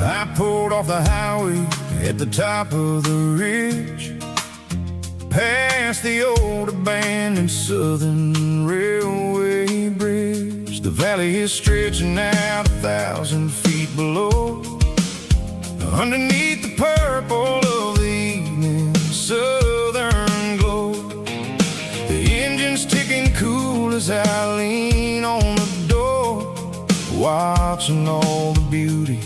I pulled off the highway at the top of the ridge, past the old abandoned Southern Railway bridge. The valley is stretching out 1,000 feet below, underneath the purple of the evening southern glow. The engine's ticking cool as I lean on the door, watching all the beauty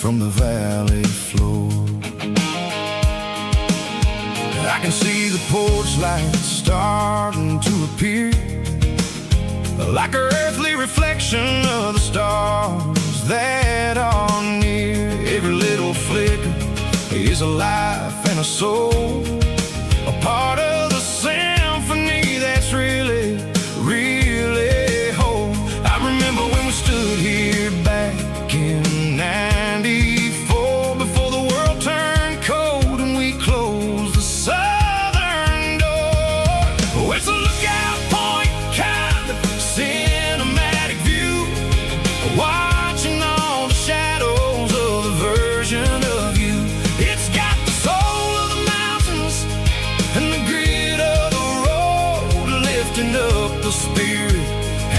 from the valley floor. I can see the porch lights starting to appear, like an earthly reflection of the stars that are near. Every little flicker is a life and a soul, a part of the symphony that's really, really whole. I remember when we stood here back in '94, before the world turned cold and we closed the southern door. Oh, it's a lookout point, kind of cinematic view, watching all the shadows of the version of you. It's got the soul of the mountains and the grit of the road, lifting up the spirit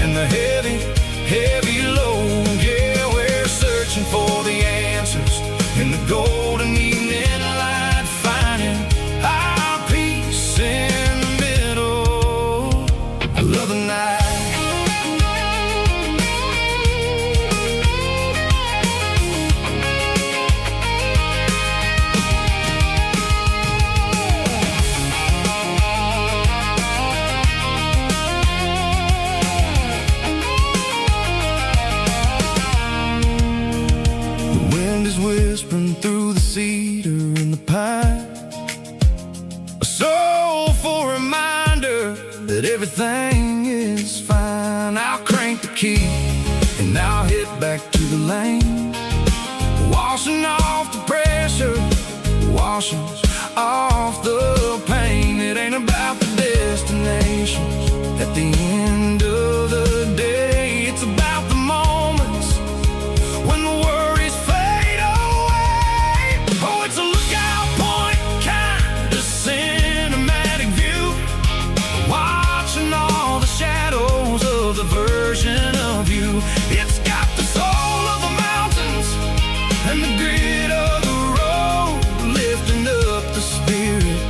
and the heavy, heavy load. Yeah, we're searching for the answers in the golden evening light, finding our peace in the middle of the night. The wind is whispering through the cedar and the pine, a soulful reminder that everything is fine. I'll crank the key and I'll head back to the lane, washing off the pressure, washing off the pain. It ain't about the destinations at the end of the day, it's about the moments when the worries fade away. Oh, it's a lookout point, kind of cinematic view, watching all the shadows of the version of you. It's got the soul of the mountains and the grit of the road, lifting up the spirit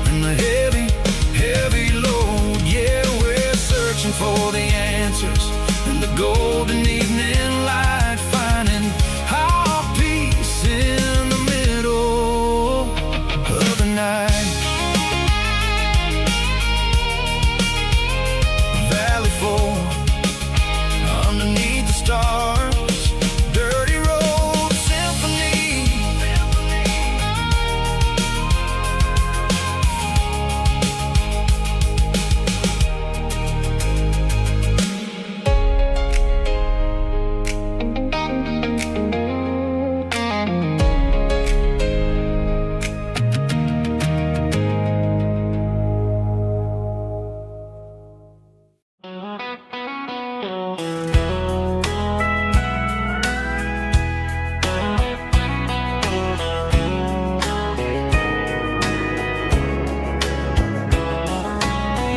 and the heavy, heavy load. Yeah, we're searching for the answers in the golden evening light, finding our peace in the middle of the night. Valley floor, underneath the stars, dirty road symphony.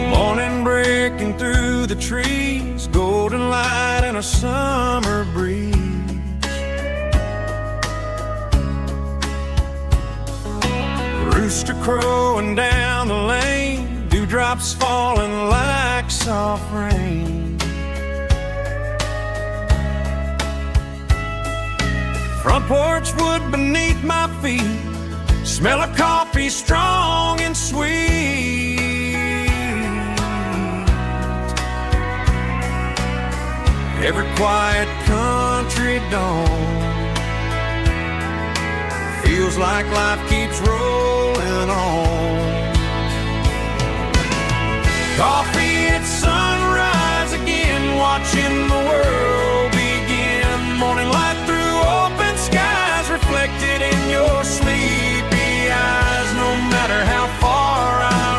Morning breaking through the trees, golden light and a summer breeze. Rooster crowing down the lane, dewdrops falling like soft rain. Front porch wood beneath my feet, smell of coffee strong and sweet. Every quiet country dawn feels like life keeps rolling on. Coffee at sunrise again, watching the world begin. Morning light through open skies, reflected in your sleepy eyes. No matter how far I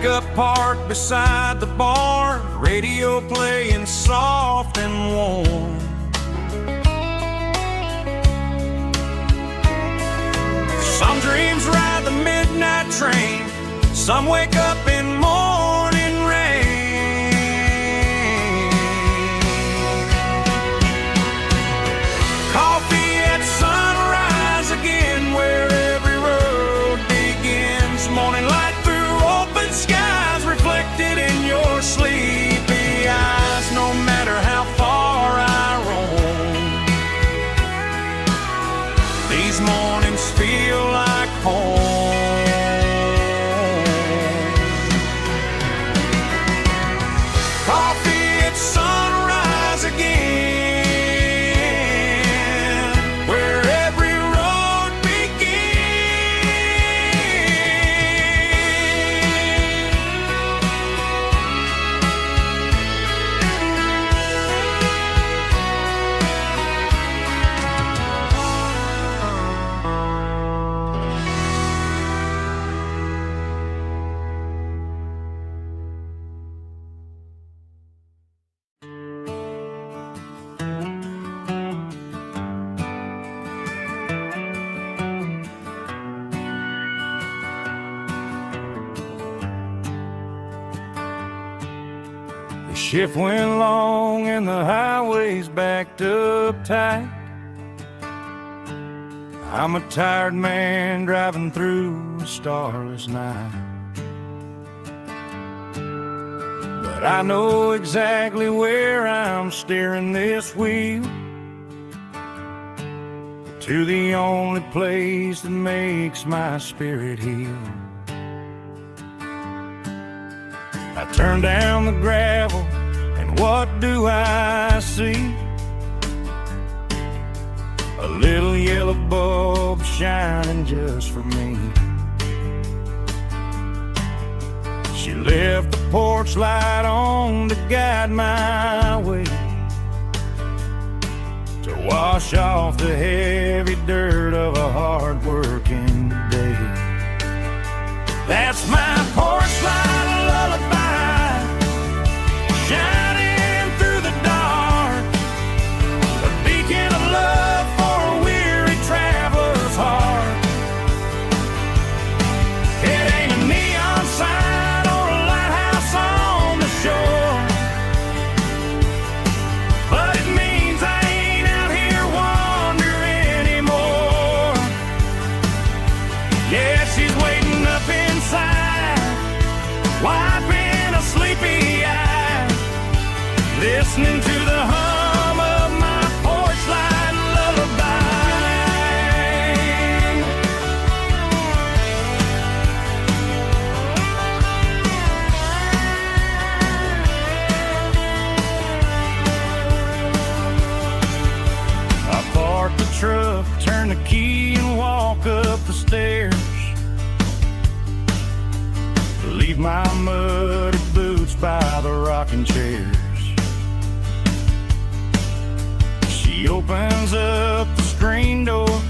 pickup parked beside the barn, radio playing soft and warm. Some dreams ride the midnight train, some wake up in morning rain. Coffee at sunrise again, where every road begins. Morning light through open skies, reflected in your sleepy eyes. No matter how far I roam, these mornings feel like home. Coffee at sunrise again, where every road The shift went long and the highway's backed up tight. I'm a tired man driving through a starless night. But I know exactly where I'm steering this wheel, to the only place that makes my spirit heal. I turn down the gravel, and what do I see? A little yellow bulb shining just for me. She left the porch light on to guide my way, to wash off the heavy dirt of a hard-working day. That's my porch light lullaby, shining through the dark, a beacon of love for a weary traveler's heart. It ain't a neon sign or a lighthouse on the shore, but it means I ain't out here wandering anymore. Yeah, she's waiting up inside, wiping a sleepy eye, listening to the hum of my porch light lullaby. I park the truck, turn the key and walk up the stairs, leave my muddy boots by the rocking chairs. She opens up the screen door,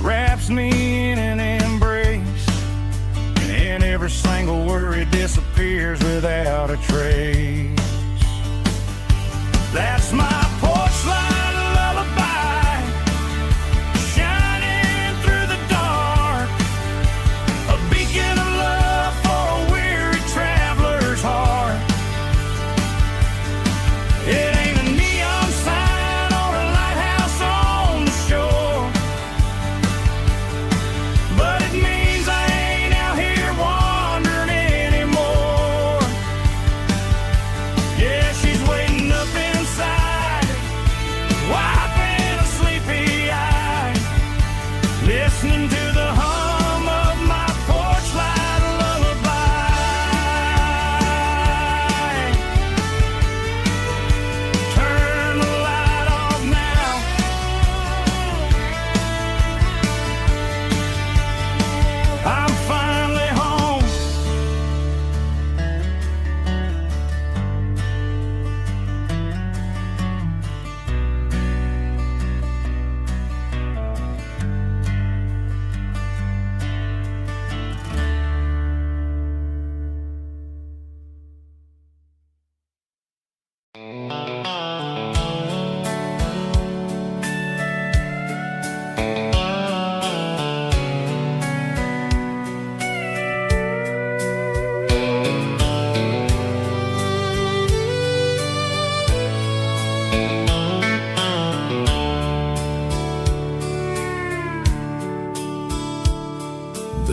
wraps me in an embrace, and every single worry disappears without a trace. That's my porch light lullaby, shining through the dark, a beacon of love for a weary traveler's heart. It ain't a neon sign or a lighthouse on the shore, but it means I ain't out here wandering anymore. Yeah, she's waiting up inside,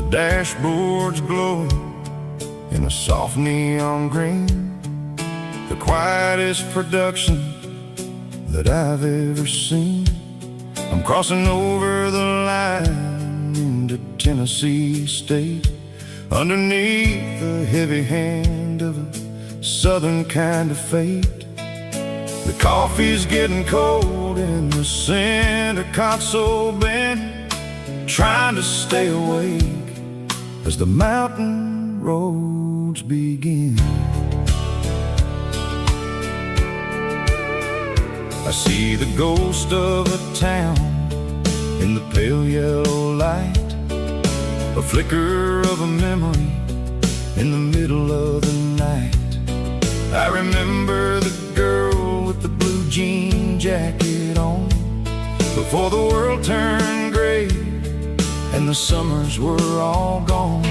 dashboard's glowing in a soft neon green, the quietest production that I've ever seen. I'm crossing over the line into Tennessee State, underneath the heavy hand of a southern kind of fate. The coffee's getting cold in the center console bin, trying to stay awake as the mountain roads begin. I see the ghost of a town in the pale yellow light, a flicker of a memory in the middle of the night. I remember the girl with the blue jean jacket on, before the world turned gray and the summers were all gone.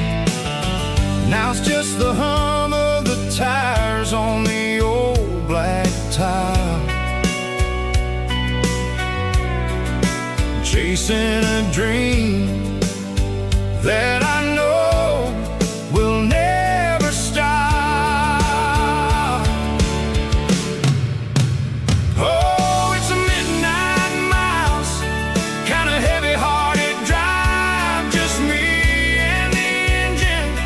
Now it's just the hum of the tires on the old black tile, chasing a dream that I know will never stop. Oh, it's a midnight miles, kind of heavy-hearted drive, just me and the engine,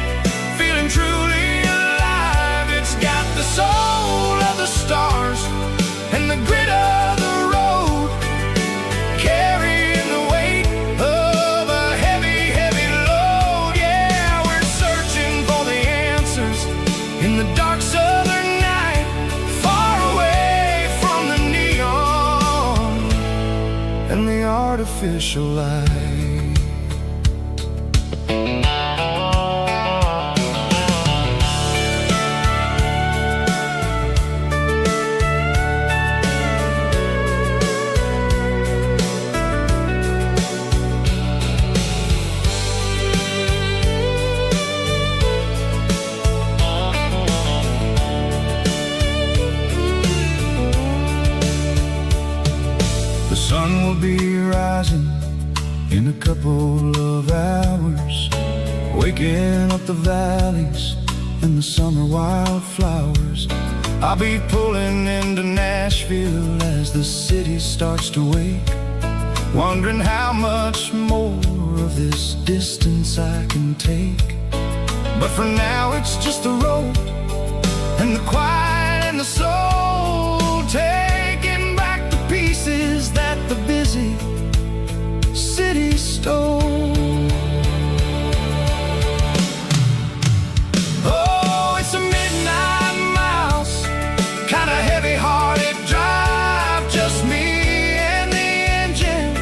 feeling truly alive. It's got the soul of the stars and the grit of the road, carrying the weight of a heavy, heavy load. Yeah, we're searching for the answers in the dark southern night, far away from the neon and the artificial light. The sun will be rising in a couple of hours, waking up the valleys and the summer wildflowers. I'll be pulling into Nashville as the city starts to wake, wondering how much more of this distance I can take. But for now it's just the road and the quiet and the soul, taking back the pieces that the busy city stole. Oh, it's a midnight miles, kind of heavy-hearted drive, just me and the engine,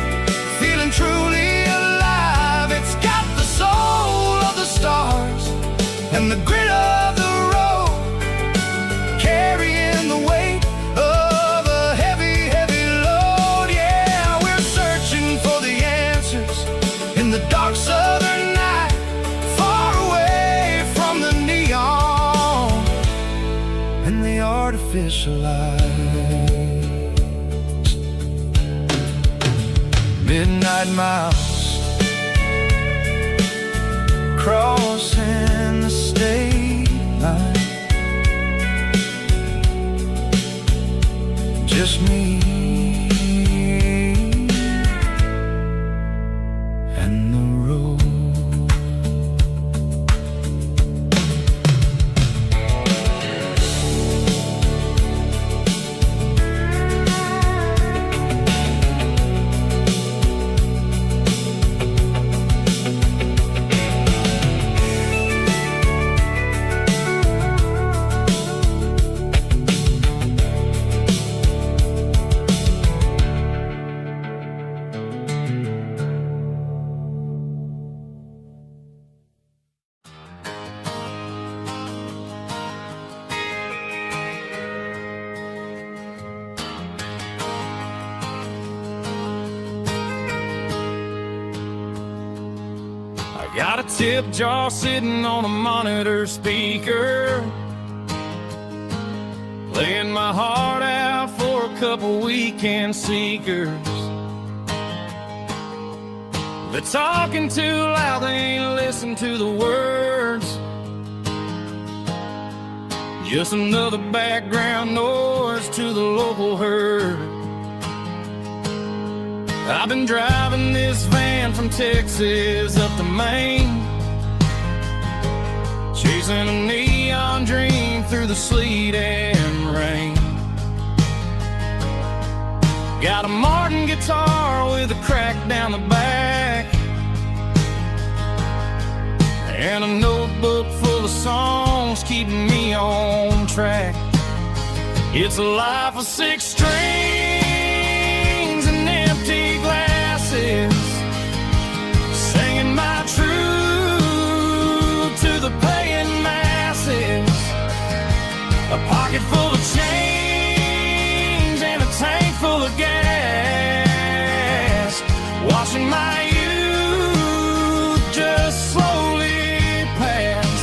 feeling truly alive. It's got the soul of the stars and the grit of the road, carrying the weight of a heavy, heavy load. Yeah, we're searching for the answers in the dark southern night, far away from the neon and the artificial lights. Midnight miles, crossing the state line, just me and the road. Got a tip jar sitting on a monitor speaker, playing my heart out for a couple weekend seekers. They're talking too loud, they ain't listen to the words. Just another background noise to the local herd. I've been driving this van from Texas up to Maine, chasing a neon dream through the sleet and rain. Got a Martin guitar with a crack down the back, and a notebook full of songs keeping me on track. It's a life of 6 strings and empty glasses, singing my truth to the paying masses. A pocket full of change and a tank full of gas, watching my youth just slowly pass.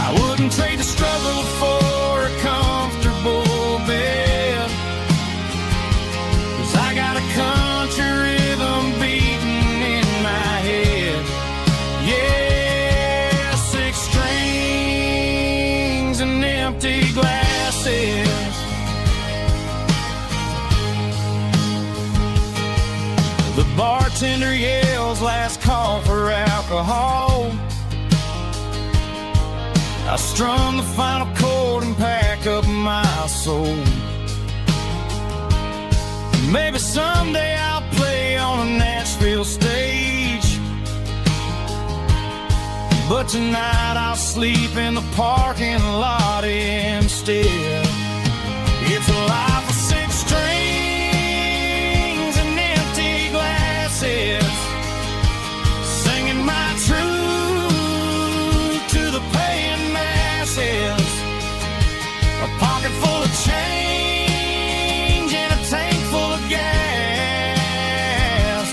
I wouldn't trade the struggle for a comfortable bed, 'cause I got a country rhythm beating in my head. Yeah, 6 strings and empty glasses. The bartender yells last call for alcohol. I strum the final chord and pack up my soul. Maybe someday I'll play on a Nashville stage, but tonight I'll sleep in the parking lot instead. It's a life of 6 strings and empty glasses, singing my truth to the paying masses. A pocket full of change and a tank full of gas,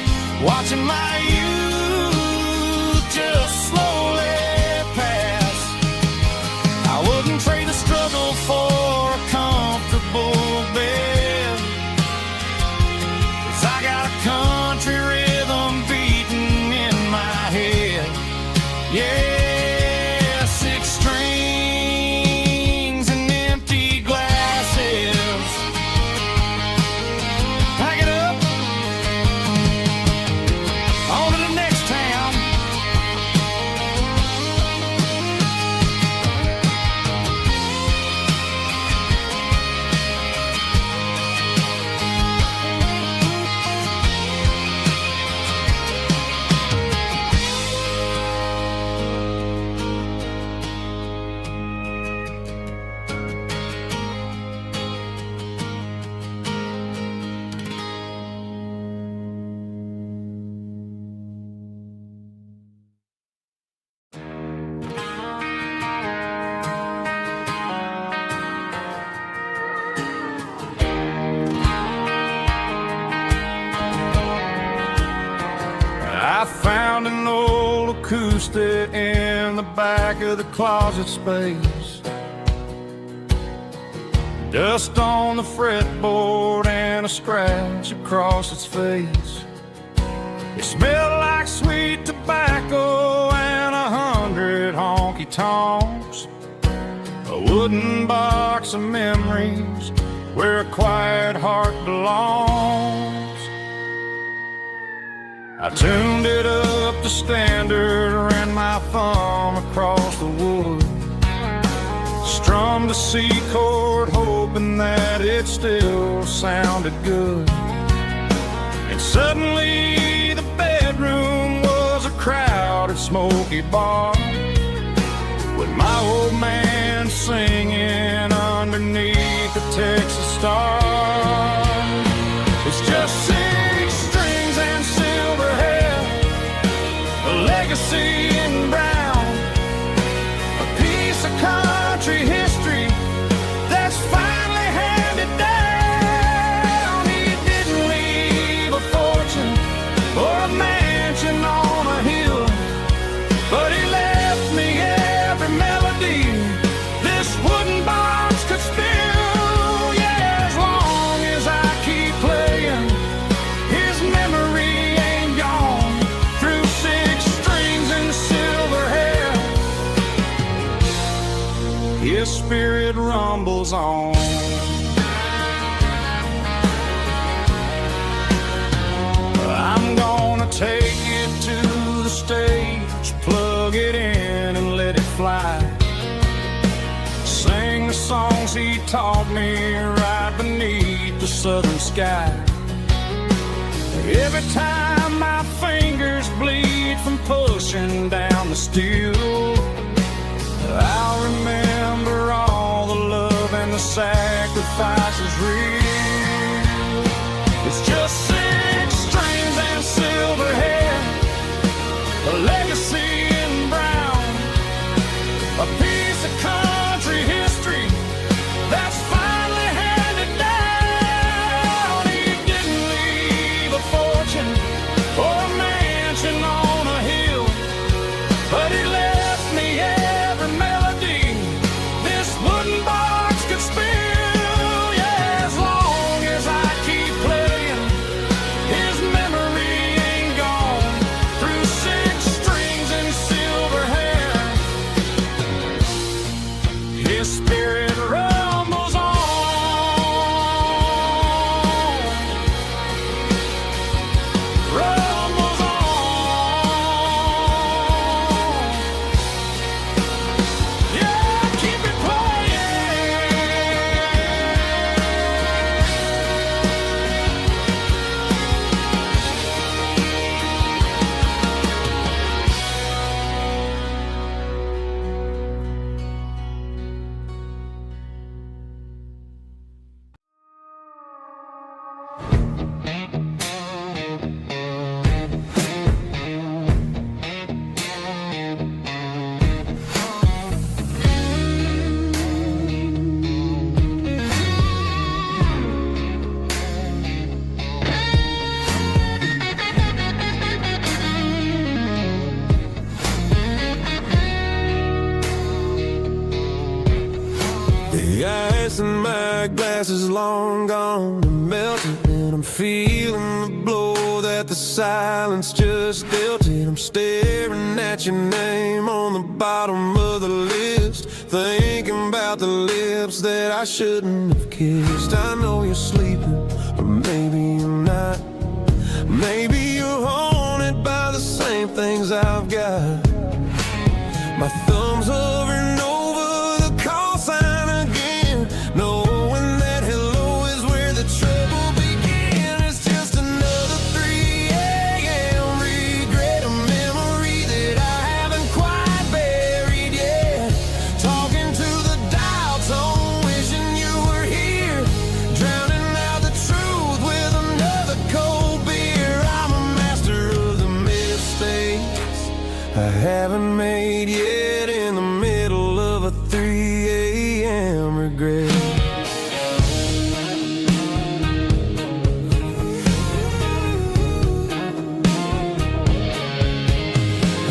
watching my youth just slowly pass. I wouldn't trade the struggle for a comfortable bed, 'cause I got a country rhythm beating in my head. Yeah, 6 strings and empty glasses. Pack it up, on to the next town. I found an old acoustic in the back of the closet space. Dust on the fretboard and a scratch across its face. It smelled like sweet tobacco and 100 honky-tonks. A wooden box of memories where a quiet heart belongs. I tuned it up to standard, ran my thumb across the wood, strummed a C chord, hoping that it still sounded good. And suddenly the bedroom was a crowded, smoky bar, with my old man singing underneath the Texas star. It's just 6 strings and silver hair, a legacy in brown, a piece of country history that's finally handed down. He didn't leave a fortune or a mansion on a hill, but he left me every melody this wooden box could spill. Yeah, as long as I keep playing, rumbles on. I'm gonna take it to the stage, plug it in and let it fly. Sing the songs he taught me right beneath the southern sky. Every time my fingers bleed from pushing down the steel, I'll remember all the love and the sacrifices real. It's just 6 strings and silver hair, a legacy in brown, a piece of country history that's finally handed down. He didn't leave a fortune or a mansion on a hill, but he left me every melody this wooden box could spill. Yeah, as long as I keep playing, his memory ain't gone. Through 6 strings and silver hair, his spirit rumbles on. Rumbles on. Yeah, keep it The ice in my glass is long gone and melted, and I'm feeling the blow that the silence just dealt it. I'm staring at your name on the bottom of the list, thinking about the lips that I shouldn't have kissed. I know you're sleeping, but maybe you're not. Maybe you're haunted by the same things I've got. My thumb's hovering over the call sign again, knowing that hello is where the trouble began. It's just another 3 a.m. regret, a memory that I haven't quite buried yet. Talking to the dial tone, wishing you were here, drowning out the truth with another cold beer. I'm a master of the mistakes I haven't made yet, in the middle of a 3 a.m. regret.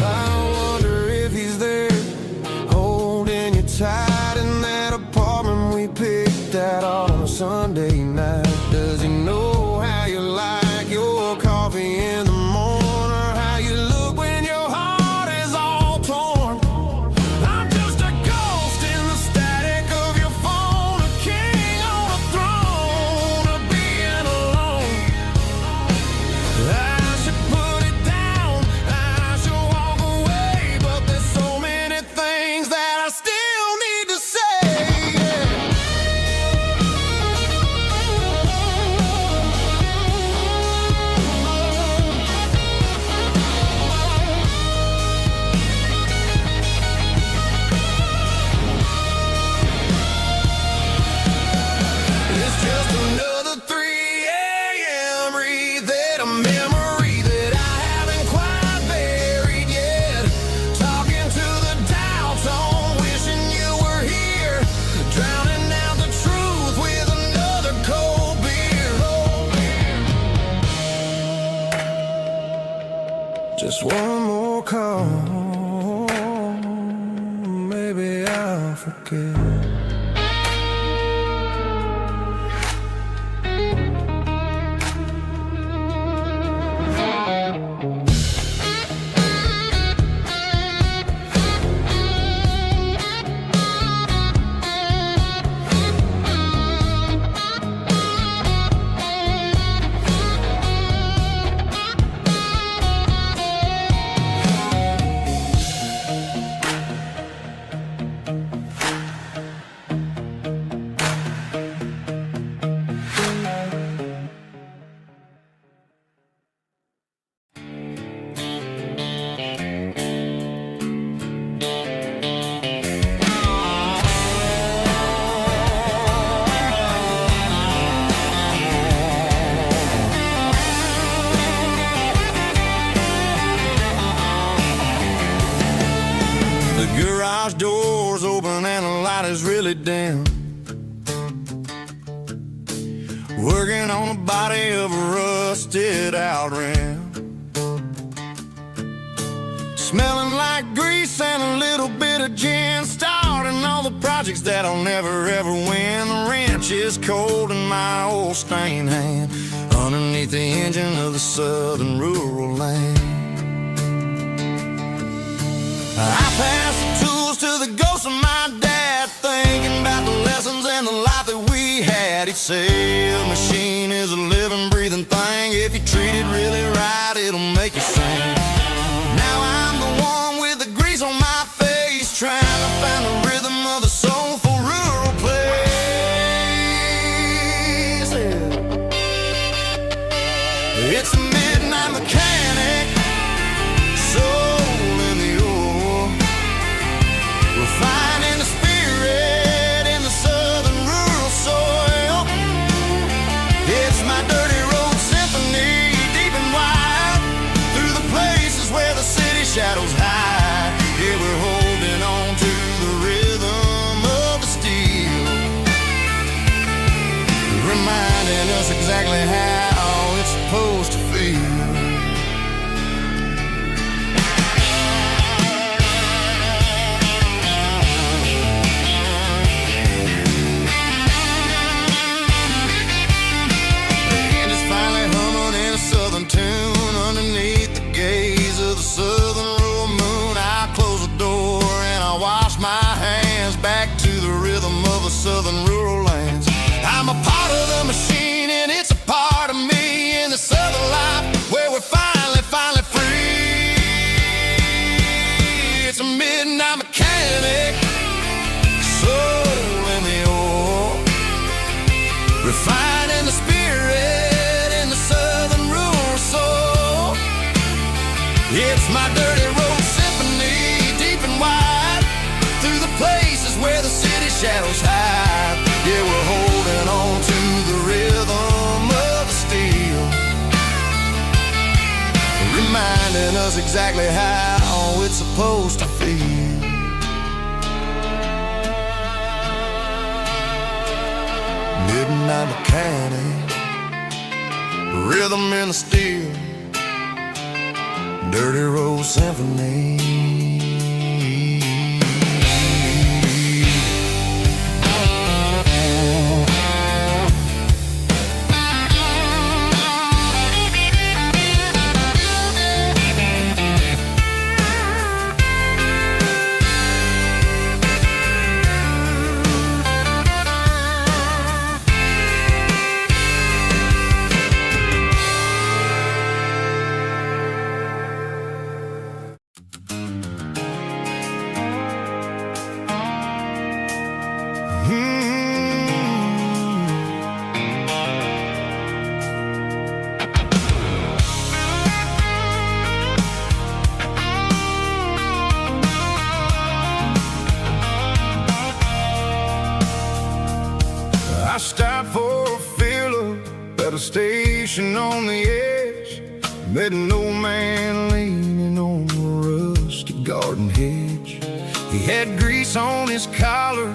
I wonder if he's there, holding you tight in that apartment we picked out on a Sunday night. Does he know how you like your coffee in the morning, or how you look when your heart is all torn? I'm just a ghost in the static of your phone, a king on a throne of being alone. I should put it down, I should walk away, but there's so many things that I still need to say. It's just another 3 a.m. read, a memory that I haven't quite buried yet. Talking to the dial tone, wishing you were here, drowning out the truth with another cold beer. Just one more call, maybe I'll forget. is really dim, working on the body of a rusted out rim, smelling like grease and a little bit of gin, starting all the projects that'll never ever win. The wrench is cold in my old stained hand, underneath the engine of the southern rural land. I pass the tools to the ghost of my dad, thinking about the lessons and the life that we had. He'd say a machine is a living, breathing thing. If you treat it really right, it'll make you sing. Now I'm the one with the grease on my face, trying to find the rhythm of the soulful rural place. It's a midnight mechanic, soul in the ore, refining the spirit in the southern rural soil. It's my dirty road symphony, deep and wide, through the places where the city shadows hide. Yeah, we're holding on to the rhythm of the steel, reminding us exactly how it's supposed to feel. Tune underneath the gaze of the southern rural moon. I close the door and I wash my hands, back to the rhythm of the southern rural lands. I'm a part of the machine and it's a part of me, in the southern life where we're finally free. It's a midnight mechanic, soul in the ore, refining the spirit in the southern rural soul. It's my dirty road symphony, deep and wide, through the places where the city shadows hide. Yeah, we're holding on to the rhythm of the steel, reminding us exactly how it's supposed to feel. Midnight mechanic, rhythm in the steel, dirty road symphony. I stopped for a fill-up at a station on the edge, met an old man leaning on a rusty garden hedge. He had grease on his collar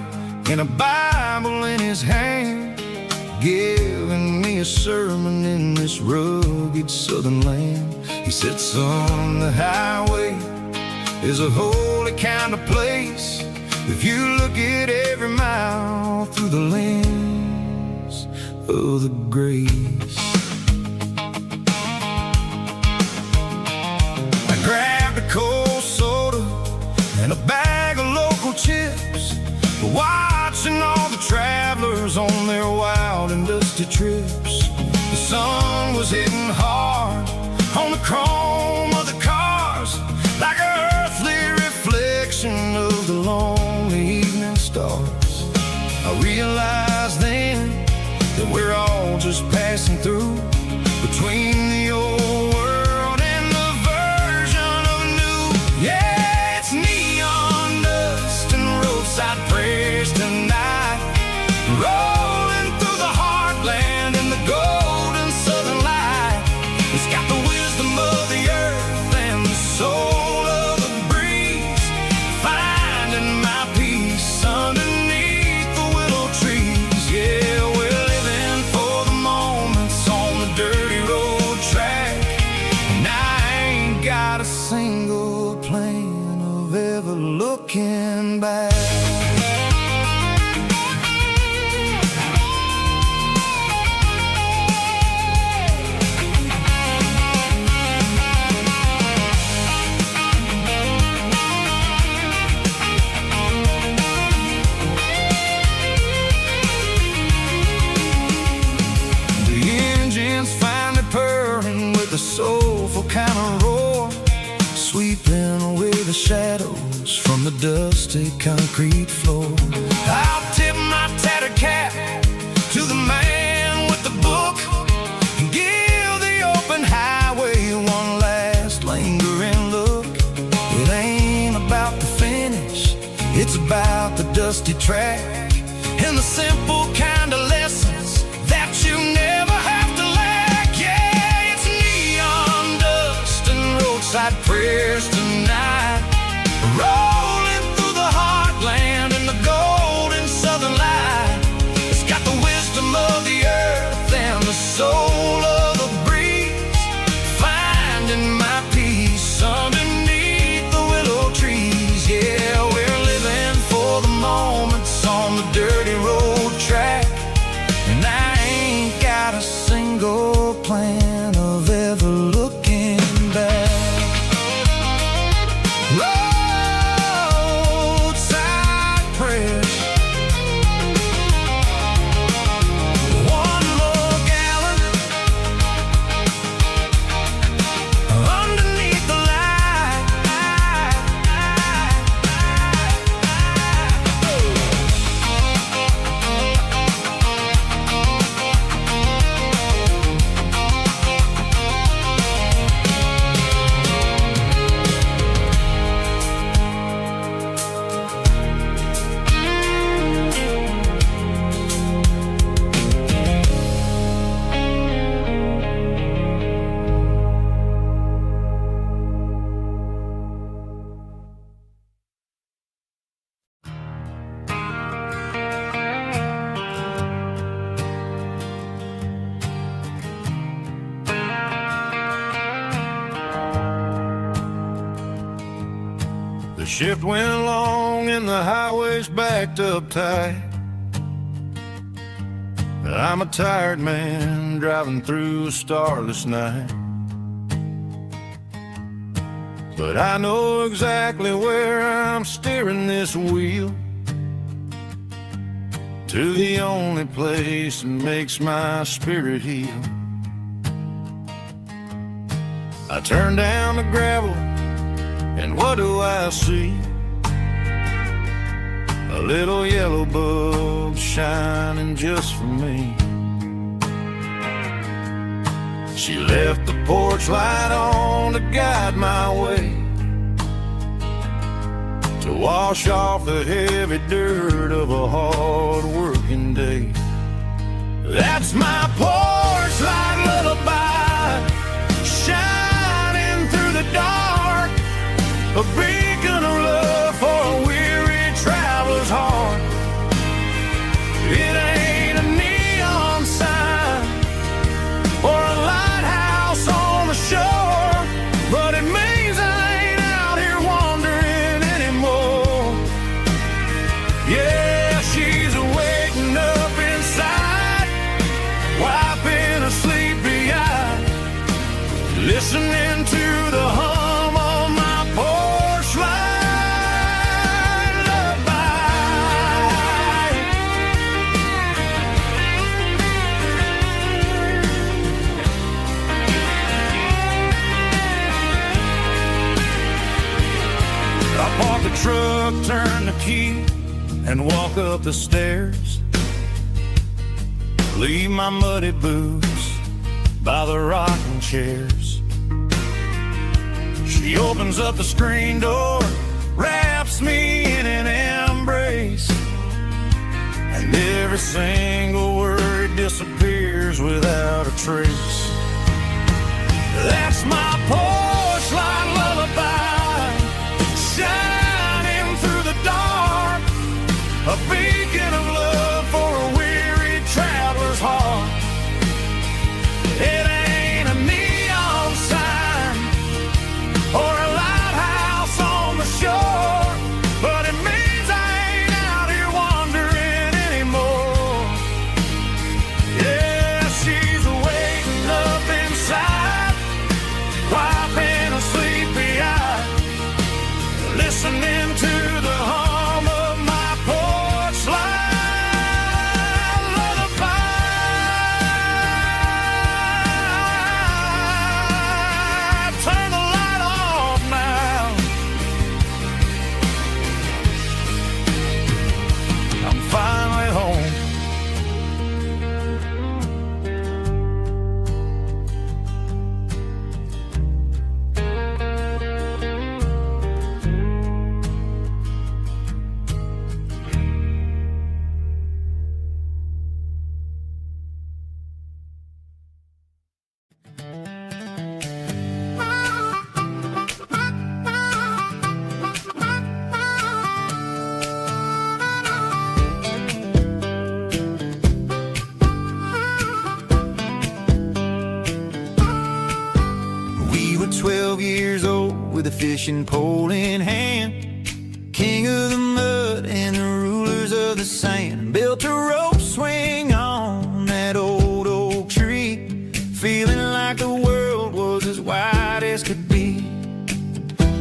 and a Bible in his hand, giving me a sermon in this rugged southern land. He said, son, the highway is a holy kind of place if you look at every mile through the lens of the grace. I grabbed a cold soda and a bag of local chips, watching all the travelers on their wild and dusty trips. The sun was hitting hard on the chrome of the cars, like an earthly reflection of the lonely evening stars. I realized then that we're all just passing through, between the old world and the version of new. Yeah, it's neon dust and roadside prayers tonight, rolling through the heartland in the golden southern single plan of ever looking back. The soulful kind of roar, sweeping away the shadows from the dusty concrete floor. I'll tip my tattered cap to the man with the book and give the open highway one last lingering look. It ain't about the finish, it's about the dusty track and the simple kind of lessons that you never have to lack. Yeah, it's neon dust and roadside prayers tonight, rolling through the heartland in the golden southern light. It's got the wisdom of the earth and the soul of the breeze, finding my peace underneath the willow trees. Yeah, we're living for the moments on the dirty road track, and I ain't got a single plan of ever looking back. Roadside prayers, one more gallon underneath the light. The shift went long and the highway's backed up tight. I'm a tired man driving through a starless night, but I know exactly where I'm steering this wheel, to the only place that makes my spirit heal. I turn down the gravel, and what do I see? A little yellow bulb shining just for me. She left the porch light on to guide my way, to wash off the heavy dirt of a hard-working day. That's my porch light lullaby, shining through the dark, a beacon of love for a weary traveler's heart. It ain't a neon sign or a lighthouse on the shore, but it means I ain't out here wandering anymore. Yeah, she's waking up inside, wiping a sleepy eye, listening to the hum of my porch light lullaby. I park the truck, turn the key, and walk up the stairs. Leave my muddy boots by the rocking chairs. She opens up the screen door, wraps me in an embrace, and every single word disappears without a trace. That's my porch light lullaby, shining through the dark, a beacon of love for a weary traveler's heart. It ain't a neon sign or a light were 12 years old with a fishing pole in hand. King of the mud and the rulers of the sand. Built a rope swing on that old oak tree, feeling like the world was as wide as could be.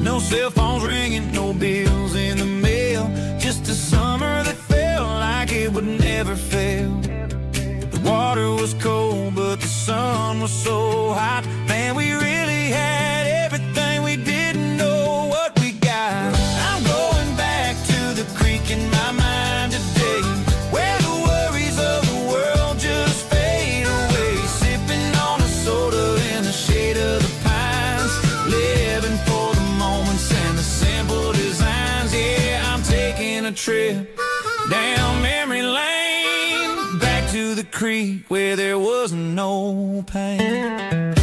No cell phones ringing, no bills in the mail, just a summer that felt like it would never fail. The water was cold, but the sun was so hot. Man, we really had everything, we didn't know what we got. I'm going back to the creek in my mind today, where the worries of the world just fade away. Sipping on a soda in the shade of the pines, living for the moments and the simple designs. Yeah, I'm taking a trip down memory lane, back to the creek where there was no pain.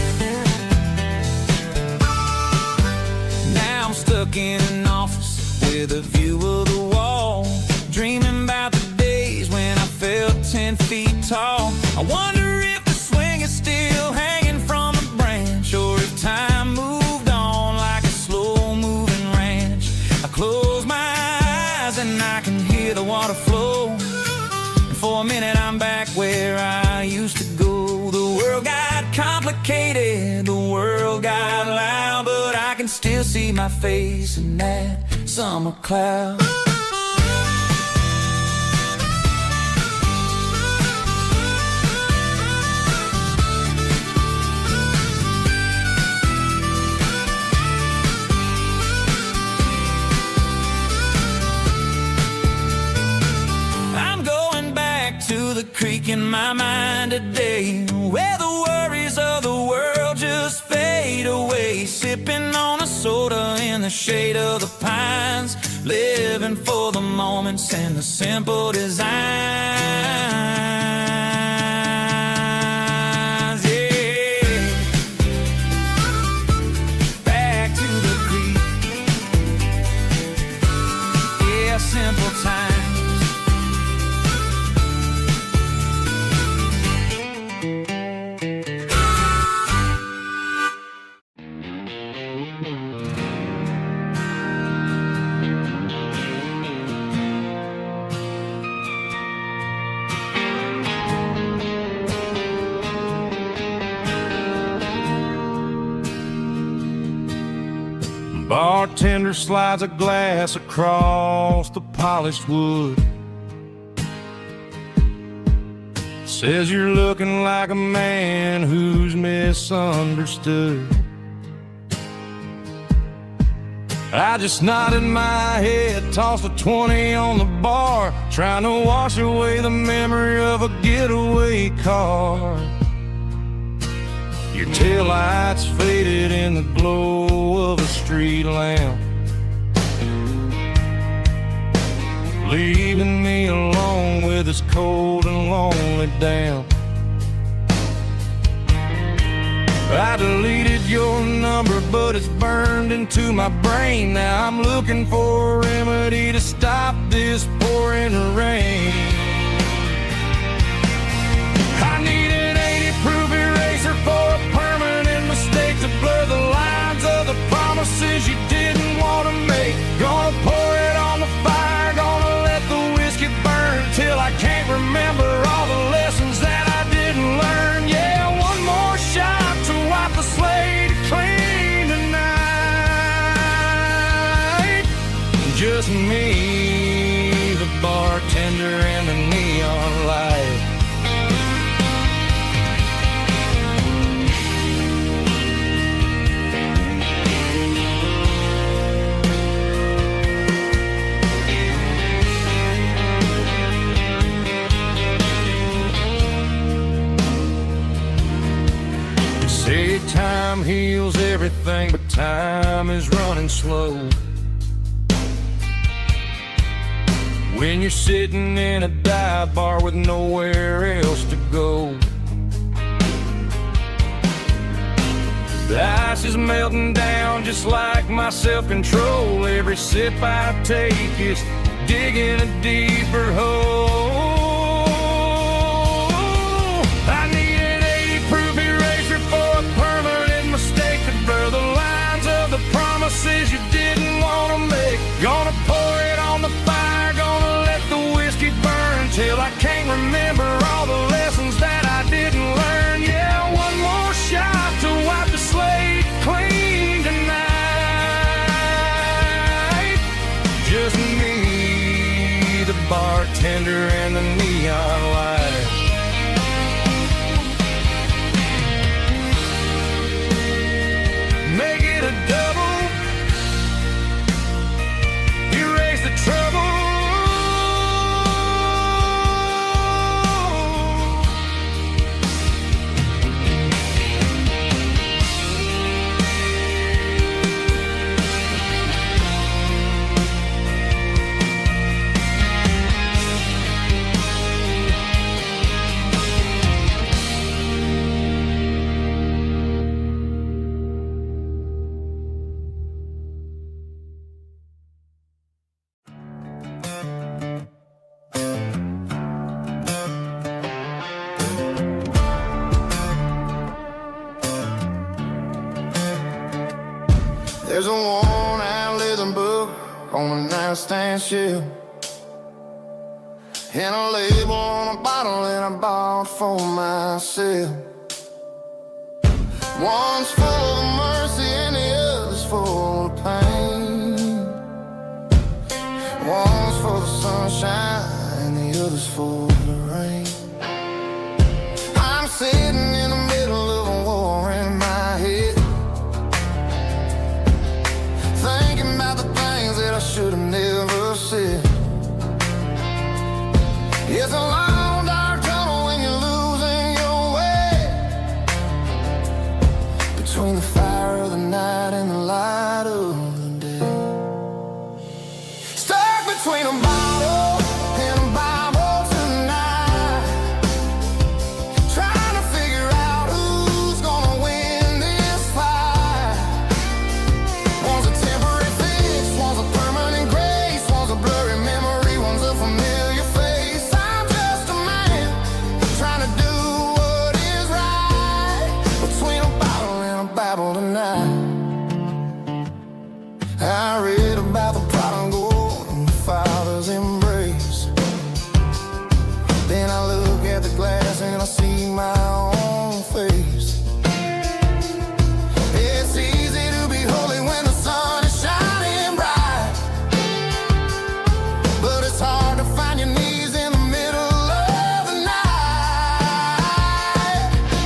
Now I'm stuck in an office with a view of the wall, dreaming about the days when I felt 10 feet tall. I wonder if the swing is still hanging from a branch, or if time moved on like a slow-moving ranch. I close my eyes and I can hear the water flow, and for a minute I'm back where I used to go. The world got complicated, the world got loud, but I can still see my face in that summer cloud. To the creek in my mind today, where the worries of the world just fade away. Sipping on a soda in the shade of the pines, living for the moments and the simple designs. Yeah, back to the creek. Yeah, simple times. Bartender slides a glass across the polished wood, says you're looking like a man who's misunderstood. I just nodded my head, tossed a 20 on the bar, trying to wash away the memory of a getaway car. Your taillights faded in the glow of a street lamp, leaving me alone with this cold and lonely damp. I deleted your number, but it's burned into my brain. Now I'm looking for a remedy to stop this pouring rain. I need an 80-proof eraser for a permanent mistake, to blur the lines of the promises you didn't want to make. Gonna pour it on the fire, gonna let the whiskey burn till I can't remember all the lessons that I didn't learn. Yeah, one more shot to wipe the slate clean tonight. Just me, the bartender, and the neon light. Say time heals everything, but time is running slow. When you're sitting in a dive bar with nowhere else to go, the ice is melting down just like my self-control. Every sip I take is digging a deeper hole. I need an 80-proof eraser for a permanent mistake to blur the line till I can't remember all the lessons that I didn't learn. Yeah, one more shot to wipe the slate clean tonight. Just me, the bartender, and the neon light. Make it a double, erase the trouble. There's a worn-out leather book on the nightstand shelf, and a label on a bottle that I bought for myself. One's full of mercy and the other's full of pain. One's full of sunshine and the other's full of rain. I'm sitting in the middle of a war in my head, thinking about the things that I should have never said. It's a long dark tunnel when you're losing your way, between the fire of the night and the light of the day. Stuck between a bottle and a Bible tonight, trying to figure out who's gonna win this fight. One's a temporary fix, one's a permanent grace, one's a blurry memory, one's a familiar face. I'm just a man trying to do what is right, between a bottle and a Bible tonight. I read about the prodigal and the father's embrace. Then I look at the glass and I see my own face. It's easy to be holy when the sun is shining bright, but it's hard to find your knees in the middle of the night.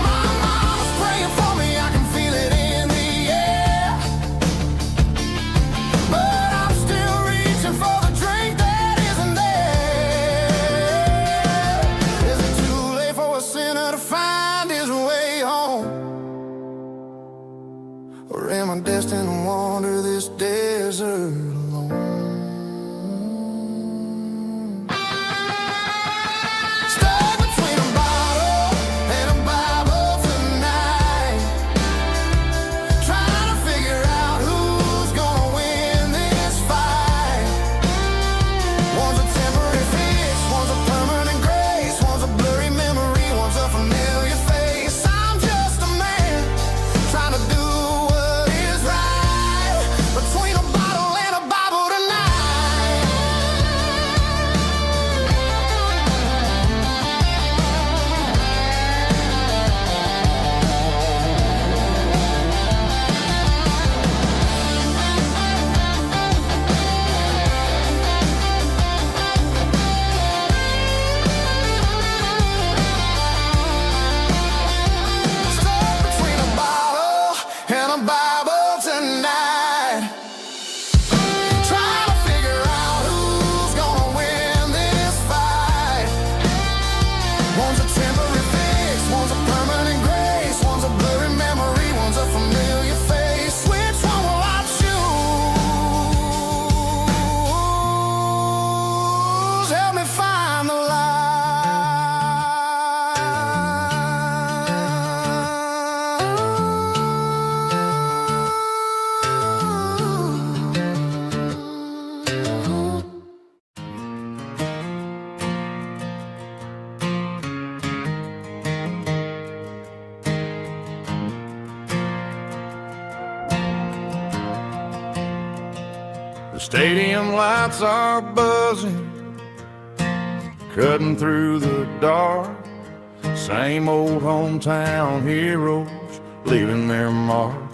My mama's praying for me, I can feel it in the air, but I'm still reaching for the drink that isn't there. Is it too late for a sinner to find his way home? Or am I destined to wander this desert alone? Stuck between a bottle and a Bible tonight, trying to figure out who's gonna win this fight. One's a temporary fix, one's a permanent grace, one's a blurry memory, one's a familiar face. I'm just a man trying to do what is right, between a bottle and a Bible tonight. Stuck between a bottle and a Bible tonight, trying to figure out who's gonna win this fight. One's a temporary fix, one's a permanent grace, one's a blurry memory, one's a familiar face. Which one will I choose? Help me find the light. The stadium lights are buzzing, cutting through the dark. Same old hometown heroes leaving their mark.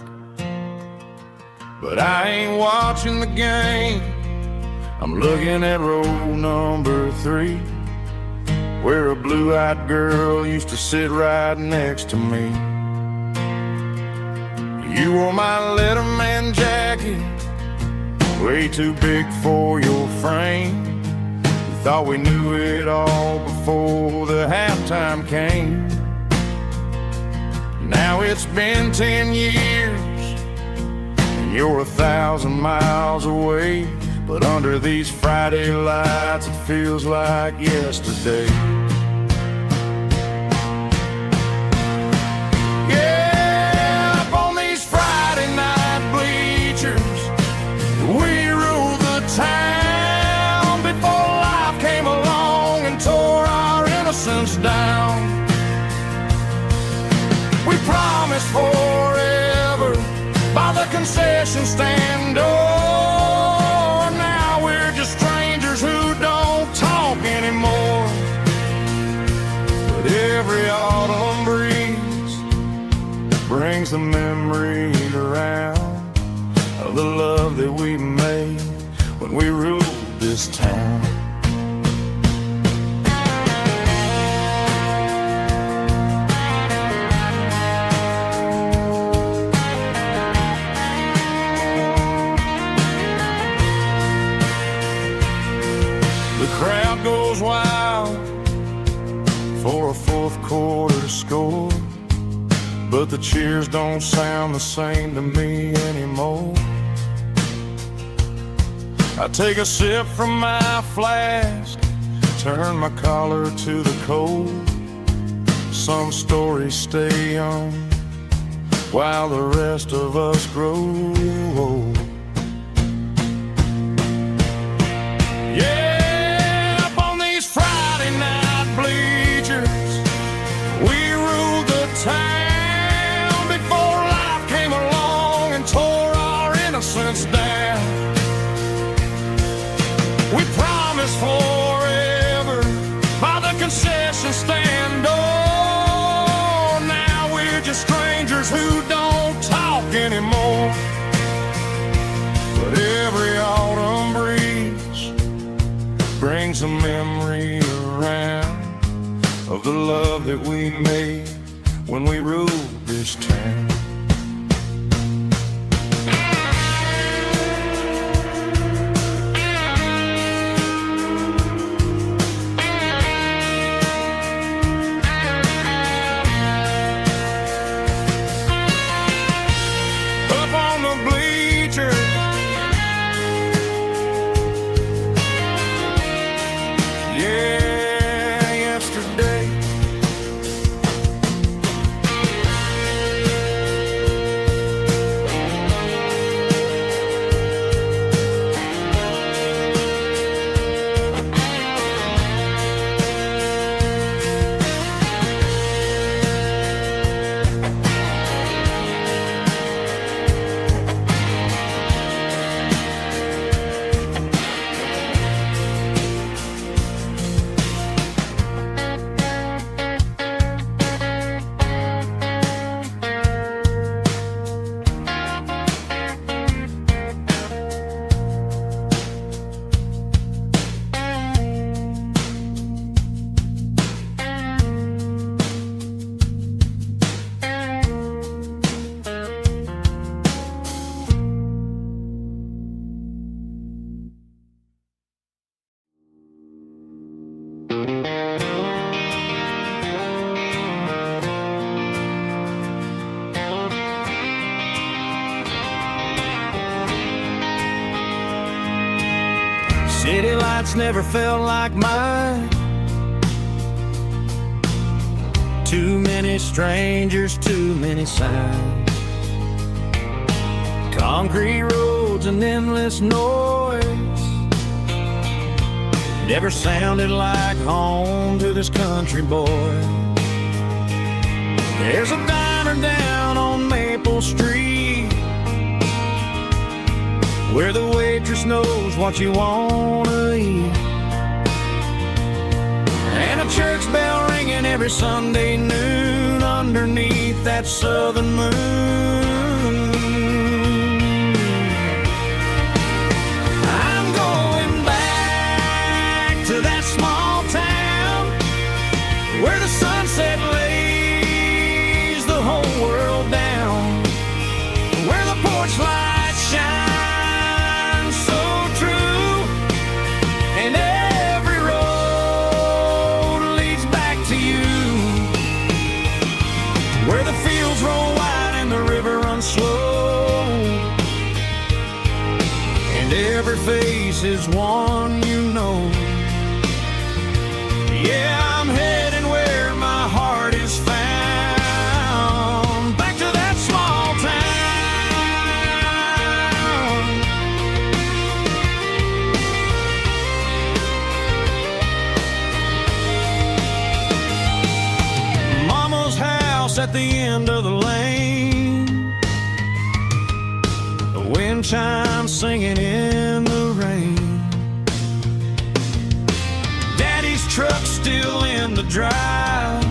But I ain't watching the game, I'm looking at row number 3, where a blue-eyed girl used to sit right next to me. You wore my Letterman jacket, way too big for your frame. We thought we knew it all before the halftime came. Now it's been 10 years, and you're 1,000 miles away. But under these Friday lights, it feels like yesterday. Yeah, up on these Friday night bleachers, we ruled the town before life came along and tore our innocence down. We promised forever by the concession stand door. Who don't talk anymore. But every autumn breeze brings the memory around of the love that we made when we ruled this town. The crowd goes wild for a fourth quarter score, but the cheers don't sound the same to me anymore. I take a sip from my flask, turn my collar to the cold. Some stories stay young while the rest of us grow old. Town before life came along and tore our innocence down. We promised forever by the concession stand door. Now we're just strangers who don't talk anymore. But every autumn breeze brings a memory around of the love that we made when we ruled this town. Up on the bleachers, yeah, yesterday. City lights never felt like mine. Too many strangers, too many signs. Concrete roads and endless noise never sounded like home to this country boy. There's a diner down on Maple Street where the waitress knows what you wanna eat. a church bell ringing every Sunday noon underneath that southern moon. I'm going back to that small town where the sunset lays the whole world down, where the porch light shines so true, and every road leads back to you, where the fields roll wide and the river runs slow, and every face is one you know. Yeah, I'm heading where my heart is found, back to that small town. Mama's house at the end of the lane, the wind chimes singing in the rain, truck still in the drive,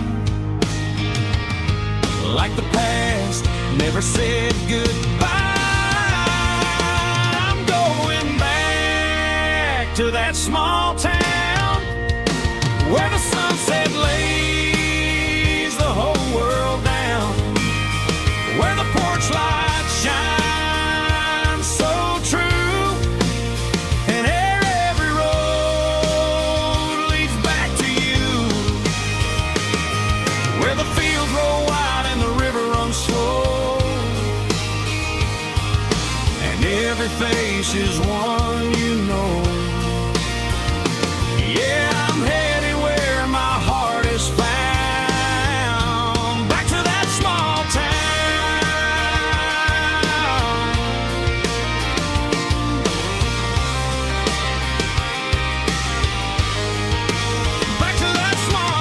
like the past never said goodbye. I'm going back to that small town where the sunset lays the whole world down, where the porch light shines so true, and every road leads back to you, where the fields roll wide and the river runs slow, and every face is one you know. Yeah, I'm headed where my heart is found, back to that small town. Back to that small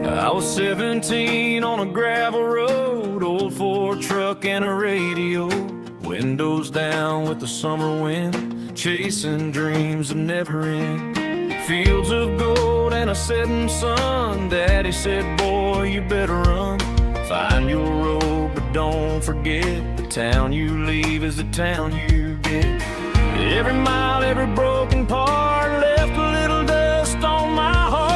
I was 17 on a gravel road, old Ford truck and a radio, windows down with the summer wind, chasing dreams that never end, fields of gold and a setting sun. Daddy said, boy, you better run, find your road, but don't forget, the town you leave is the town you get. Every mile, every broken part left a little dust on my heart,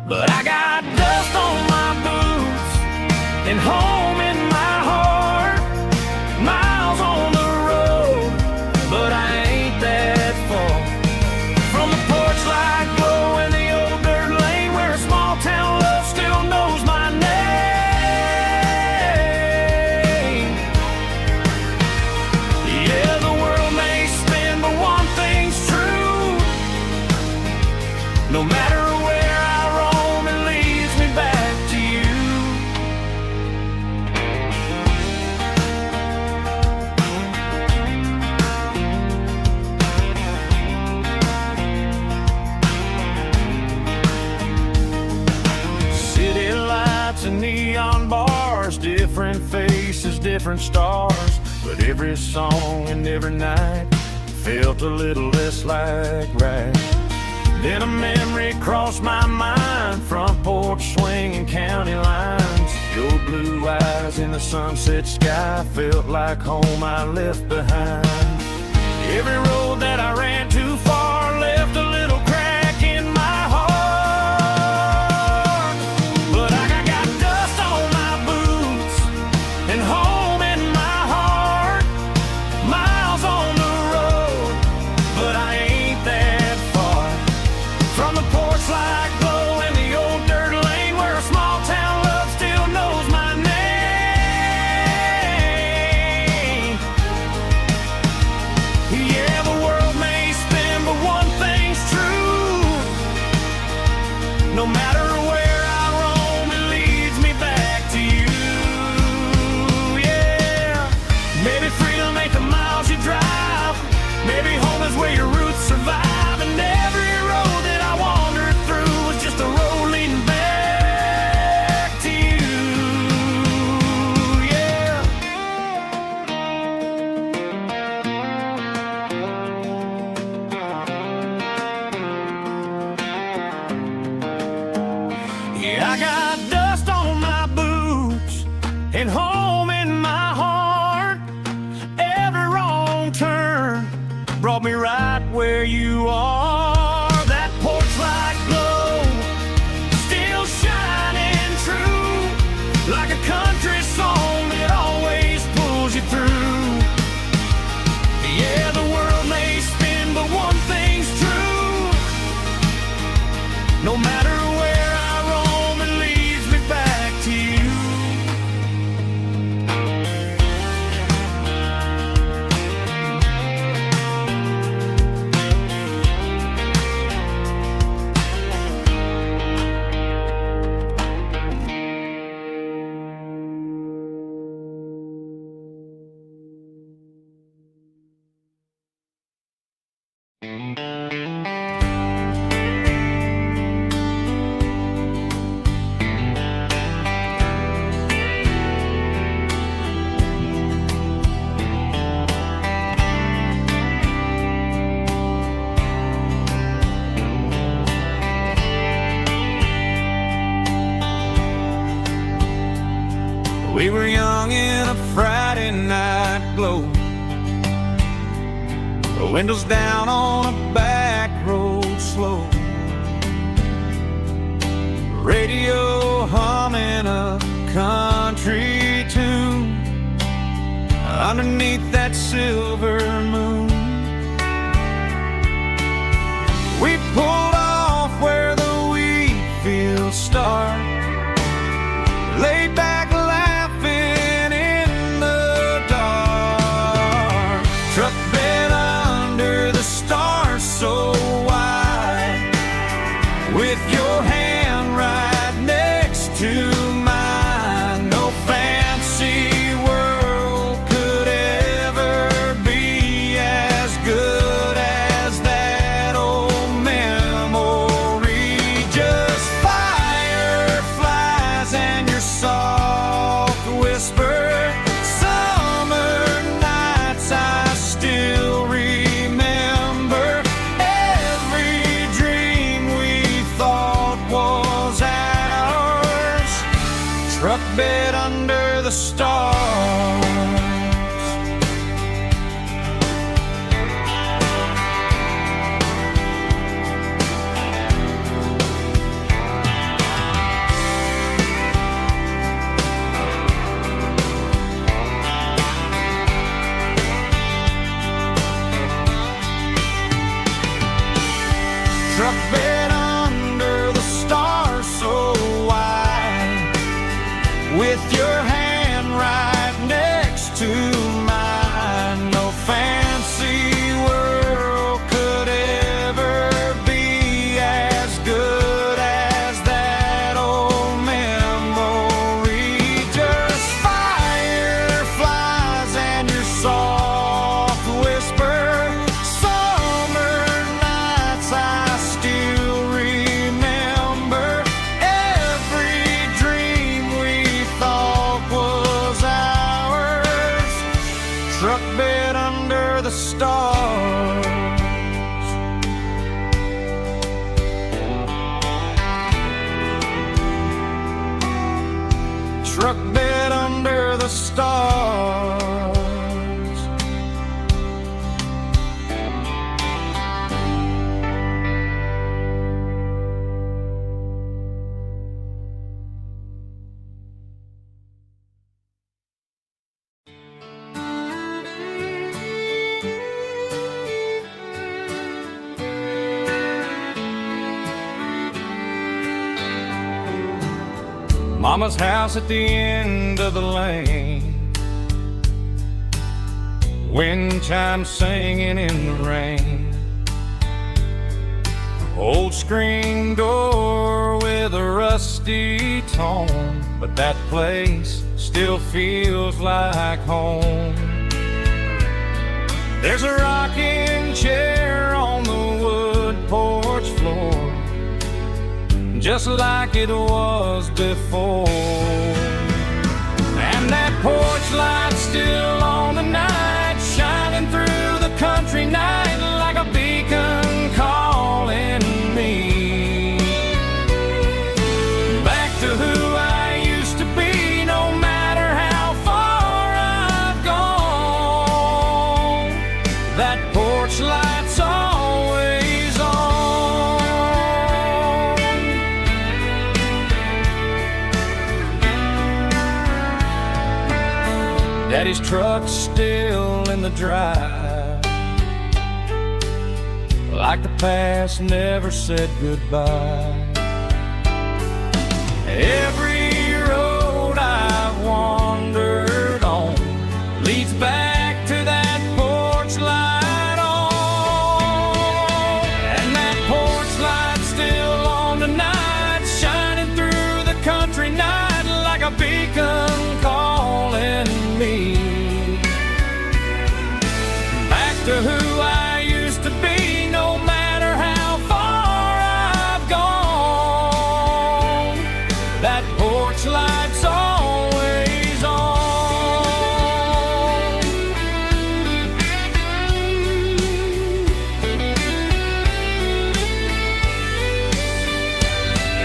but I got dust on my boots and home in my heart. Miles on the road, but I ain't that far from the porch light glow and the old dirt lane where a small town love still knows my name. Yeah, the world may spin, but one thing's true. No matter where I roam, it leads me back to you. City lights and neon bars, different faces, different stars, but every song and every night felt a little less like right. Then a memory crossed my mind, front porch swinging county lines, your blue eyes in the sunset sky felt like home I left behind. Every road that I ran too far left a little crack in my heart, but I got dust on my boots and home in my heart. Miles on the road, but I ain't that far from the porch light glow and the old dirt lane where a small town love still knows my name. Yeah, the world may spin, but one thing's and home in my heart. Every wrong turn brought me right where you are. That porch light glow, still shining true, like a country song that always pulls you through. Yeah, the world may spin, but one thing's true. No matter where I roam, it leads me back to you. We were young in a Friday night glow, the windows down on a back road slow, radio humming a country tune underneath that silver moon. We pulled off where the wheat fields start, laid back laughing in the dark. Truck bed under the stars so wide, with your hand right next to mine. No fancy world could ever be as good as that old memory. Just fireflies and your soft whisper. Summer nights I still remember. Every dream we thought was ours. Truck bed under the stars. Truck bed under the stars so wide, with your hand right next to mine. No fancy world could ever be as good as that old memory. Just fireflies and your soft whisper. Summer nights I still remember. Every dream we thought was ours. Truck bed under the stars. Truck bed under the stars. Mama's house at the end of the lane, wind chimes singing in the rain. Old screen door with a rusty tone, but that place still feels like home. There's a rocking chair on the wood porch floor, just like it was before. And that porch light's still on the night, shining through the country night like a beacon calling me back to who I used to be. No matter how Daddy's truck's still in the drive, like the past never said goodbye. Every road I've wandered on leads back to that porch light on. And that porch light's still on tonight, shining through the country night like a beacon calling me back to who I used to be. No matter how far I've gone, that porch light's always on.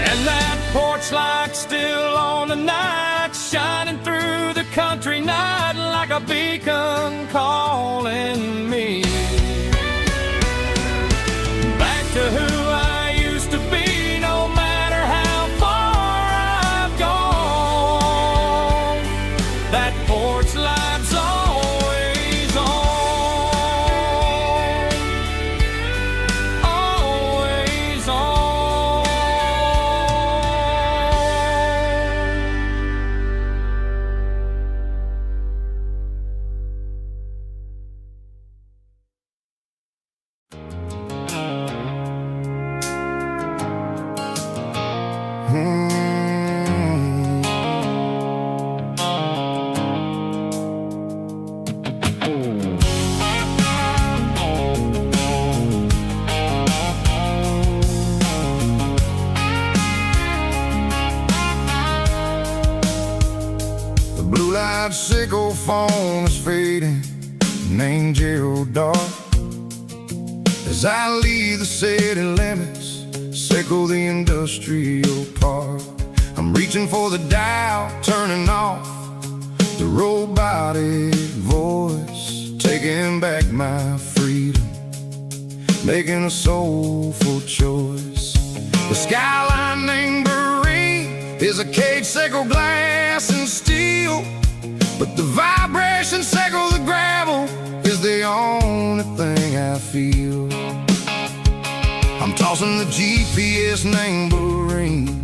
And that porch light's still on tonight, shining through the country night like a beacon calling me back to who I used to be. No matter how far I've gone, that porch light's always on, always on. The blue light sickle phone is fading, named Geralkyo. As I leave the city limits, sickle the industrial park. I'm reaching for the dial, turning off the robotic voice, taking back my freedom, making a soulful choice. The skyline named Marine is a cage, sickle glass and steel, but the vibration sickle the gravel is the only thing I feel. I'm tossing the GPS named Marine,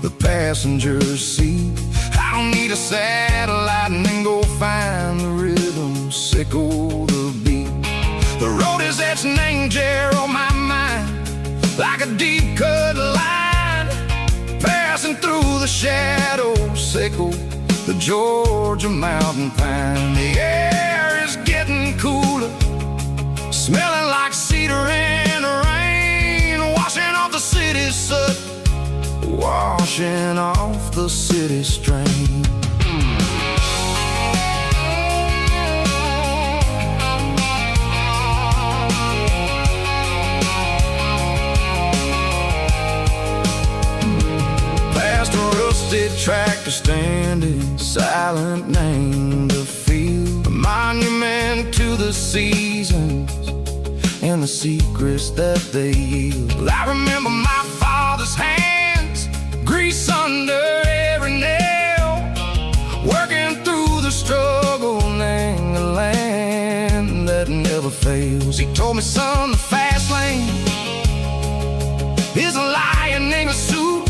the passenger seat. I don't need a satellite and then go find the rhythm, sickle the beat. The road is etched named Gerald on my mind, like a deep cut line, passing through the shadows, sickle the Georgia mountain pine. The air is getting cooler, smelling like cedar in the rain, washing off the city soot, washing off the city strain. Past a rusted tractor standing silent, named the field, a monument to the seasons and the secrets that they yield. I remember my father's hands, grease under every nail, working through the struggle, named the land that never fails. He told me, son, the fast lane is a lion in a suit.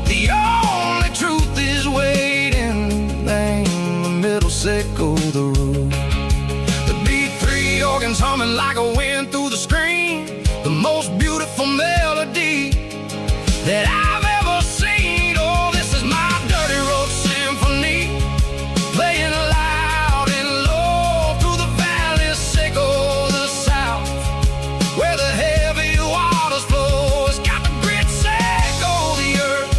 The only truth is waiting, name the middle, sickle the root. The B3 organs humming like a wind through the screen, the most beautiful melody that I've ever seen. Oh, this is my dirty road symphony, playing loud and low through the valleys, sickle the south, where the heavy waters flow. It's got the grit, sickle the earth,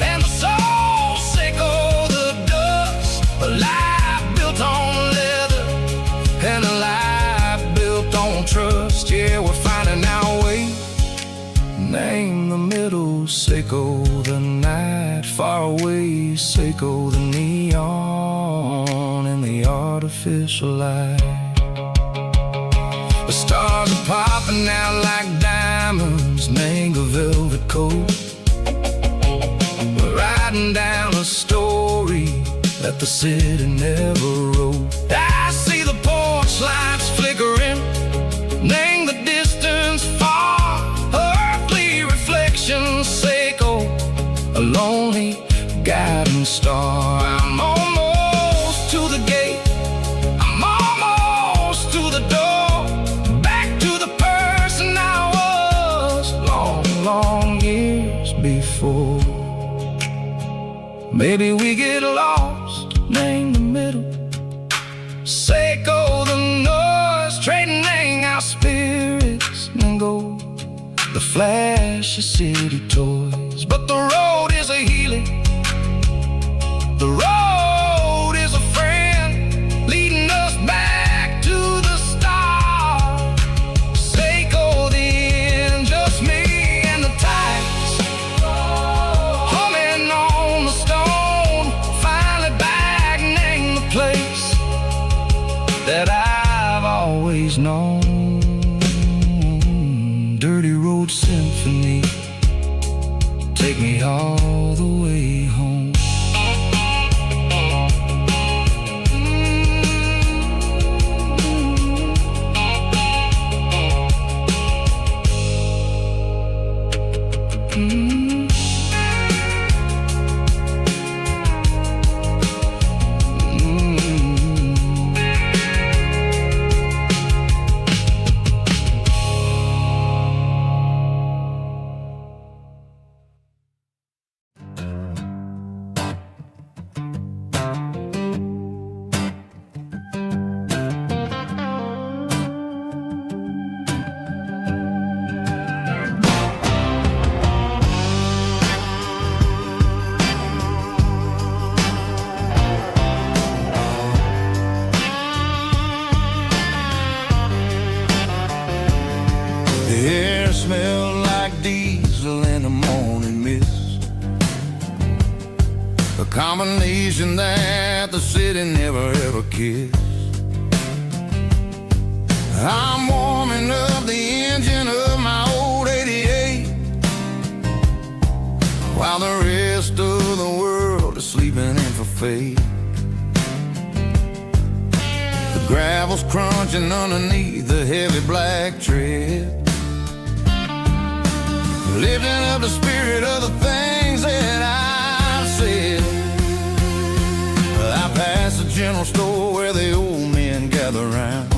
and the soul, sickle the dust. A life built on leather and a life built on trust. Yeah, we're finding our way, name the middle, sickle the night, far away, sickle the neon and the artificial light. The stars are popping out like diamonds, mango velvet coat. We're riding down a story that the city never wrote. shooting star. I'm almost to the gate, I'm almost to the door, back to the person I was long, long years before. Maybe we get lost, name the middle, Seiko the noise, trading our spirits and go the flash of city toys. But the road is a healing, the road is a friend, leading us back to the start. Seiko the end, just me and the tides, humming on the stone, finally back, name the place that I've always known. Dirty Road Symphony, take me all the way home. The air smelled like diesel in the morning mist, a combination that the city never ever kissed. I'm warming up the engine of my old 88, while the rest of the world is sleeping in for fate. The gravel's crunching underneath the heavy black tread, lifting up the spirit of the things that I've said. I pass the general store where the old men gather round,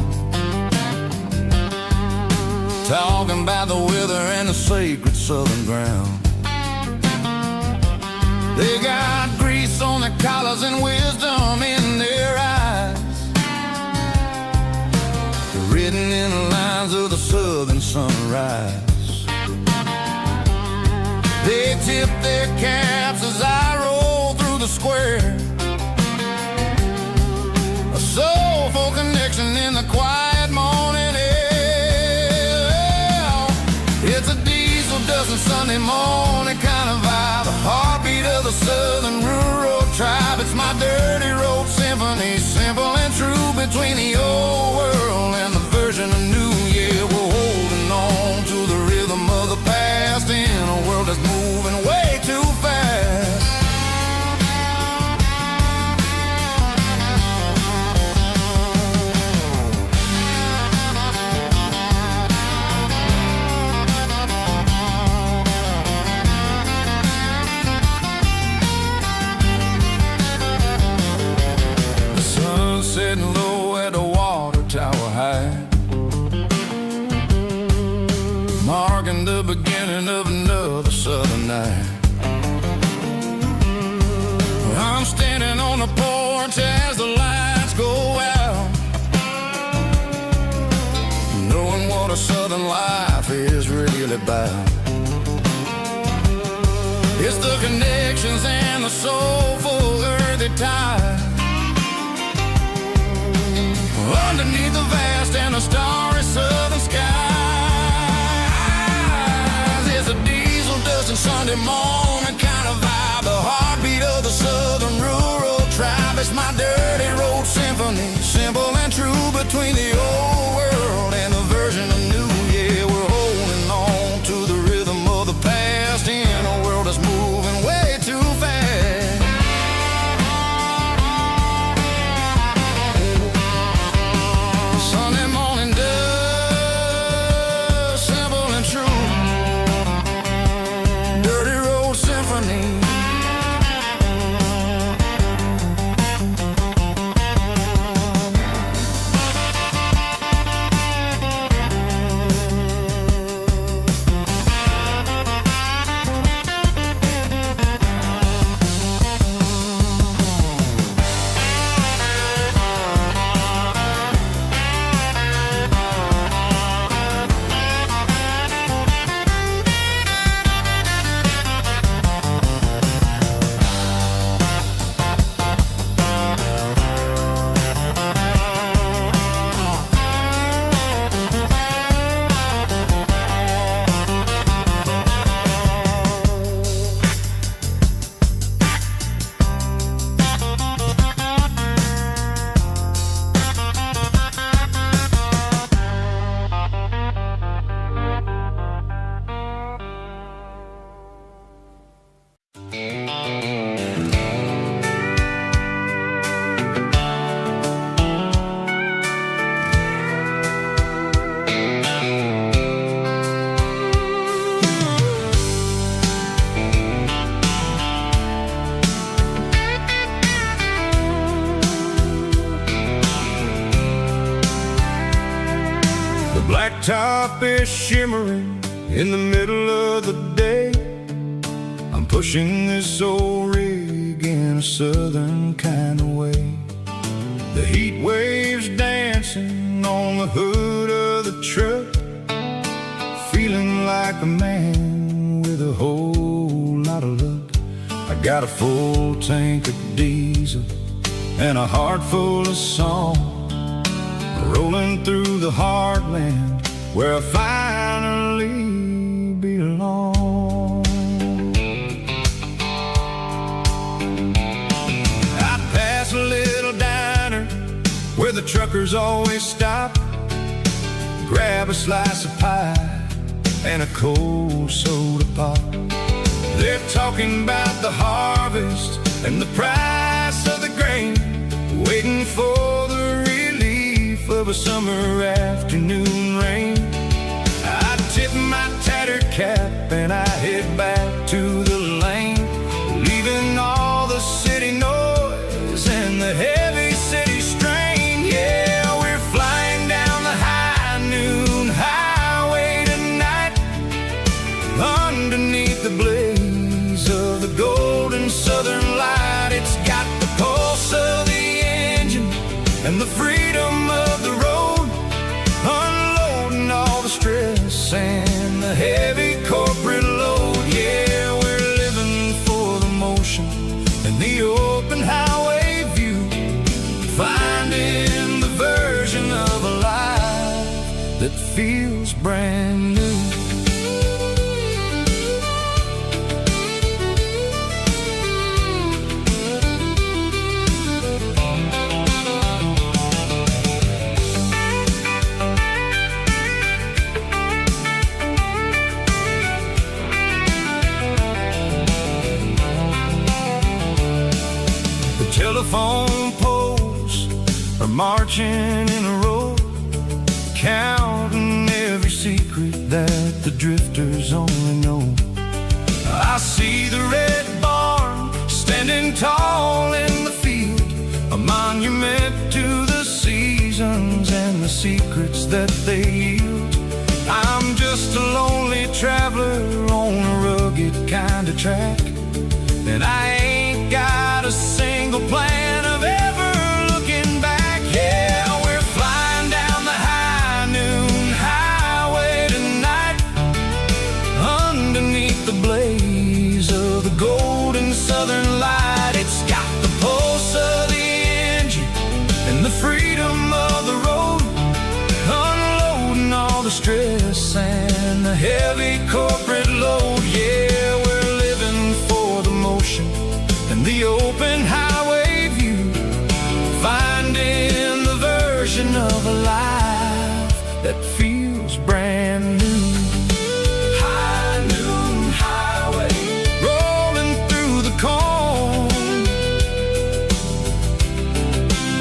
talking about the weather and the sacred southern ground. They got grease on their collars and wisdom in their eyes, written in the lines of the southern sunrise. They tip their caps as I roll through the square, a soulful connection in the quiet morning air. It's a diesel dusting Sunday morning kind of vibe, a heartbeat of the southern rural tribe. It's my dirty road symphony, simple and true, between the old world and the version of new. Yeah, we're holding on to the rhythm of the past in a world that's moving way too fast. The sun setting low at the water tower high, marking the beginning of another southern night. I'm standing on the porch as the lights go out, knowing what a southern life is really about. It's the connections and the soulful earthy tide, underneath the vast and the starry southern skies. It's a diesel dusting Sunday morning kind of vibe, the heartbeat of the southern rural tribe. It's my dirty road symphony, simple and true, between the old world and the version of new. Yeah, we're holding on to the rhythm of the past in a world that's moving way too fast. Sunday morning dust, simple and true, dirty road symphony, top is shimmering in the middle of the day. I'm pushing this old rig in a southern kind of way. The heat waves dancing on the hood of the truck, feeling like a man with a whole lot of luck. I got a full tank of diesel and a heart full of song, rolling through the heartland where I finally belong. I pass a little diner where the truckers always stop, grab a slice of pie and a cold soda pop. They're talking about the harvest and the price of the grain, waiting for the relief of a summer afternoon rain. I tip my tattered cap and I head back to the lane, leaving all the city noise and the heavy city strain. Yeah, we're flying down the high noon highway tonight, underneath the blaze of the golden southern light. It's got the pulse of the engine and the freedom of the road, unloading all the stress and the heavy corporate load. Yeah, we're living for the motion and the open highway view, finding the version of a life that feels brand new. Telephone poles are marching in a row, counting every secret that the drifters only know. I see the red barn standing tall in the field, a monument to the seasons and the secrets that they yield. I'm just a lonely traveler on a rugged kind of track, and I ain't got a single plan of ever looking back. Yeah, we're flying down the high noon highway tonight, underneath the blaze of the golden southern light. It's got the pulse of the engine and the freedom of the road, unloading all the stress and the heavy corporate load. Yeah, we're living for the motion and the open highway view, finding the version of a life that feels brand new. High noon highway, rolling through the corn,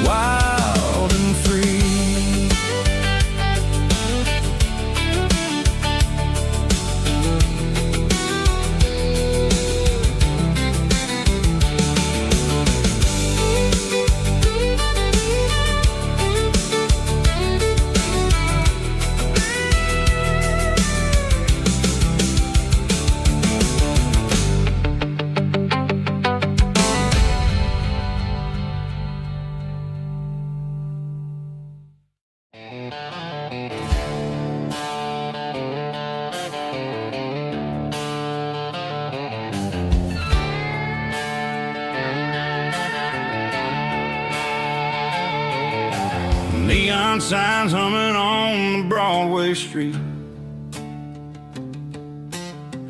wild and free. Neon signs humming on the Broadway street,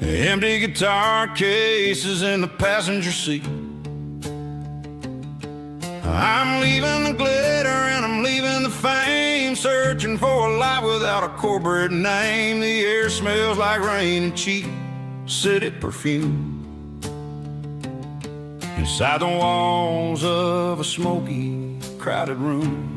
empty guitar cases in the passenger seat. I'm leaving the glitter and I'm leaving the fame, searching for a life without a corporate name. The air smells like rain and cheap city perfume, inside the walls of a smoky, crowded room.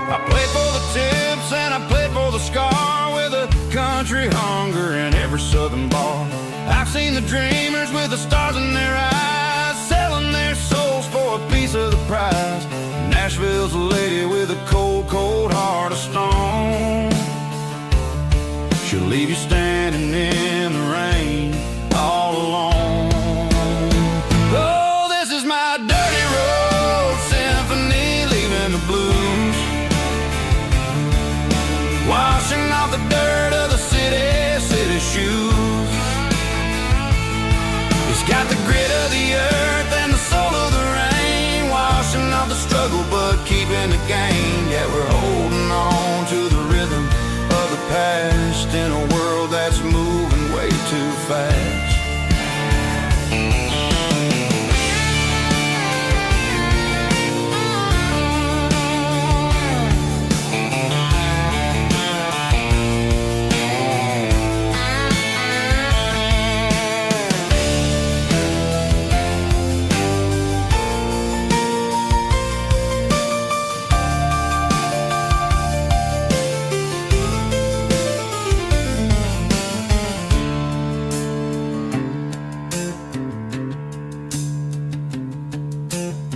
I played for the tips and I played for the scar, with a country hunger in every southern bar. I've seen the dreamers with the stars in their eyes, selling their souls for a piece of the prize. Nashville's a lady with a cold, cold heart of stone. struggle but keeping the gain. Yeah, we're holding on to the rhythm of the past in a world that's moving way too fast.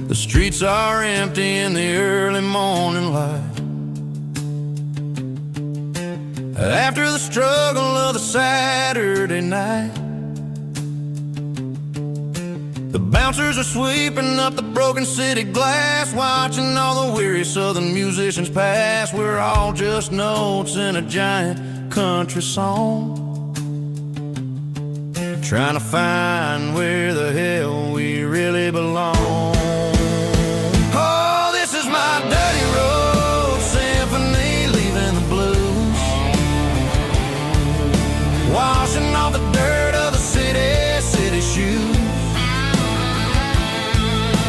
The streets are empty in the early morning light. After the struggle of the Saturday night, the bouncers are sweeping up the broken city glass, watching all the weary southern musicians pass. We're all just notes in a giant country song, trying to find where the hell we really belong. Oh, this is my dirty road symphony, leaving the blues, washing off the dirt of the city shoes.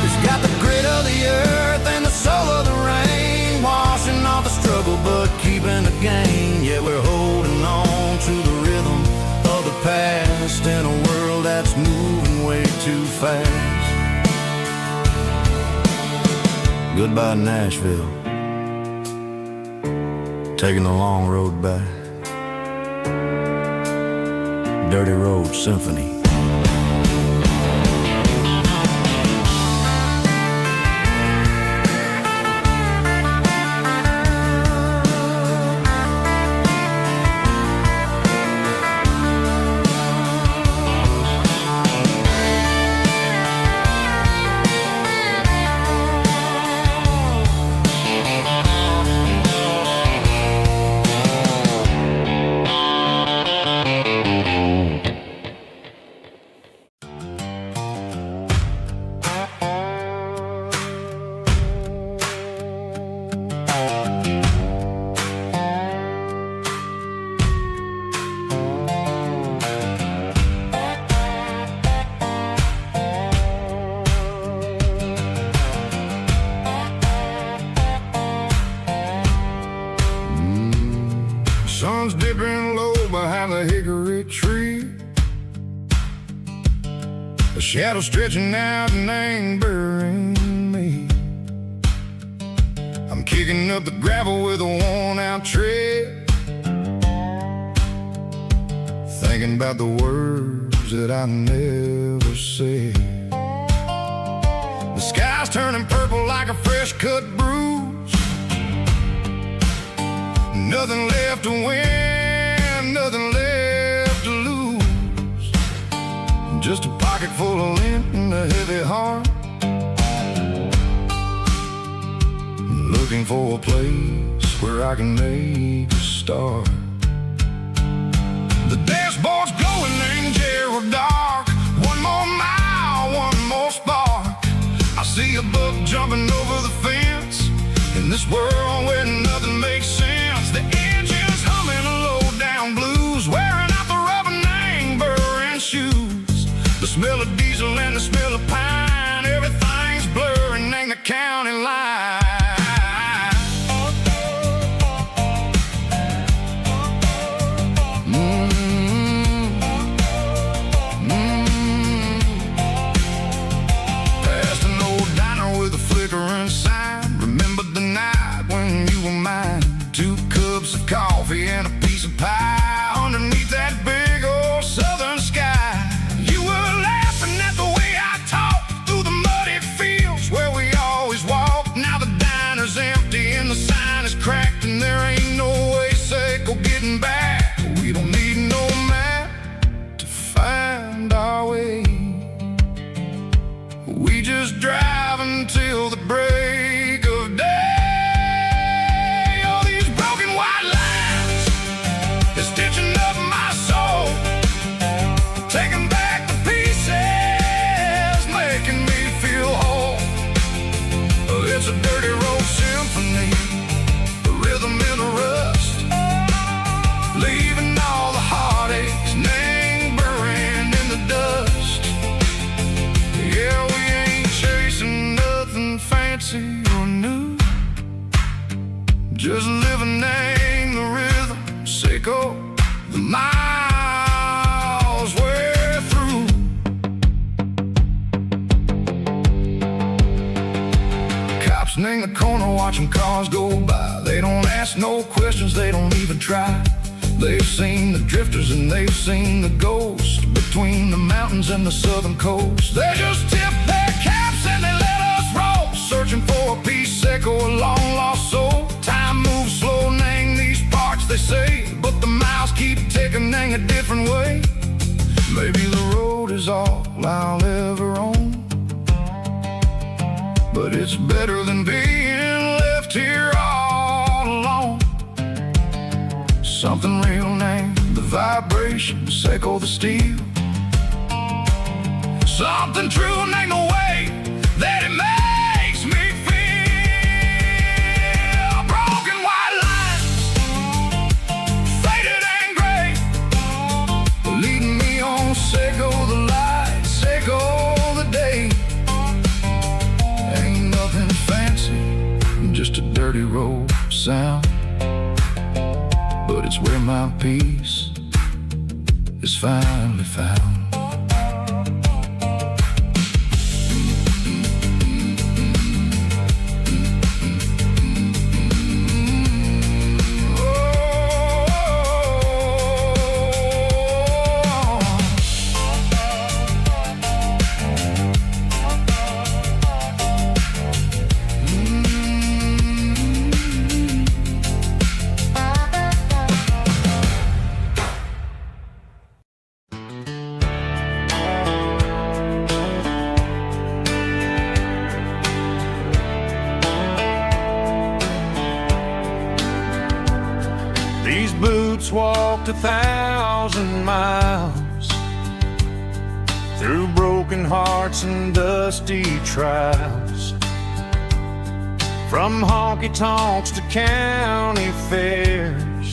It's got the grit of the earth and the soul of the rain, washing off the struggle but keeping the gain. Yeah, we're holding on to the rhythm of the past in a world that's moving way too fast. Goodbye Nashville, taking the long road back. Dirty Road Symphony. Sun's dipping low behind the hickory tree, a shadow stretching out and angering me. I'm kicking up the gravel with a worn-out tread, thinking about the words that I never said. The sky's turning purple like a fresh-cut bruise. Nothing left to win, nothing left to lose. Just a pocket full of lint and a heavy heart, looking for a place where I can make a start. The dashboard's glowing in Gerald dark. One more mile, one more spark. I see a buck jumping over the fence in this world where nothing makes sense. The engine's humming a low-down blues, wearing out the rubber name burring shoes. The smell of diesel and the smell of pine, everything's blurring, ain't the county line. Past an old diner with a flickering sign, remember the night when you were mine. 2 cups of coffee and a piece of pie underneath that big old southern sky. You were laughing at the way I talked through the muddy fields where we always walked. Now the diner's empty and the sign is cracked, and there ain't no way safe or getting back. We don't need no map to find our way. We just drive until the break of day. Stitching up my soul, taking back the pieces, making me feel whole. It's a dirty road symphony, the rhythm in the rust, leaving all the heartaches lingering in the dust. Yeah, we ain't chasing nothing fancy or new, just living in the rhythm, sicko, the miles we're through. Cops in the corner watching cars go by. They don't ask no questions, they don't even try. They've seen the drifters and they've seen the ghosts between the mountains and the southern coast. They just tip their caps and they let us roll, searching for a piece, echo, a long lost soul. Time moves slow, nang these parts, they say, but the miles keep ticking, nang a different way. Maybe the road is all I'll ever own, but it's better than being left here all alone. Something real, name the vibrations, echo the steel. Something true, name the way that it makes me feel. Broken white lines, faded and gray, leading me on, Seiko the light, Seiko the day. Ain't nothing fancy, just a dirty road sound, but it's where my peace is finally found. These boots walked 1,000 miles through broken hearts and dusty trials, from honky-tonks to county fairs,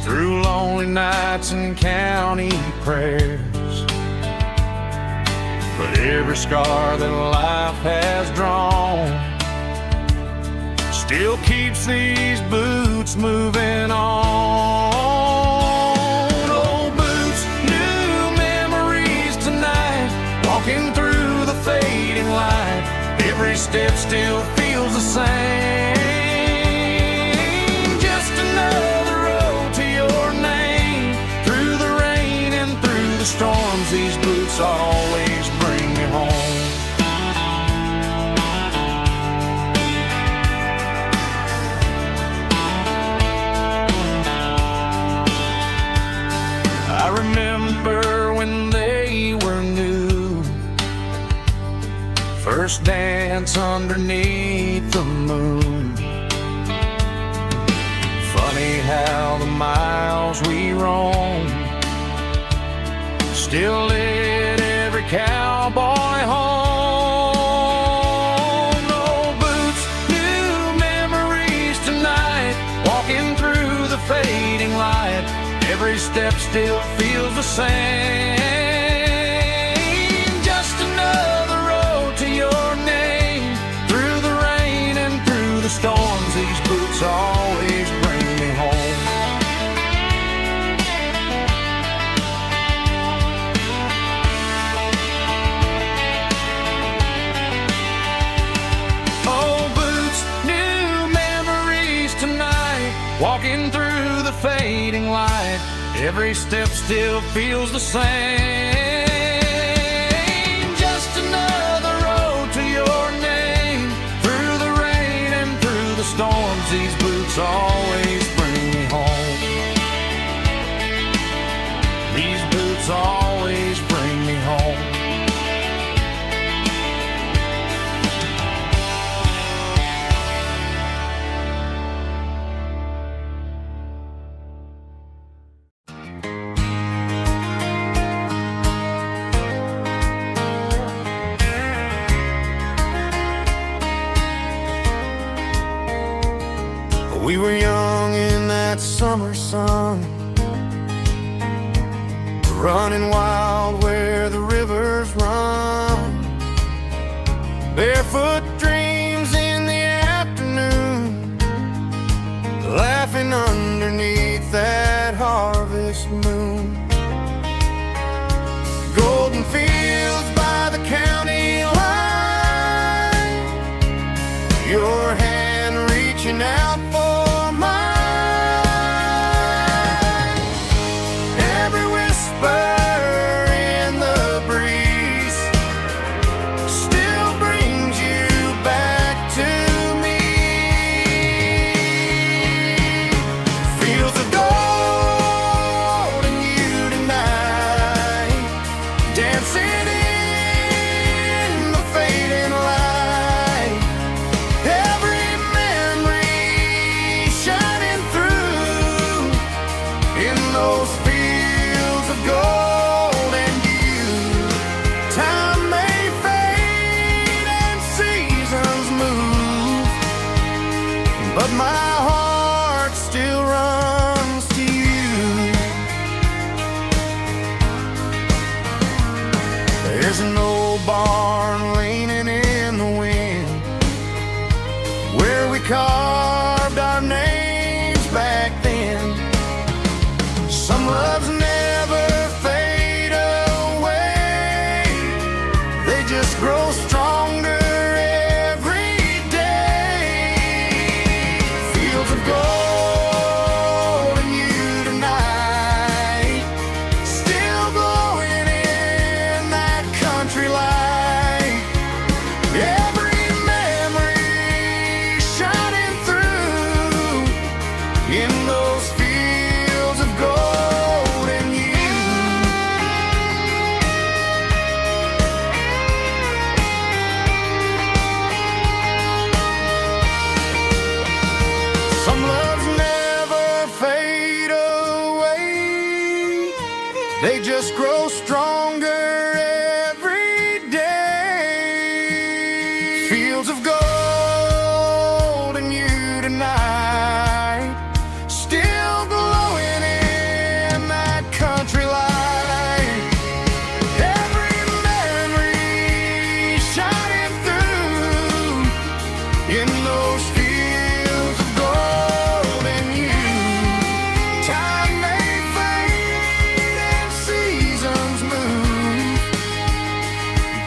through lonely nights and county prayers. But every scar that life has drawn still keeps these boots moving on. Old boots, new memories tonight, walking through the fading light. Every step still feels the same. Just another road to your name. Through the rain and through the storms, these boots always bring me home. I remember when they were new, first dance underneath the moon. Funny how the miles we roam still lit every cowboy home. Old boots, new memories tonight, walking through the fading light. Every step still feels the same. Just another road to your name. Through the rain and through the storms, these boots always bring me home. Old boots, new memories tonight, walking through the fading light. Every step still feels the same. Just another road to your name. Through the rain and through the storms, these boots always bring me home. These boots always bring me home. We were young in that summer sun, running wild where the rivers run, barefoot dreams in the afternoon, laughing underneath that harvest moon. Golden fields by the county line, your hand reaching out for mine. Every whisper in the breeze still brings you back to me. Fields of gold and you tonight, dancing in the fading light. Every memory shining through in those fields of gold and you. Time may fade and seasons move, but my heart still runs to you. There's an old barn leaning in the wind, where we carved our names back then. Some loves never fade away, they just grow stronger every day. Fields of gold and you tonight, still glowing in that country light. Every memory shining through in those fields of gold and you. Some loves never fade away, they just grow stronger every day. Fields of gold and you tonight, still glowing in that country light. Every memory shining through in those fields of gold and you. Time may fade and seasons move,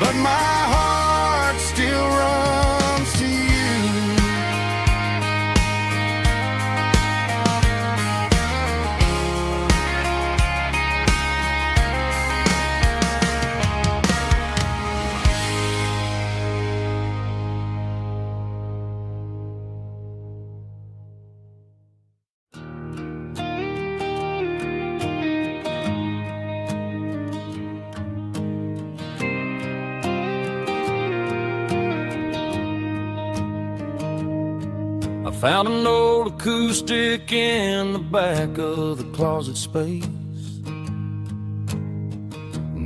but my heart still runs to you. I found an old acoustic in the back of the closet space.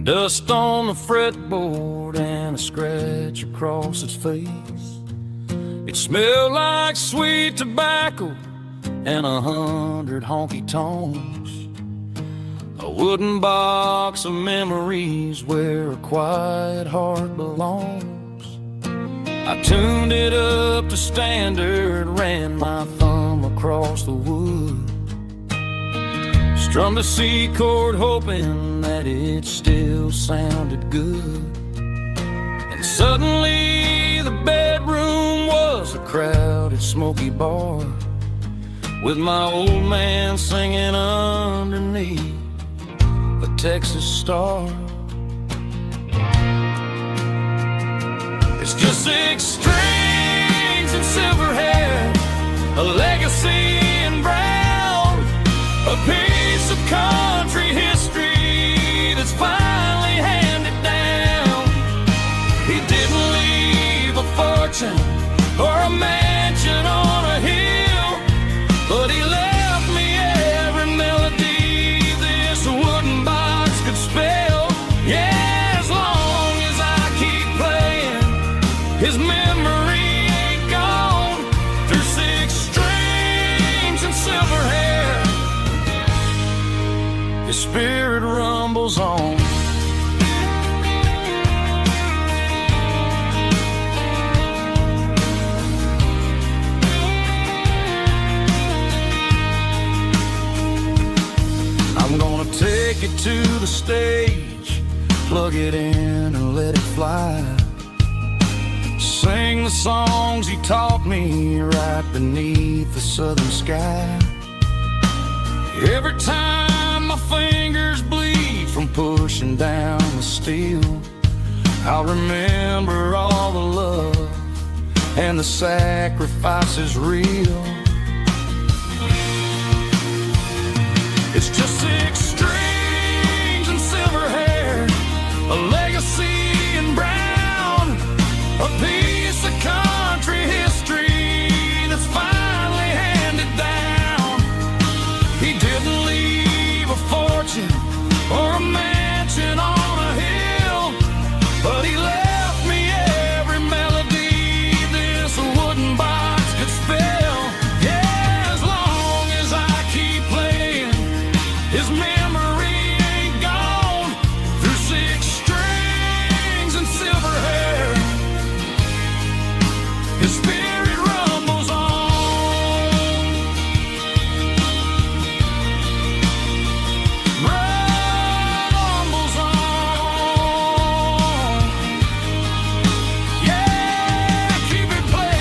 Dust on the fretboard and a scratch across its face. It smelled like sweet tobacco and 100 honky tonks. A wooden box of memories where a quiet heart belongs. I tuned it up to standard, ran my thumb across the wood, strummed a C chord hoping that it still sounded good. And suddenly the bedroom was a crowded smoky bar, with my old man singing underneath a Texas star. It's just 6 strings and silver hair, a legacy in brown, a piece of country history that's finally handed down. He didn't leave a fortune or a mansion on a hill, but he left me every melody this wooden box could spell. Yeah, as long as I keep playing, his memory ain't gone. Through 6 strings it to the stage, plug it in and let it fly. Sing the songs he taught me right beneath the southern sky. Every time my fingers bleed from pushing down the steel, I'll remember all the love and the sacrifice is real. It's just 6 strings and silver hair, a legacy in brown, a piece of country history that's finally handed down. He didn't leave a fortune or a mansion on a hill, but he left me every melody this wooden box could spell. Yeah, as long as I keep playing, his memory ain't gone. Through 6 strings and silver hair, his spirit rumbles on. Rumbles on. Yeah, keep it playing.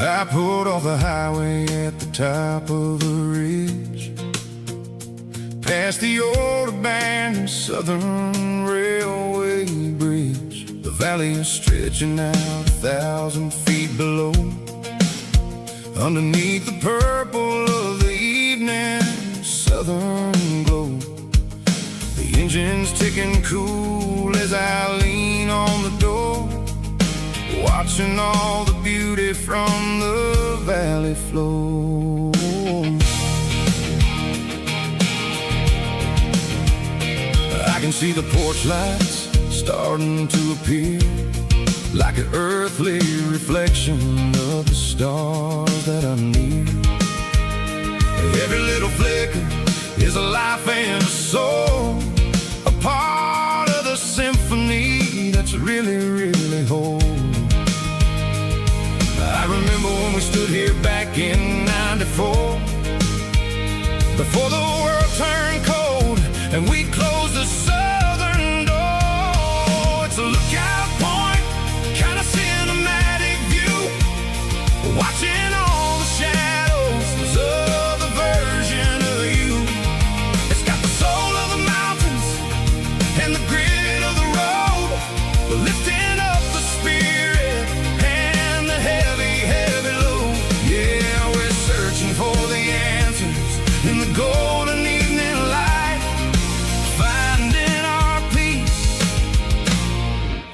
I pulled off the highway at the top of the ridge, past the old abandoned Southern Railway bridge. The valley is stretching out 1,000 feet below, underneath the purple of the evening southern glow. The engine's ticking cool as I lean on the door, watching all the beauty from the valley flow. I can see the porch lights starting to appear, like an earthly reflection of the stars that are near. Every little flicker is a life and a soul, a part of the symphony that's really, really whole. I remember when we stood here back in '94, before the world turned cold and we closed the southern door. It's a lookout point, kind of cinematic view, watching all the shadows of the version of you. It's got the soul of the mountains and the grit of the road, lifting up the spirit and the heavy, heavy load. Yeah, we're searching for the answers in the golden evening light, finding our peace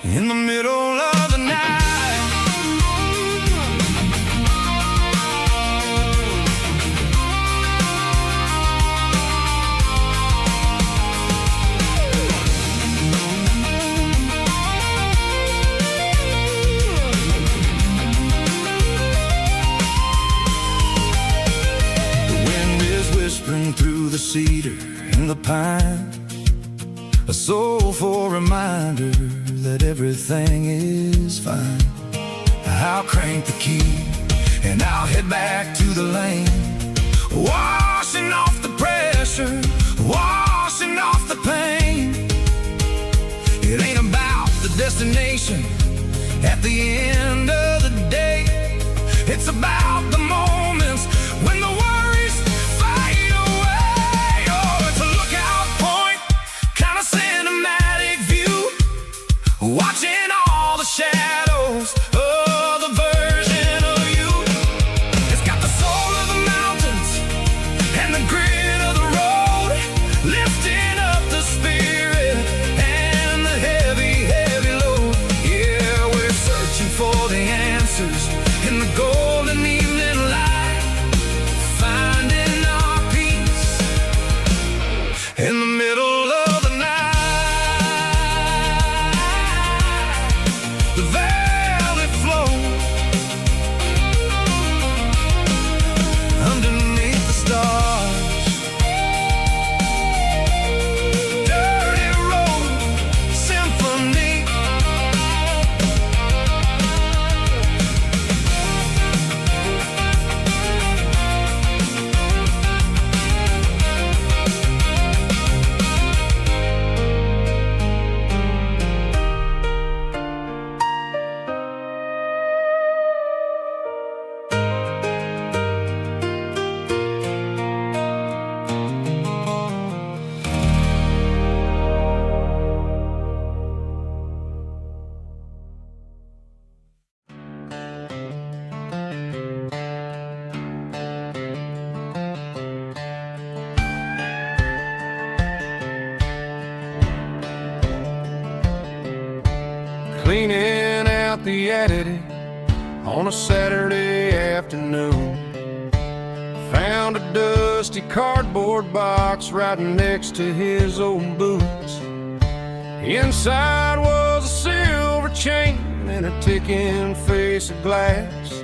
in the middle of the night. Through the cedar and the pine, a soulful reminder that everything is fine. I'll crank the key and I'll head back to the lane, washing off the pressure, washing off the pain. It ain't about the destination at the end of the day, it's about the moments when the worries fade away. Oh, it's a lookout point, kind of cinematic view, watching all the shadows of the version of you. It's got the soul of the mountains and the grit of the road, lifting up the spirit and the out the editing on a Saturday afternoon. Found a dusty cardboard box right next to his old boots. Inside was a silver chain and a ticking face of glass,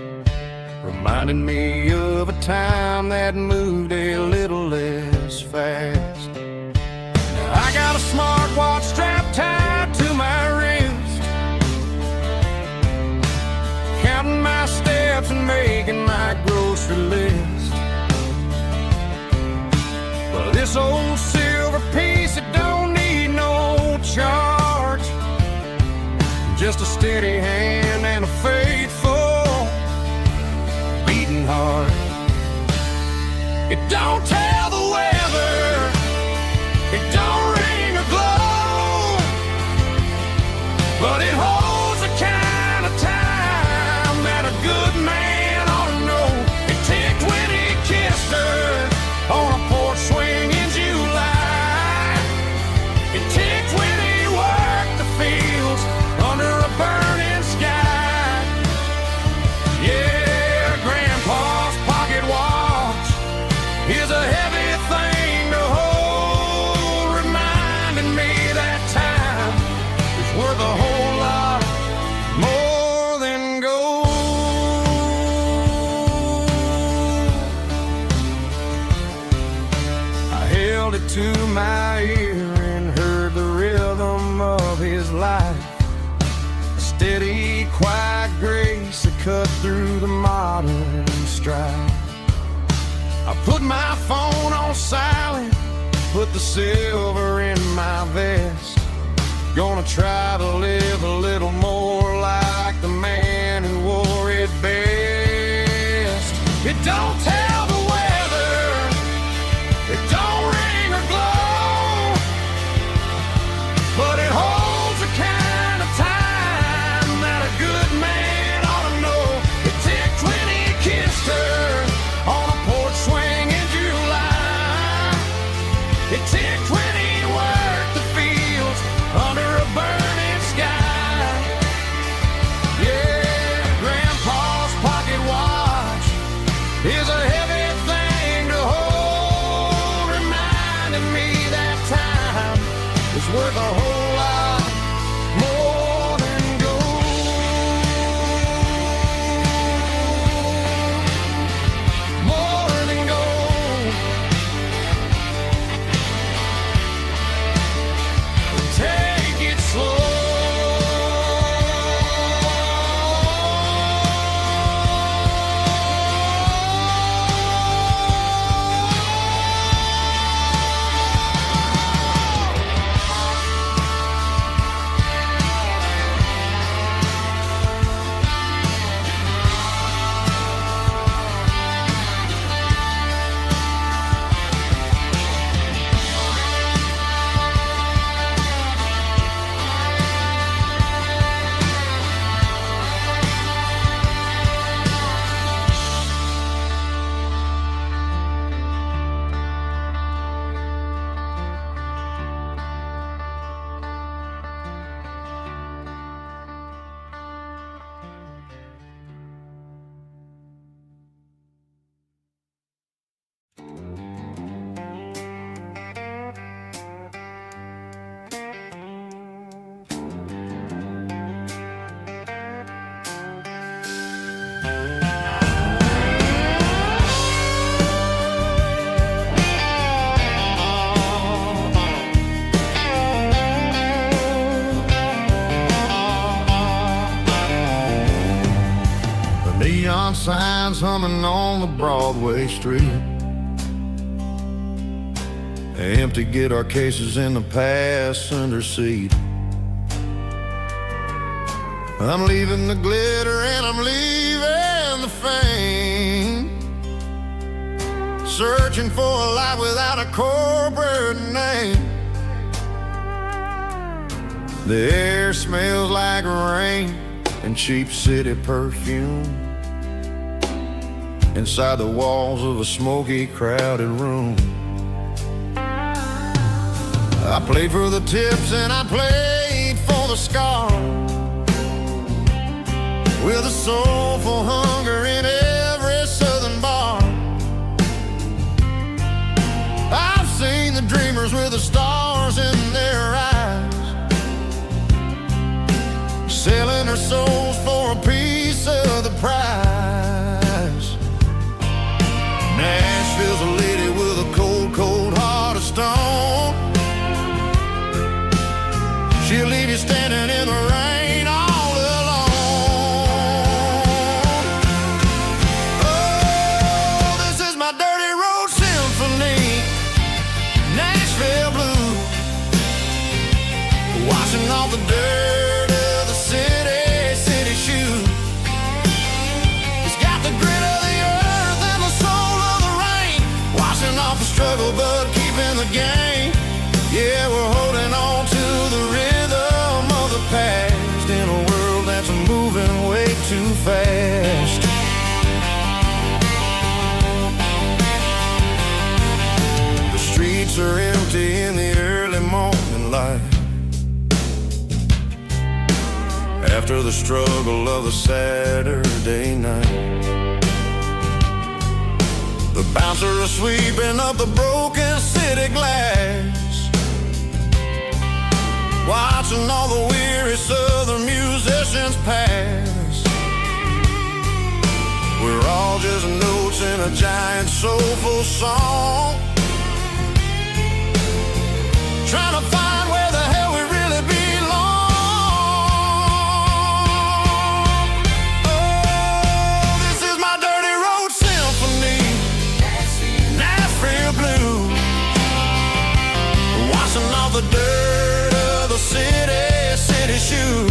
reminding me of a time that moved a little less fast. Now I got a smartwatch strapped tied to my wrist, counting my steps and making my grocery list. Well, this old silver piece, it don't need no charge, just a steady hand and a faithful beating heart. It don't tell the weather, it don't ring or glow, but it holds the kind of time that a good man ought to know. It ticked when he kissed her on a porch swing in July. It ticked when he worked the fields under a burning sky. Yeah, Grandpa's pocket watch is a heavy thing to hold, reminding me that time is worth a whole lot more than gold. I held it to my ear and heard the rhythm of his life, a steady, quiet grace that cut through the modern strife. I put my phone on silent, put the silver in my vest. Gonna try to live a little more like the man who wore it best. It don't tell the weather, it don't ring or glow, but it holds the kind of time that a good man ought to know. It ticked when he kissed her on a porch swing in July. It ticked when he worked the fields under a burning sky. Yeah, Grandpa's pocket watch is a heavy thing to hold, reminding me that time is worth a whole lot more than gold. More than gold. Take it slow. Neon signs humming on the Broadway street, empty guitar cases in the passenger seat. I'm leaving the glitter and I'm leaving the fame, searching for a life without a corporate name. The air smells like rain and cheap city perfume inside the walls of a smoky, crowded room. I played for the tips and I played for the scars. with a soulful hunger in every southern bar. I've seen the dreamers with the stars in their eyes, selling their souls for a piece of the prize. Nashville's a lady with a cold, cold heart of stone. She'll leave you standing in the rain all alone. Oh, this is my dirty road symphony, Nashville blue, washing off the dirt of the city shoe. It's got the grit of the earth and the soul of the rain, washing off the struggle but keeping the game. Yeah, we're holding on to the rhythm of the past in a world that's moving way too fast. The streets are empty in the early morning light, after the struggle of the Saturday night. The bouncer is sweeping up the broken city glass, watching all the weary southern musicians pass. We're all just notes in a giant soulful song, trying to find where the hell we really belong. Oh, this is my dirty road symphony, Nashville blue, washing off the dirt of the city shoe.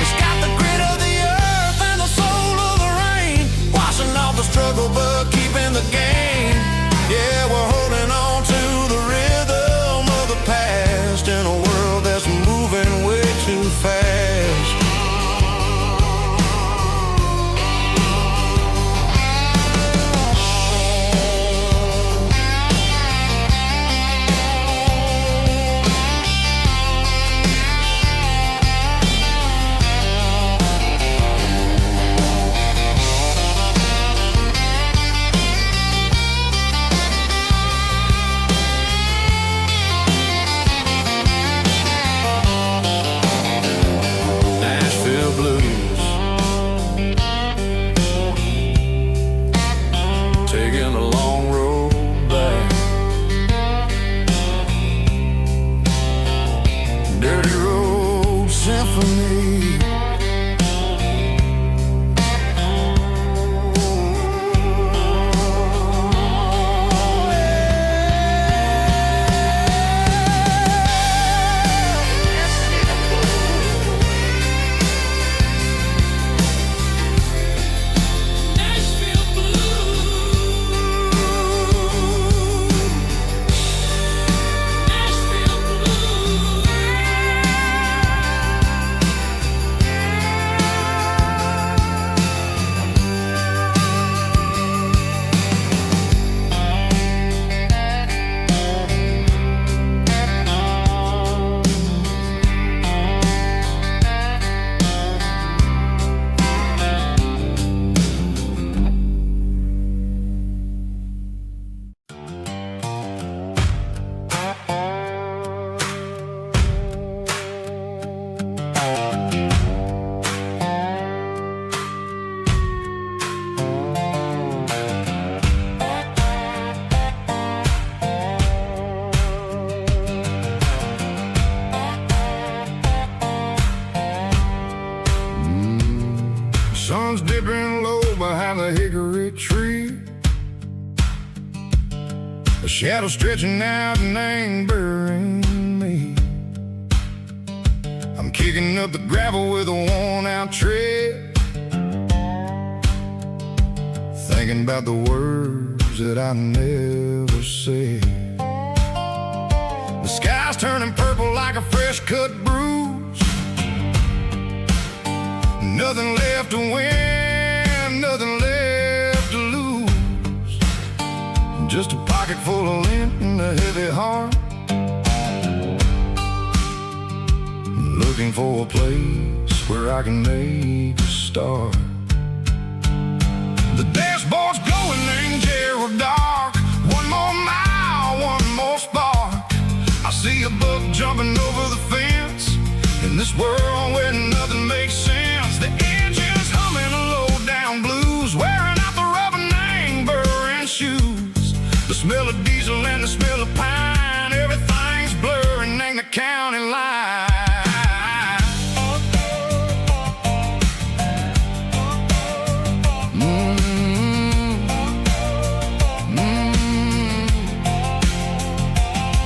It's got the grit of the earth and the soul of the rain, washing off the struggle but keeping the game. Yeah, we're holding on to the rhythm of the past in a world that's moving way too fast. Nashville blues, taking a long road back. Dirty road symphony. Sun's dipping low behind the hickory tree, a shadow stretching out and angering me. I'm kicking up the gravel with a worn-out tread, thinking about the words that I never said. The sky's turning purple like a fresh-cut bruise, nothing left to win, nothing left to lose, just a pocket full of lint and a heavy heart, looking for a place where I can make a start. The dashboard's glowing in Gerald dark. One more mile, one more spark. I see a buck jumping over the fence in this world where nothing makes sense. The engine's humming a low-down blues, wearing out the rubber name burring shoes. The smell of diesel and the smell of pine, everything's blurring in the county line.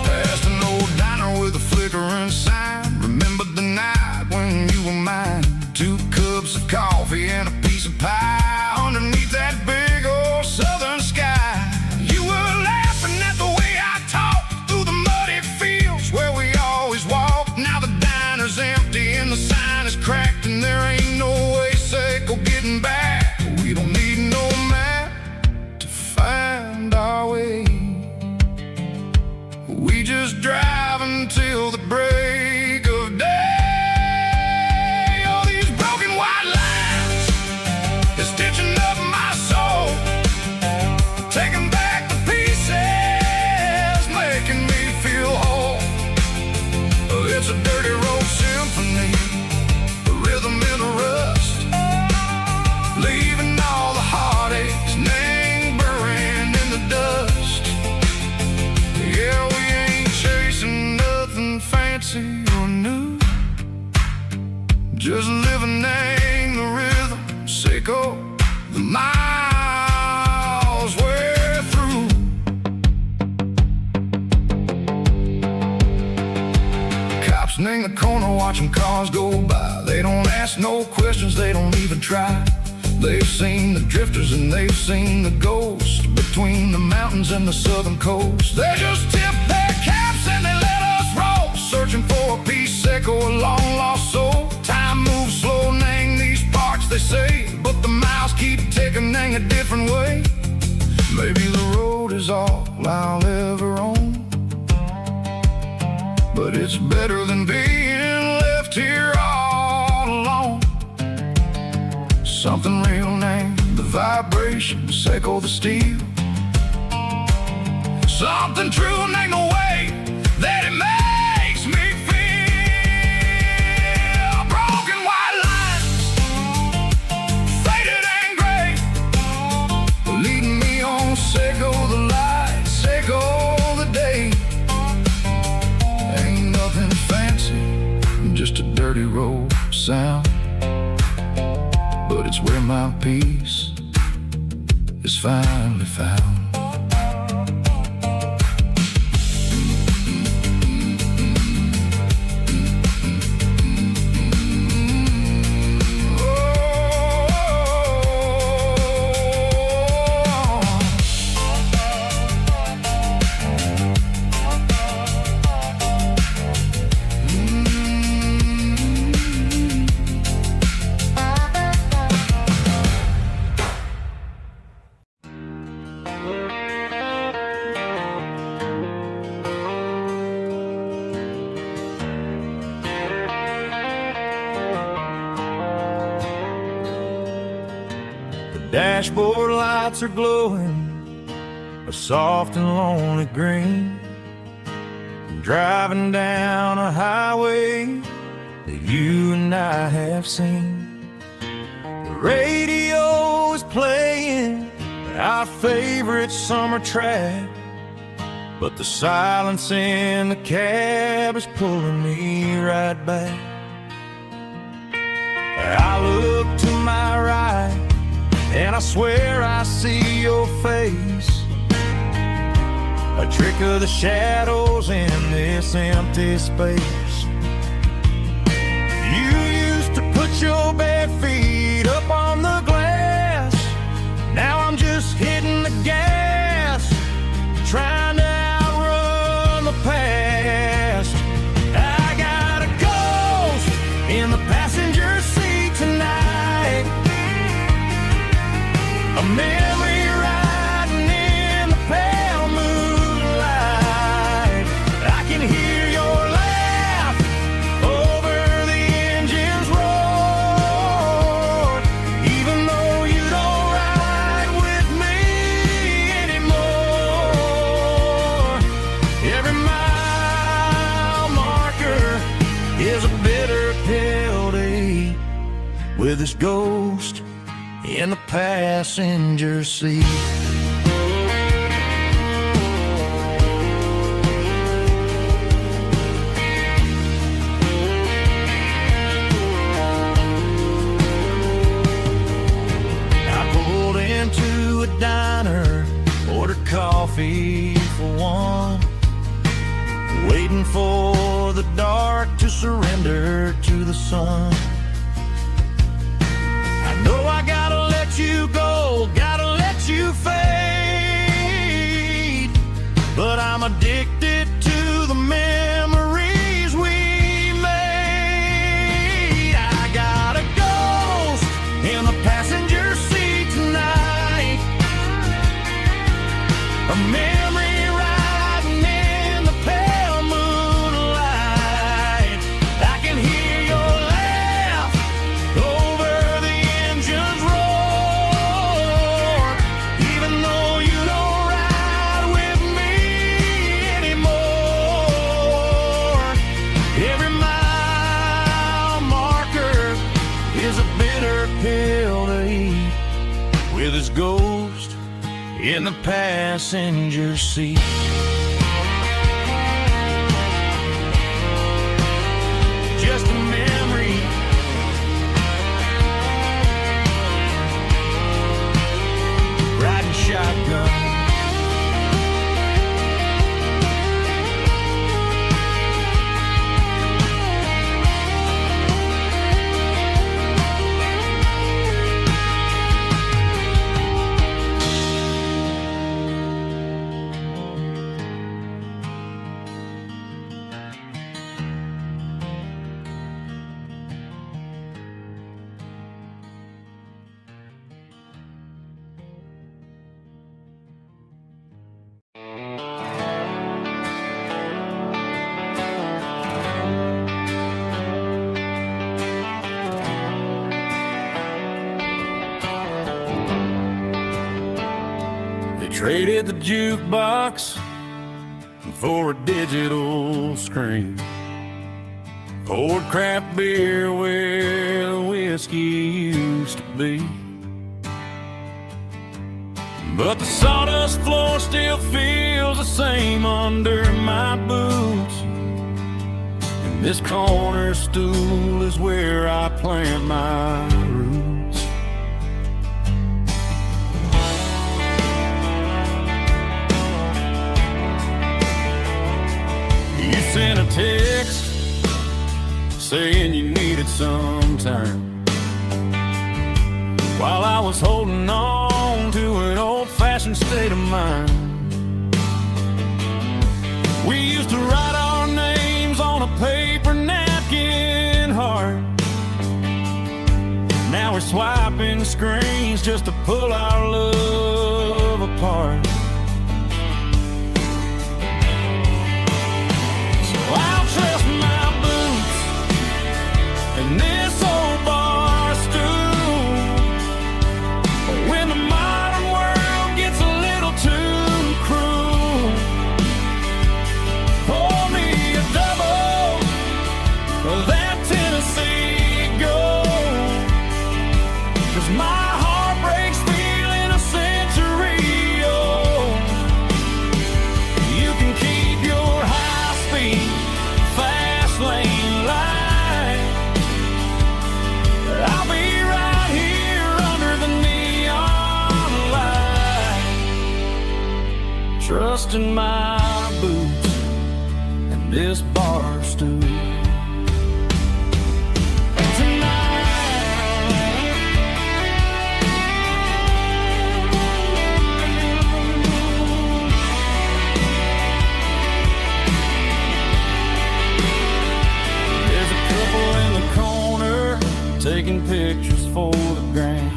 Past an old diner with a flickering sign. Remember the night when you were mine. 2 cups of coffee and a piece of pie underneath that big old southern sky. You were laughing at the way I talked through the muddy fields where we always walked. Now the diner's empty and the sign is cracked, and there ain't no way Seiko getting back. We don't need no map to find our way. We just drive until the break of day. All these broken white lines is stitching up my soul, taking back the pieces, making me feel whole. It's a dirty road symphony, a rhythm in the rust, leaving all the heartaches lingering in the dust. Yeah, we ain't chasing nothing fancy or new, just living in the rhythm, Seiko, the miles we're through. Cops in the corner watching cars go by. They don't ask no questions, they don't even try. They've seen the drifters and they've seen the ghosts between the mountains and the southern coast. They just tip their caps and they let us roll, searching for a piece, Seiko, a long lost soul. Time moves slow in these parts, they say, but the miles keep ticking in a different way. Maybe the road is all I'll ever own, but it's better than being left here all alone. Something real named the vibration, Seiko the steel. Something true named the way that it makes me feel. Broken white lines, faded and gray, leading me on, Seiko the light, Seiko the day. Ain't nothing fancy, just a dirty road sound, but it's where my peace is finally found. Dashboard lights are glowing a soft and lonely green. Driving down a highway that you and I have seen. The radio is playing our favorite summer track, but the silence in the cab is pulling me right back. I look to my right and I swear I see your face, a trick of the shadows in this empty space. You used to put your bare feet up on the glass. Now I'm just hitting the gas, trying to outrun the past. I got a ghost in the passenger seat tonight, a memory riding in the pale moonlight. I can hear your laugh over the engine's roar. with his ghost in the passenger seat. To a diner, ordered coffee for one, waiting for the dark to surrender to the sun. I know I gotta let you go, gotta let you fade, but I'm addicted to the memories we made. I got a ghost in the passenger seat tonight, a memory riding in the pale moonlight. I can hear your laugh over the engine's roar, even though you don't ride with me anymore. Every mile marker is a bitter pill to eat, with his ghost in the passenger seat. Just a memory, riding shotgun. Traded the jukebox for a digital screen, poured craft beer where the whiskey used to be. But the sawdust floor still feels the same under my boots, and this corner stool is where I plant my roots. You sent a text saying you needed some time, while I was holding on to an old-fashioned state of mind. We used to write our names on a paper napkin heart. Now we're swiping screens just to pull our love apart. I'll trust my boots and this old bar stool. When the modern world gets a little too cruel, pour me a double of that Tennessee Gold, 'cause my heart breaks feeling a century old. You can keep your high speed fast lane light, I'll be right here under the neon light, trusting my boots and this bar stool. Taking pictures for the gram,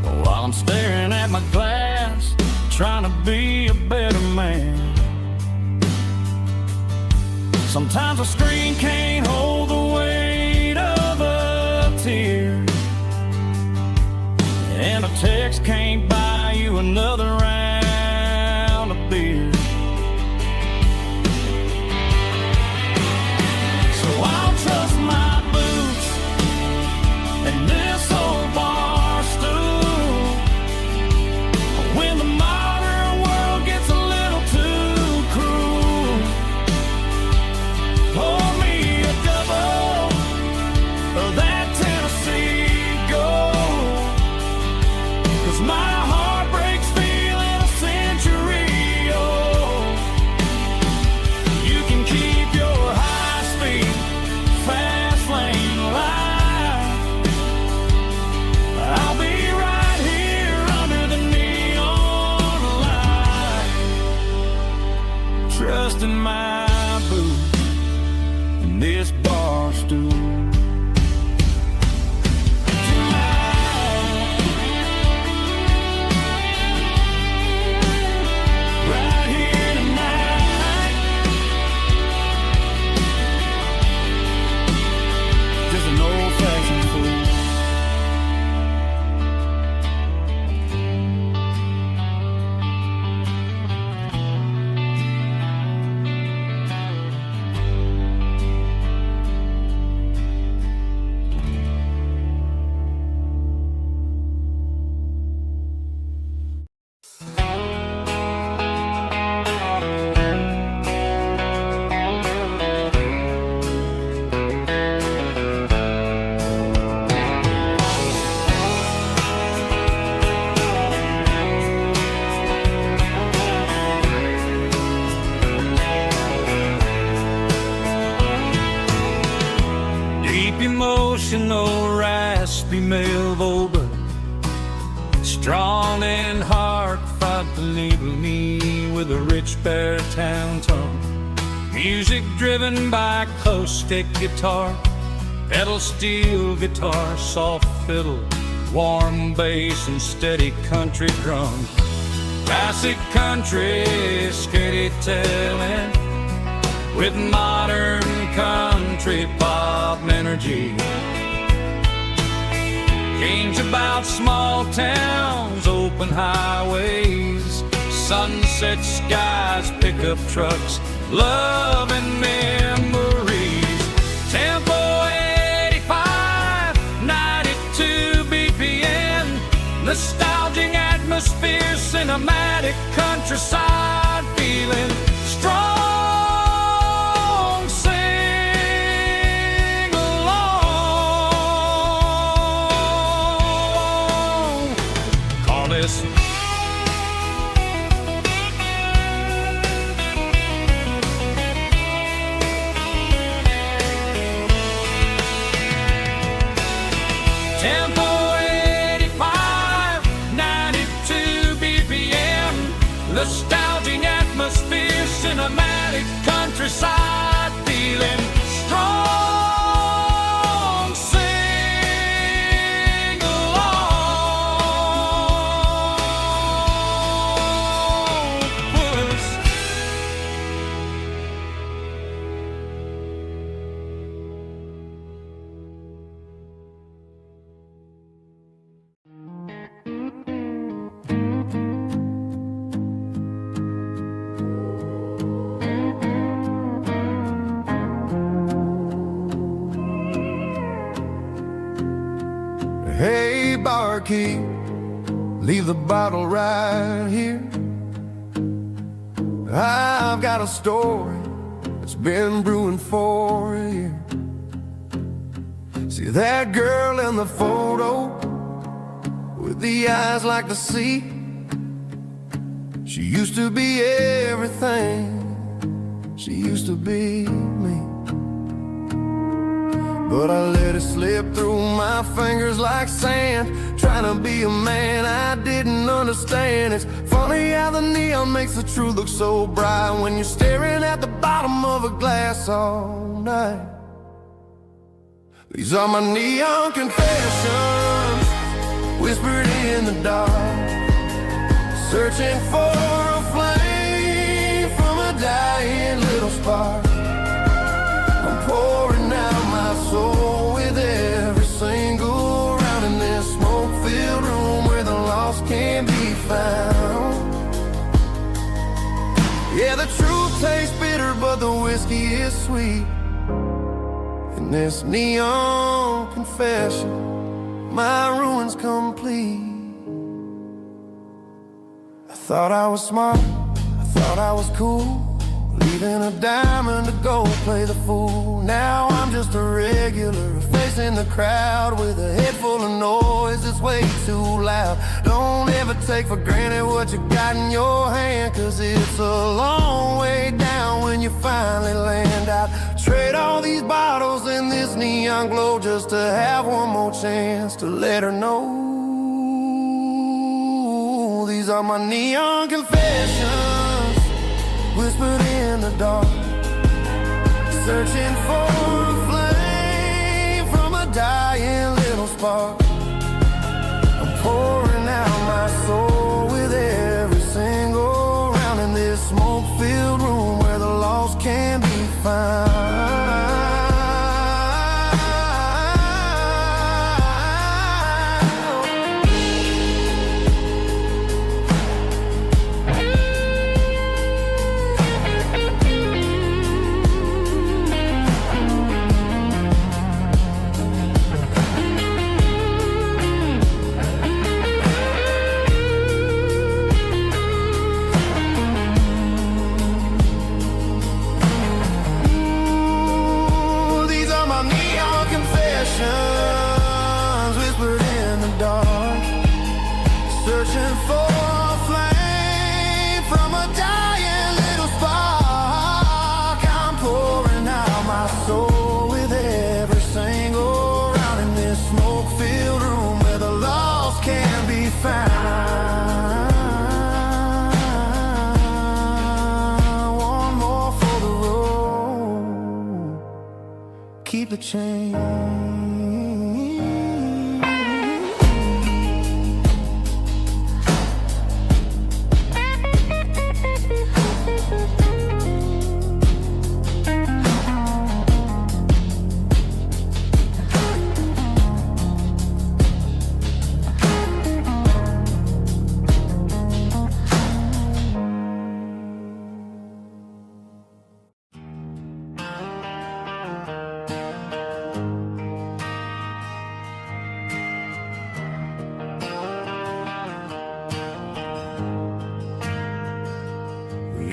while I'm staring at my glass, trying to be a better man. Sometimes a screen can't hold the weight of a tear, and a text can't buy you another round of beer. So I'll trust my Strong and heartfelt, believe me, with a rich baritone tone. Music driven by acoustic guitar, pedal steel guitar, soft fiddle, warm bass and steady country drums. Classic country storytelling with modern country pop energy. Games about small towns, open highways, sunset skies, pickup trucks, love and memories. Tempo 85, 92 BPM, nostalgic atmosphere, cinematic countryside feeling. Strong, sing along. Call this Tempo 85, 92 BPM, nostalgic atmosphere, cinematic countryside feeling. Strong, sing along. Puss. Hey, barkeep, leave the bottle right here. I've got a story that's been brewing for a year. See that girl in the photo with the eyes like the sea? She used to be everything. She used to be me. But I let it slip through my fingers like sand, trying to be a man I didn't understand. It's funny how the neon makes the truth look so bright when you're staring at the bottom of a glass all night. These are my neon confessions, whispered in the dark, searching for a flame from a dying little spark. I'm pouring out my soul with every single round in this smoke-filled room where the lost can't be found. Yeah, the truth tastes bitter, but the whiskey is sweet. In this neon confession, my ruin's complete. I thought I was smart, I thought I was cool, leaving a diamond to go play the fool. Now I'm just a regular, facing the crowd with a head full of noise that's way too loud. Don't ever take for granted what you got in your hand, cause it's a long way down when you finally land out. Trade all these bottles and this neon glow just to have one more chance to let her know. These are my neon confessions, whispered in the dark, searching for a flame from a dying little spark. I'm pouring out my soul with every single round in this smoke-filled room where the lost can be found. Whispered in the dark, searching for a flame from a dying little spark. I'm pouring out my soul with every single round in this smoke-filled room where the lost can be found. keep the change.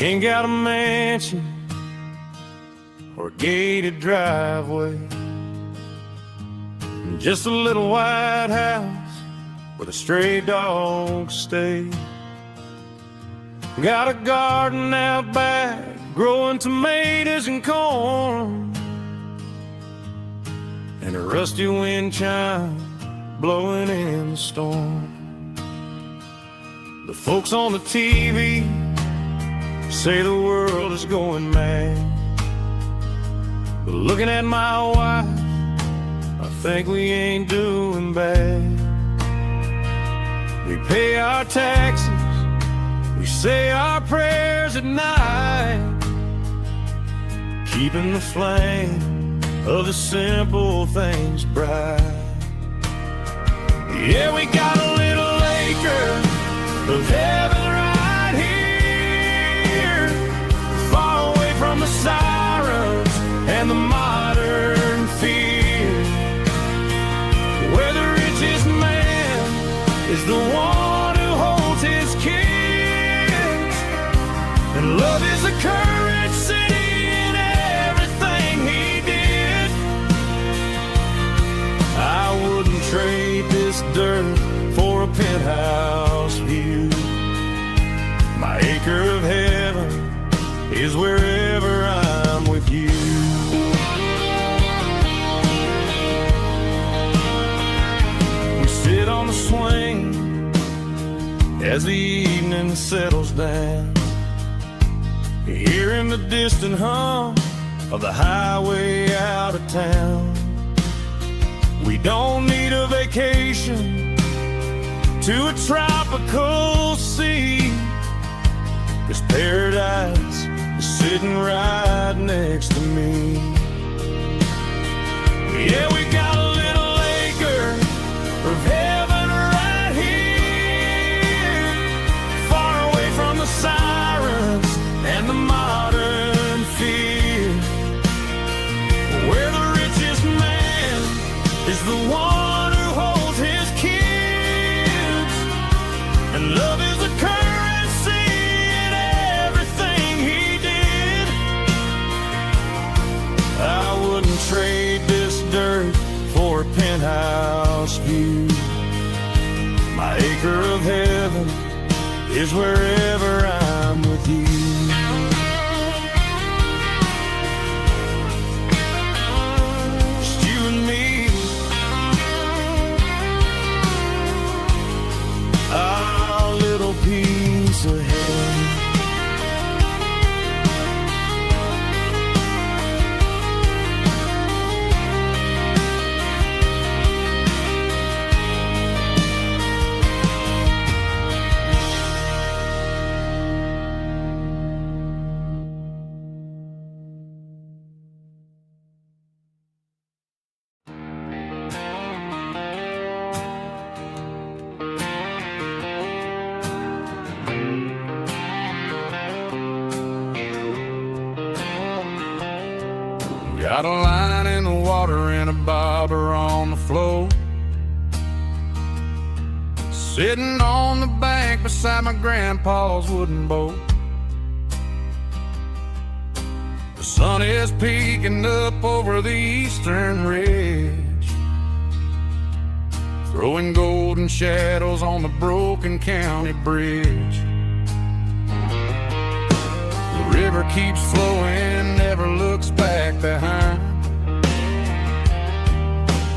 Ain't got a mansion or a gated driveway, just a little white house where the stray dogs stay. Got a garden out back growing tomatoes and corn, and a rusty wind chime blowing in the storm. The folks on the TV say the world is going mad, but looking at my wife, I think we ain't doing bad. We pay our taxes, we say our prayers at night, keeping the flame of the simple things bright. Yeah, we got a little acre of heaven right here, far away from the sirens and the modern fear, where the richest man is the one who holds his kids, and love is the currency in everything he did. I wouldn't trade this dirt for a penthouse view. My acre of heaven is wherever I'm with you. We sit on the swing as the evening settles down, hearing the distant hum of the highway out of town. We don't need a vacation to a tropical sea, 'cause paradise is sitting right next to me. Yeah, we got a little acre of heaven right here, far away from the sirens and the modern fear, where the richest man is the one who holds his kids, and love is the currency in everything he did. I wouldn't trade this dirt for a penthouse view. My acre of heaven is wherever I'm with you. Just you and me, our little piece of heaven. Got a line in the water and a bobber on the floor, sitting on the bank beside my grandpa's wooden boat. The sun is peeking up over the eastern ridge, throwing golden shadows on the broken county bridge. The river keeps flowing, never looks back behind,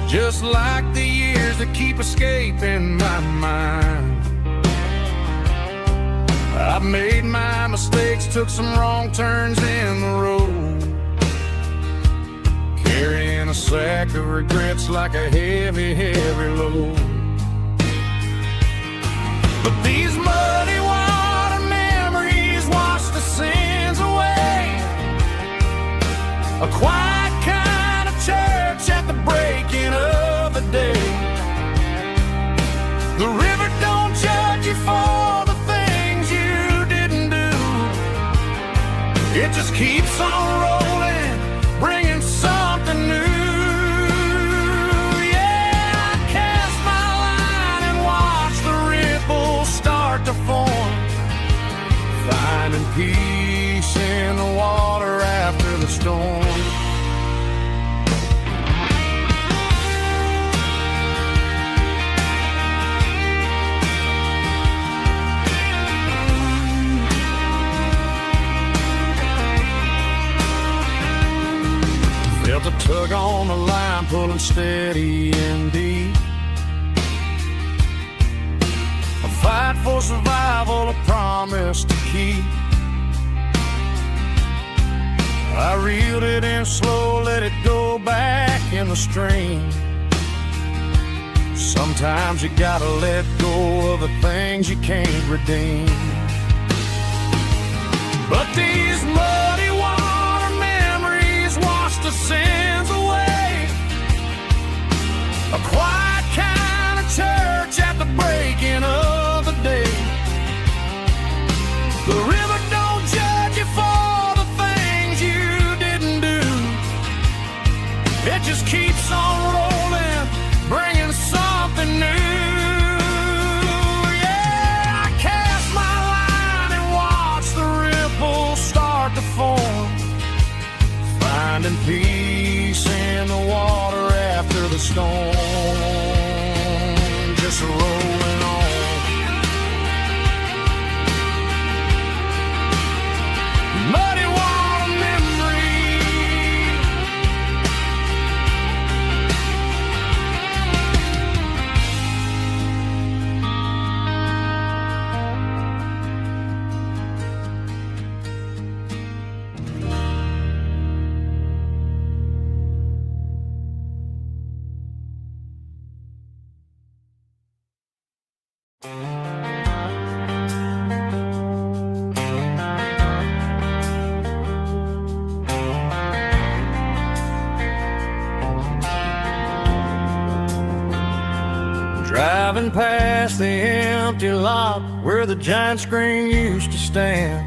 just like the years that keep escaping my mind. I've made my mistakes, took some wrong turns in the road, carrying a a sack of regrets like a heavy, heavy load. But these muddy water memories wash the sins away. A quiet kind of church at the breaking of the day. The river don't judge you for the things you didn't do. It just keeps on rolling, bringing something new. Yeah, I cast my line and watch the ripples start to form, finding peace in the water after the storm. Felt a tug on the line, pulling steady and deep. A fight for survival, a promise to keep. I reeled it in slow, let it go back in the stream. Sometimes you gotta let go of the things you can't redeem. But these muddy water memories wash the sins away. A quiet kind of church at the breaking of the day. The river don't judge you for the things you didn't do. It just keeps on rolling, bringing something new. Yeah, I cast my line and watch the ripples start to form, finding peace in the water after the storm. Just rolling on. Muddy water memory. Driving past the empty lot where the giant screen used to stand.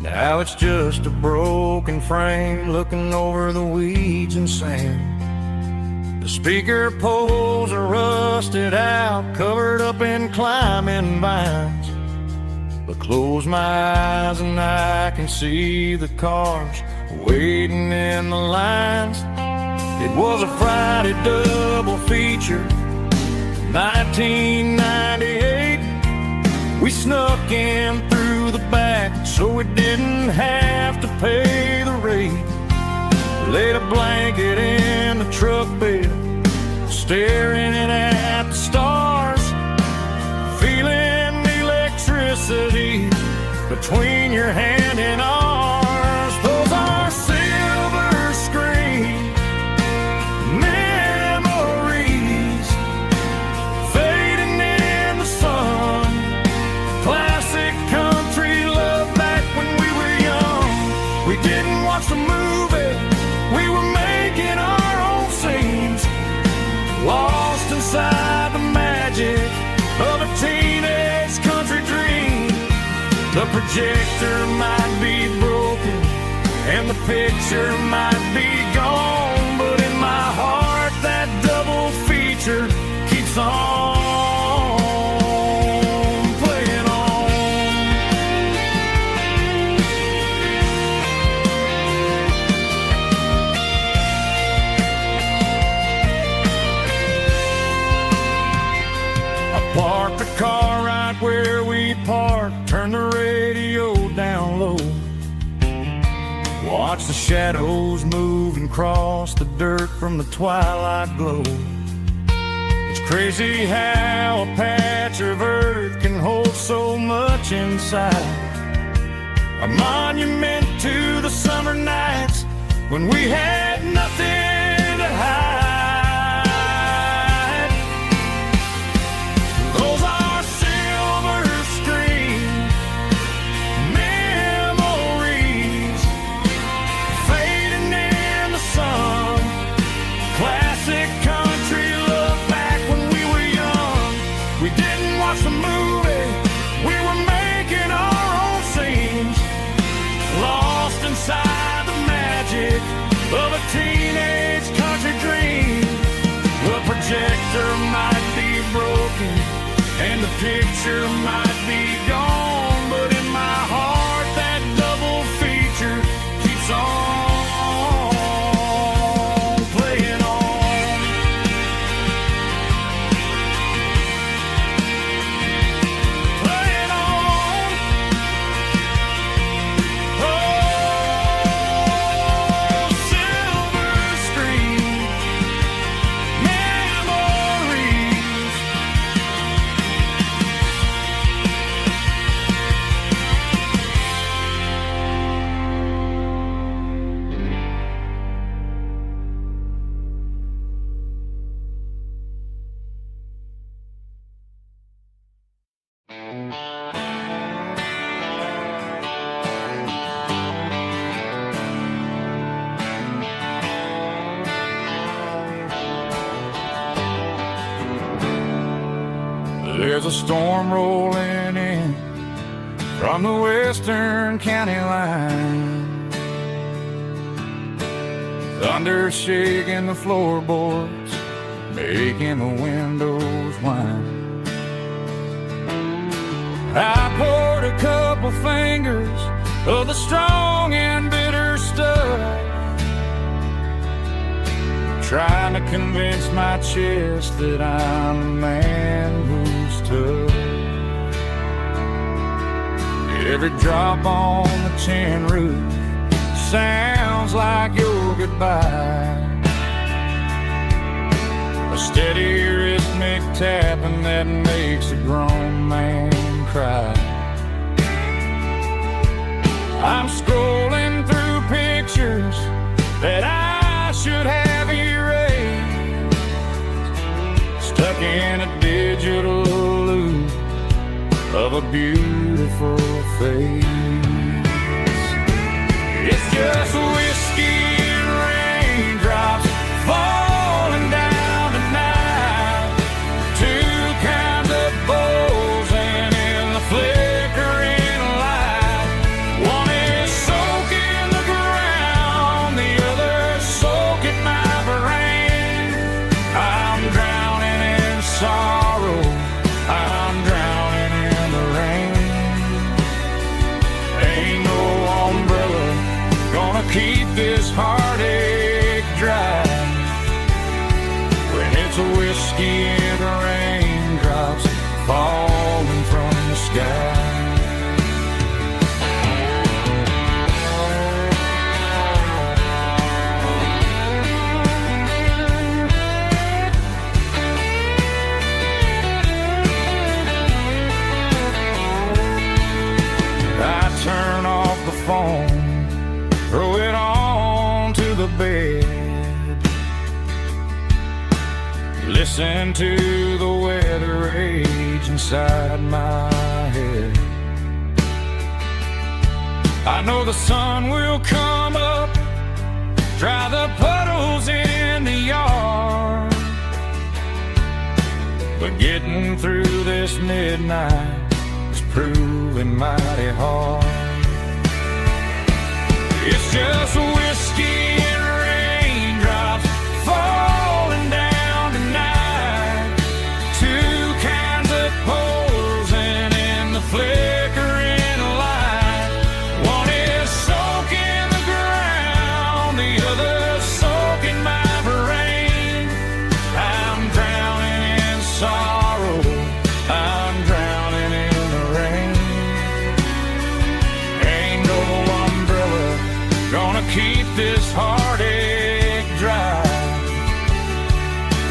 Now it's just a broken frame looking over the weeds and sand. The speaker poles are rusted out, covered up in climbing vines. But close my eyes and I can see the cars waiting in the lines. It was a Friday double feature, 1998. We snuck in through the back so we didn't have to pay the rate. Laid a blanket in the truck bed, staring at the stars, feeling the electricity between your hand and ours. Those are silver screen memories fading in the sun. Classic country love back when we were young. We didn't watch the movie, we were making our own scenes, lost inside the magic of a teenage country dream. The projector might be broken and the picture might be gone, but in my heart that double feature keeps on playing on. I parked the car right where we parked, turned the radio down low, watch the shadows move and cross the dirt from the twilight glow. It's crazy how a patch of earth can hold so much inside. A monument to the summer nights when we had nothing to hide. Those are silver screen memories fading in the sun. Classic country look back when we were young. We didn't watch the movie, we were making our own scenes, lost inside the magic of a teenage country dream. The projector might be broken and the picture might be gone, but in my heart that double feature keeps on playing on. Playing on. Oh, silver screen memories. There's a storm rolling in from the western county line. Thunder shaking the floorboards, making the windows whine. I poured a couple fingers of the strong and bitter stuff, trying to convince my chest that I'm a man who's tough. Every drop on the tin roof sounds like your goodbye, a steady rhythmic tapping that makes a grown man cry. I'm scrolling through pictures that I should have erased, stuck in a digital loop of a beautiful face. It's just whiskey and raindrops falling down tonight, two kinds of bowls and in the flickering light. One is soaking the ground, the other soaking my brain. I'm drowning in sorrow, I'm drowning in the rain. Ain't no umbrella gonna keep this heartache dry when it's a whiskey and raindrops falling from the sky. I turn off the phone, throw it on to the bed, listen to the weather rage inside my head. I know the sun will come up, dry the puddles in the yard, but getting through this midnight is proving mighty hard. It's just whiskey and raindrops falling down tonight, two kinds of pours and in the flickering light. One is soaking the ground, the other soaking my brain. I'm drowning in sorrow, I'm drowning in the rain. Ain't no umbrella gonna keep this heartache dry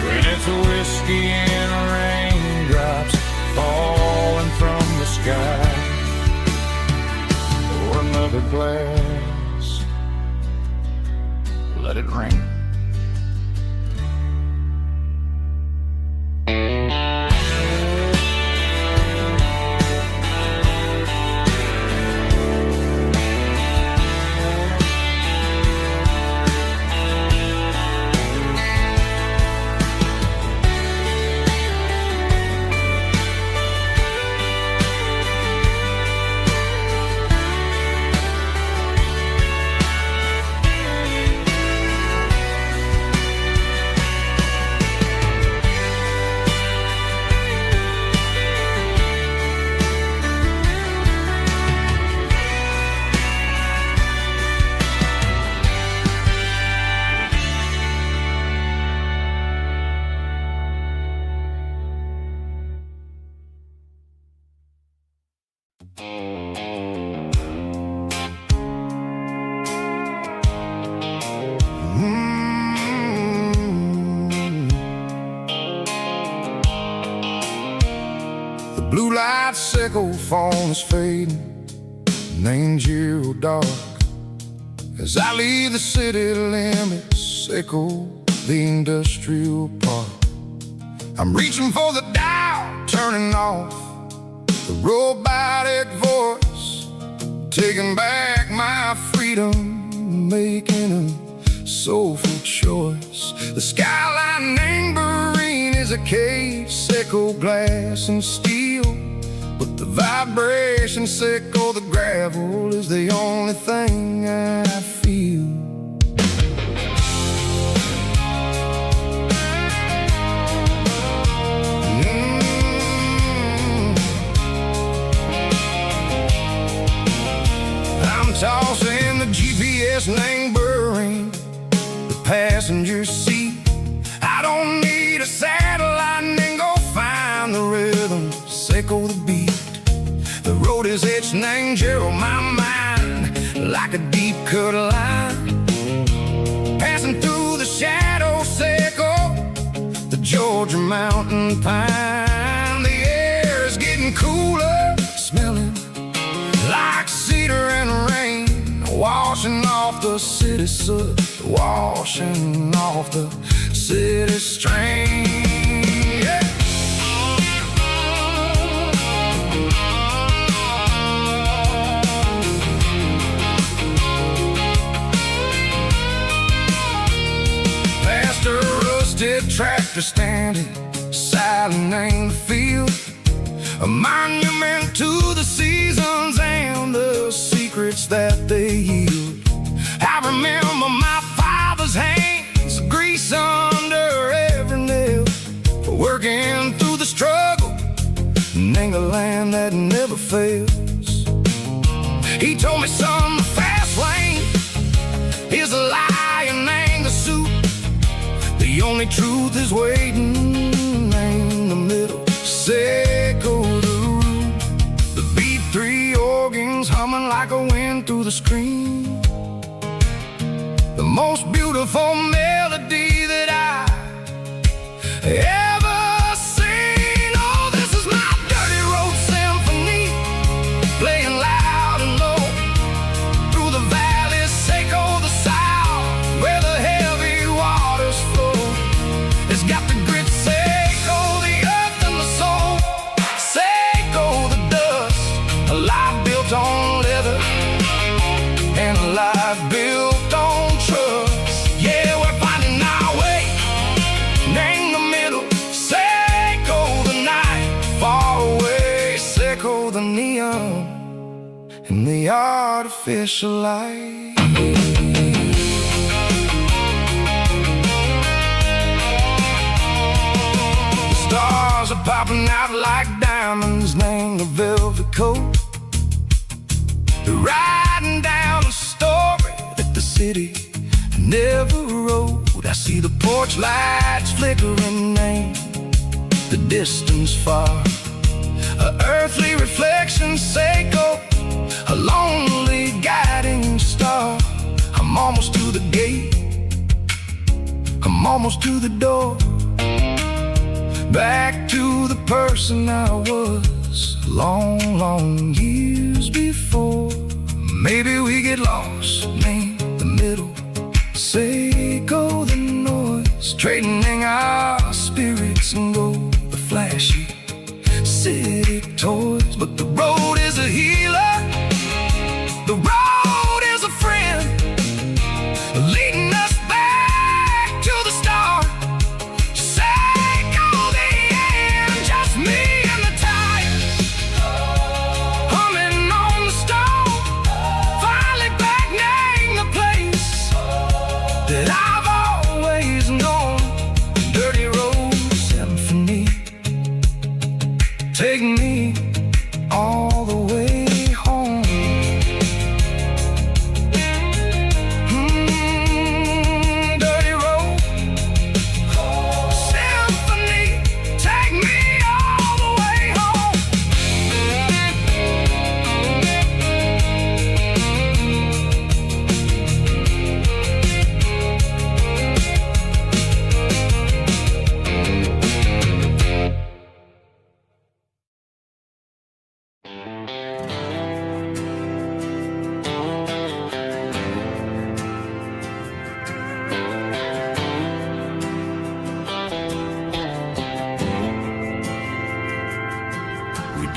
when it's a whiskey and raindrops falling from the sky. Pour another glass ring. The blue light sickle phone is fading, named Giro dark. As I leave the city limits, sickle the industrial park. I'm reaching for the dial, turning off the robotic voice, taking back my freedom, making a soulful choice. The skyline named Marine is a cage, sickle glass and steel, but the vibration sickle, the gravel is the only thing I feel. I'm tossing the GPS named Burring, the passenger seat. I don't need a satellite and go find the rhythm, sickle the beat. The road is etched named Gerald, my mind, like a deep cut line. Passing through the shadow sickle, the Georgia mountain pine. The air is getting cooler, smelling like cedar and rain, washing off the city soot, washing off the city strain. Yeah. Past a rusted tractor standing silent in the field, a monument to the seasons and the secrets that they yield. I remember my father's hands, grease under every nail, working through the struggle, in the land that never fails. He told me, son, the fast lane is a lion and the suit. The only truth is waiting in the middle. Sickle the root, the B3 organs humming like a wind through the screen. The most beautiful melody that I ever seen. Oh, this is my dirty road symphony, playing loud and low through the valleys, sickle the south, where the heavy waters flow. It's got the grit, sickle the earth and the soul, sickle the dust, a life built on leather and a life built on trust. Yeah, we're finding our way, name the middle, sickle the night, far away, sickle the neon and the artificial light. The stars are popping out like diamonds, named the velvet coat. They're riding down a story that the city never wrote. I see the porch lights flickering, named the distance far, a earthly reflection, sickle, a lonely guiding star. I'm almost to the gate, I'm almost to the door, back to the person I was long, long years before. Maybe we get lost, name the middle, sickle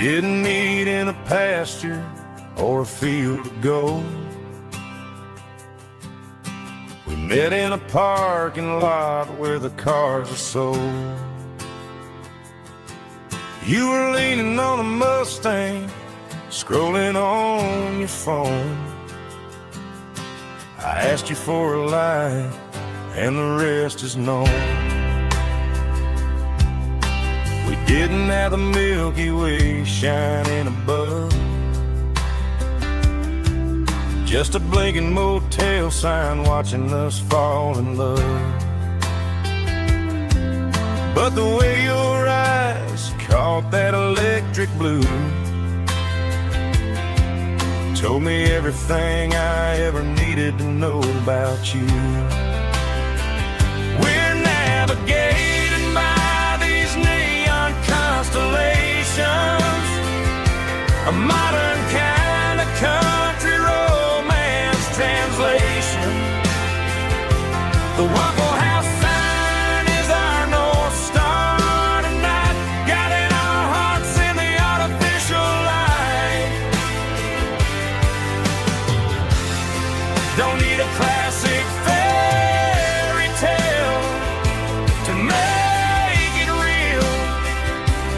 didn't meet in a pasture or a field of gold. We met in a parking lot where the cars are sold. You were leaning on a Mustang, scrolling on your phone. I asked you for a light, and the rest is known. We didn't have the Milky Way shining above, just a blinking motel sign watching us fall in love. But the way your eyes caught that electric blue told me everything I ever needed to know about you. We're navigating by these neon constellations, a modern kind of country romance translation. The Waffle House sign is our North Star tonight, guiding our hearts in the artificial light. Don't need a classic fairy tale to make it real.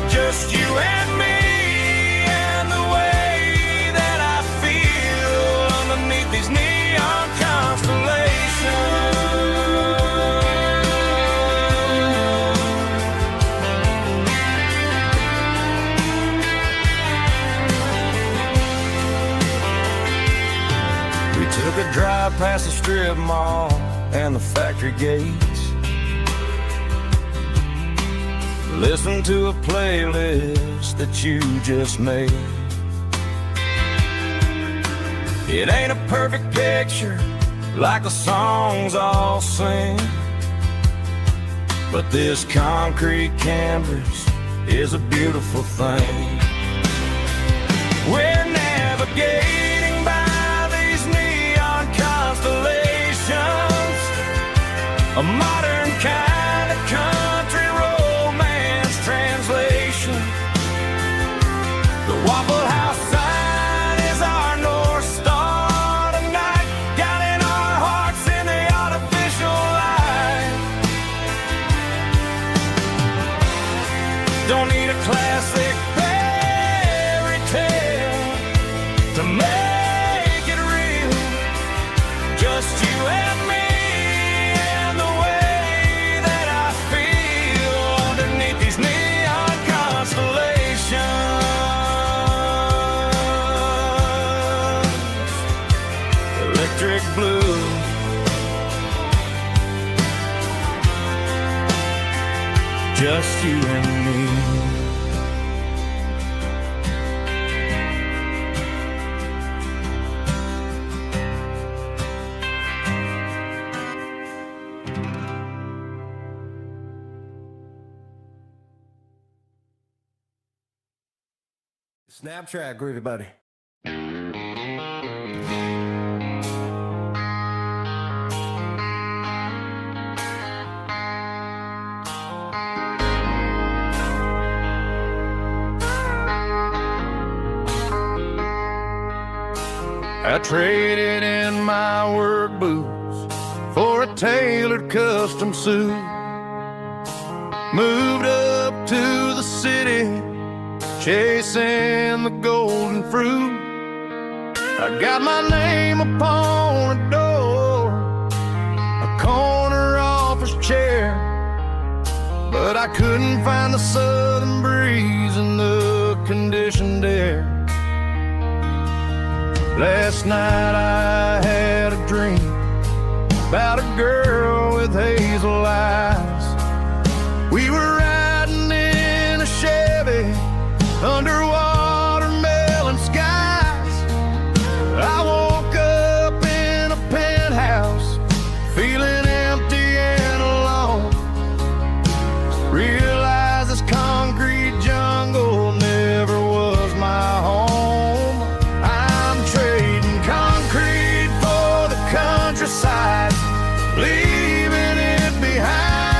Just you and me and the way that I feel underneath these neon constellations. We took a drive past the strip mall and the factory gates, listened to a playlist that you just made. It ain't a perfect picture like the songs all sing, but this concrete canvas is a beautiful thing. We're navigating by these neon constellations, a modern kind of country romance translation. The Waffle House sign is our North Star tonight, guiding our hearts in the artificial light. Don't need a classic fairy tale to make it real. Just you and me and the way that I feel underneath these neon constellations. Electric blue, just you and me. Snap track, groovy buddy. I traded in my work boots for a tailored custom suit. Moved up to the city, chasing the golden fruit. I got my name upon a door, a corner office chair, but I couldn't find the southern breeze in the conditioned air. Last night I had a dream about a girl with hazel eyes. We were riding in a Chevy under watermelon skies. I woke up in a penthouse, feeling empty and alone. Realized this concrete jungle never was my home. I'm trading concrete for the countryside, leaving it behind.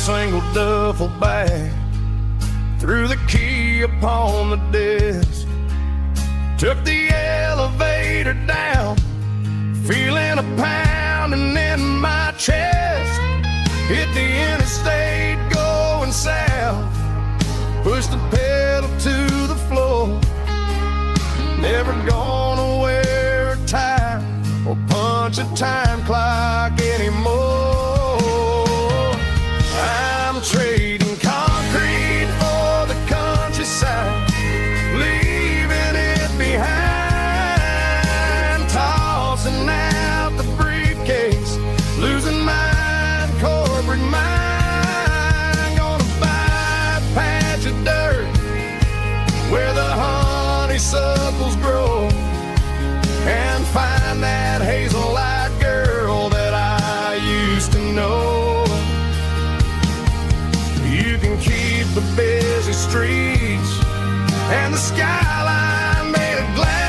single duffel bag, threw the key upon the desk, took the elevator down, feeling a pounding in my chest. Hit the interstate going south, pushed the pedal to the floor. Never gonna wear a tie or punch a time clock anymore. I'm trading concrete for the countryside, leaving it behind, tossing out the briefcase, losing my corporate mind. Gonna buy a patch of dirt where the honeysuckles grow, and find that hazel-eyed girl that I used to know. You can keep the busy streets and the skyline made of glass.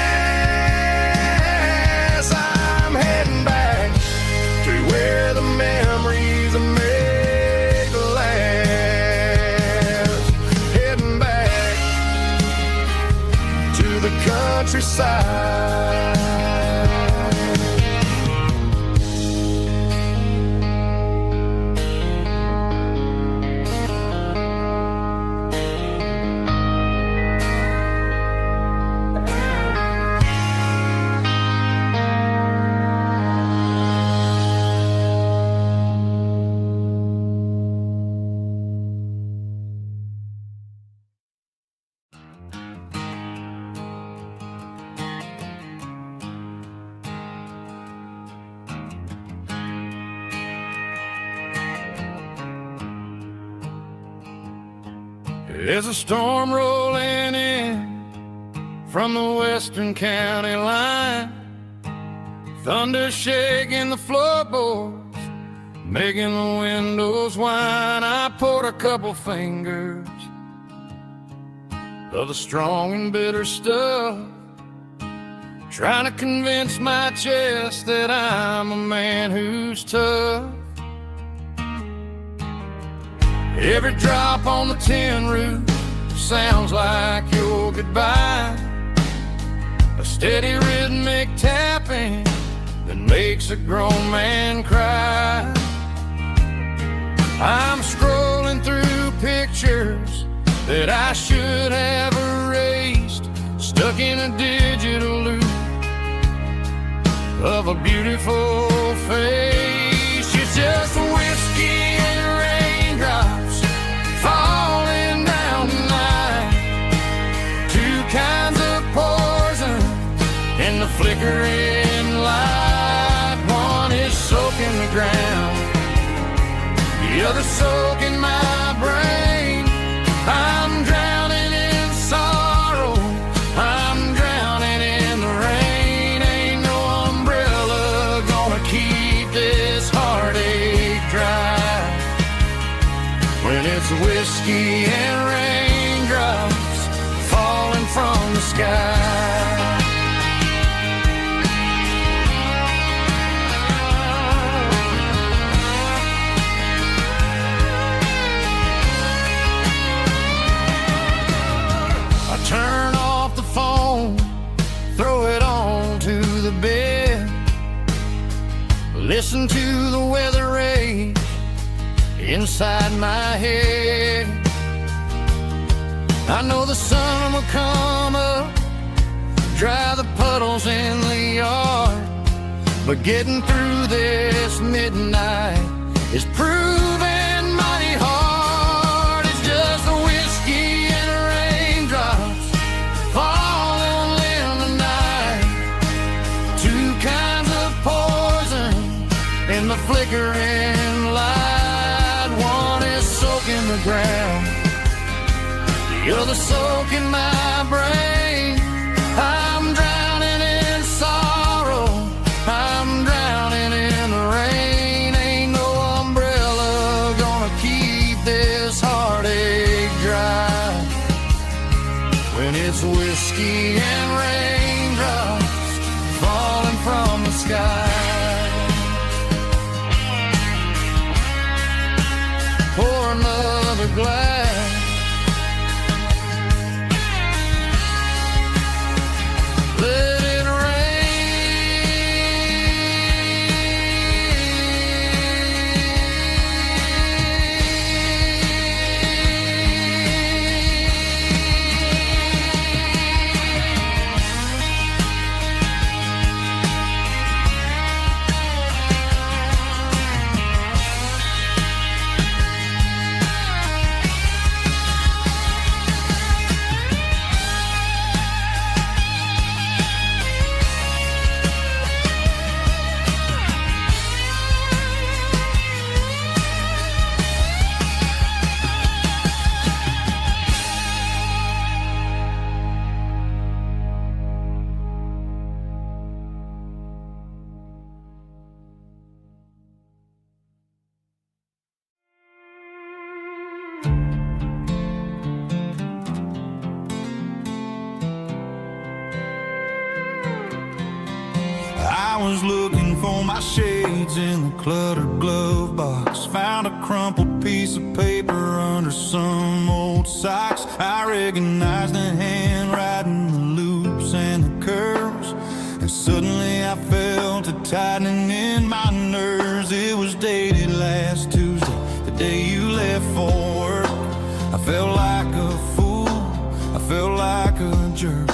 I'm heading back to where the memories are made to last. Heading back to the countryside. There's a storm rolling in from the western county line, thunder shaking the floorboards, making the windows whine. I poured a couple fingers of the strong and bitter stuff, trying to convince my chest that I'm a man who's tough. Every drop on the tin roof sounds like your goodbye, a steady rhythmic tapping that makes a grown man cry. I'm scrolling through pictures that I should have erased, stuck in a digital loop of a beautiful face. It's just whiskey and raindrops falling down tonight, two kinds of poison in the flickering light. One is soaking the ground, the other soaking my brain. I'm drowning in sorrow, I'm drowning in the rain. Ain't no umbrella gonna keep this heartache dry when it's whiskey and raindrops falling from the sky. Turn off the phone, throw it on to the bed, listen to the weather rage inside my head. I know the sun will come up, dry the puddles in the yard, but getting through this midnight is proving mighty hard. It's just a whiskey and raindrops falling in the night, two kinds of poison in the flickering light. One is soaking the ground, the other soaking my brain. I'm drowning in sorrow, I'm drowning in the rain. Ain't no umbrella gonna keep this heartache dry when it's whiskey and raindrops falling from the sky. Pour glad. Let it I was looking for my shades in the cluttered glove box. Found a crumpled piece of paper under some old socks. I recognized the handwriting, the loops and the curves, and suddenly I felt a tightening in my nerves. It was dated last Tuesday, the day you left for work. I felt like a fool, I felt like a jerk.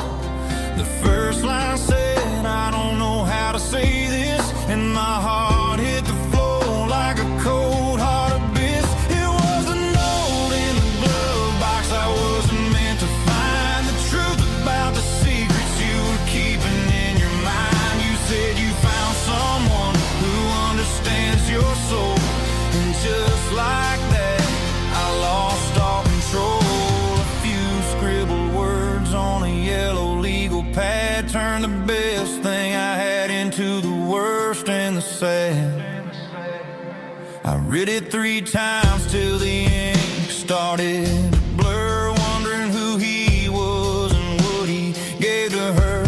The first line said, I don't know how to say this, and my heart hit the floor like a cold heart abyss. It was a note in the glove box. I wasn't meant to find the truth about the secrets you were keeping in your mind. You said you found someone who understands your soul, and just like that, I lost all control. A few scribbled words on a yellow legal pad turned the best thing I had into the worst and the sad. I read it 3 times till the ink started to blur, wondering who he was and what he gave to her.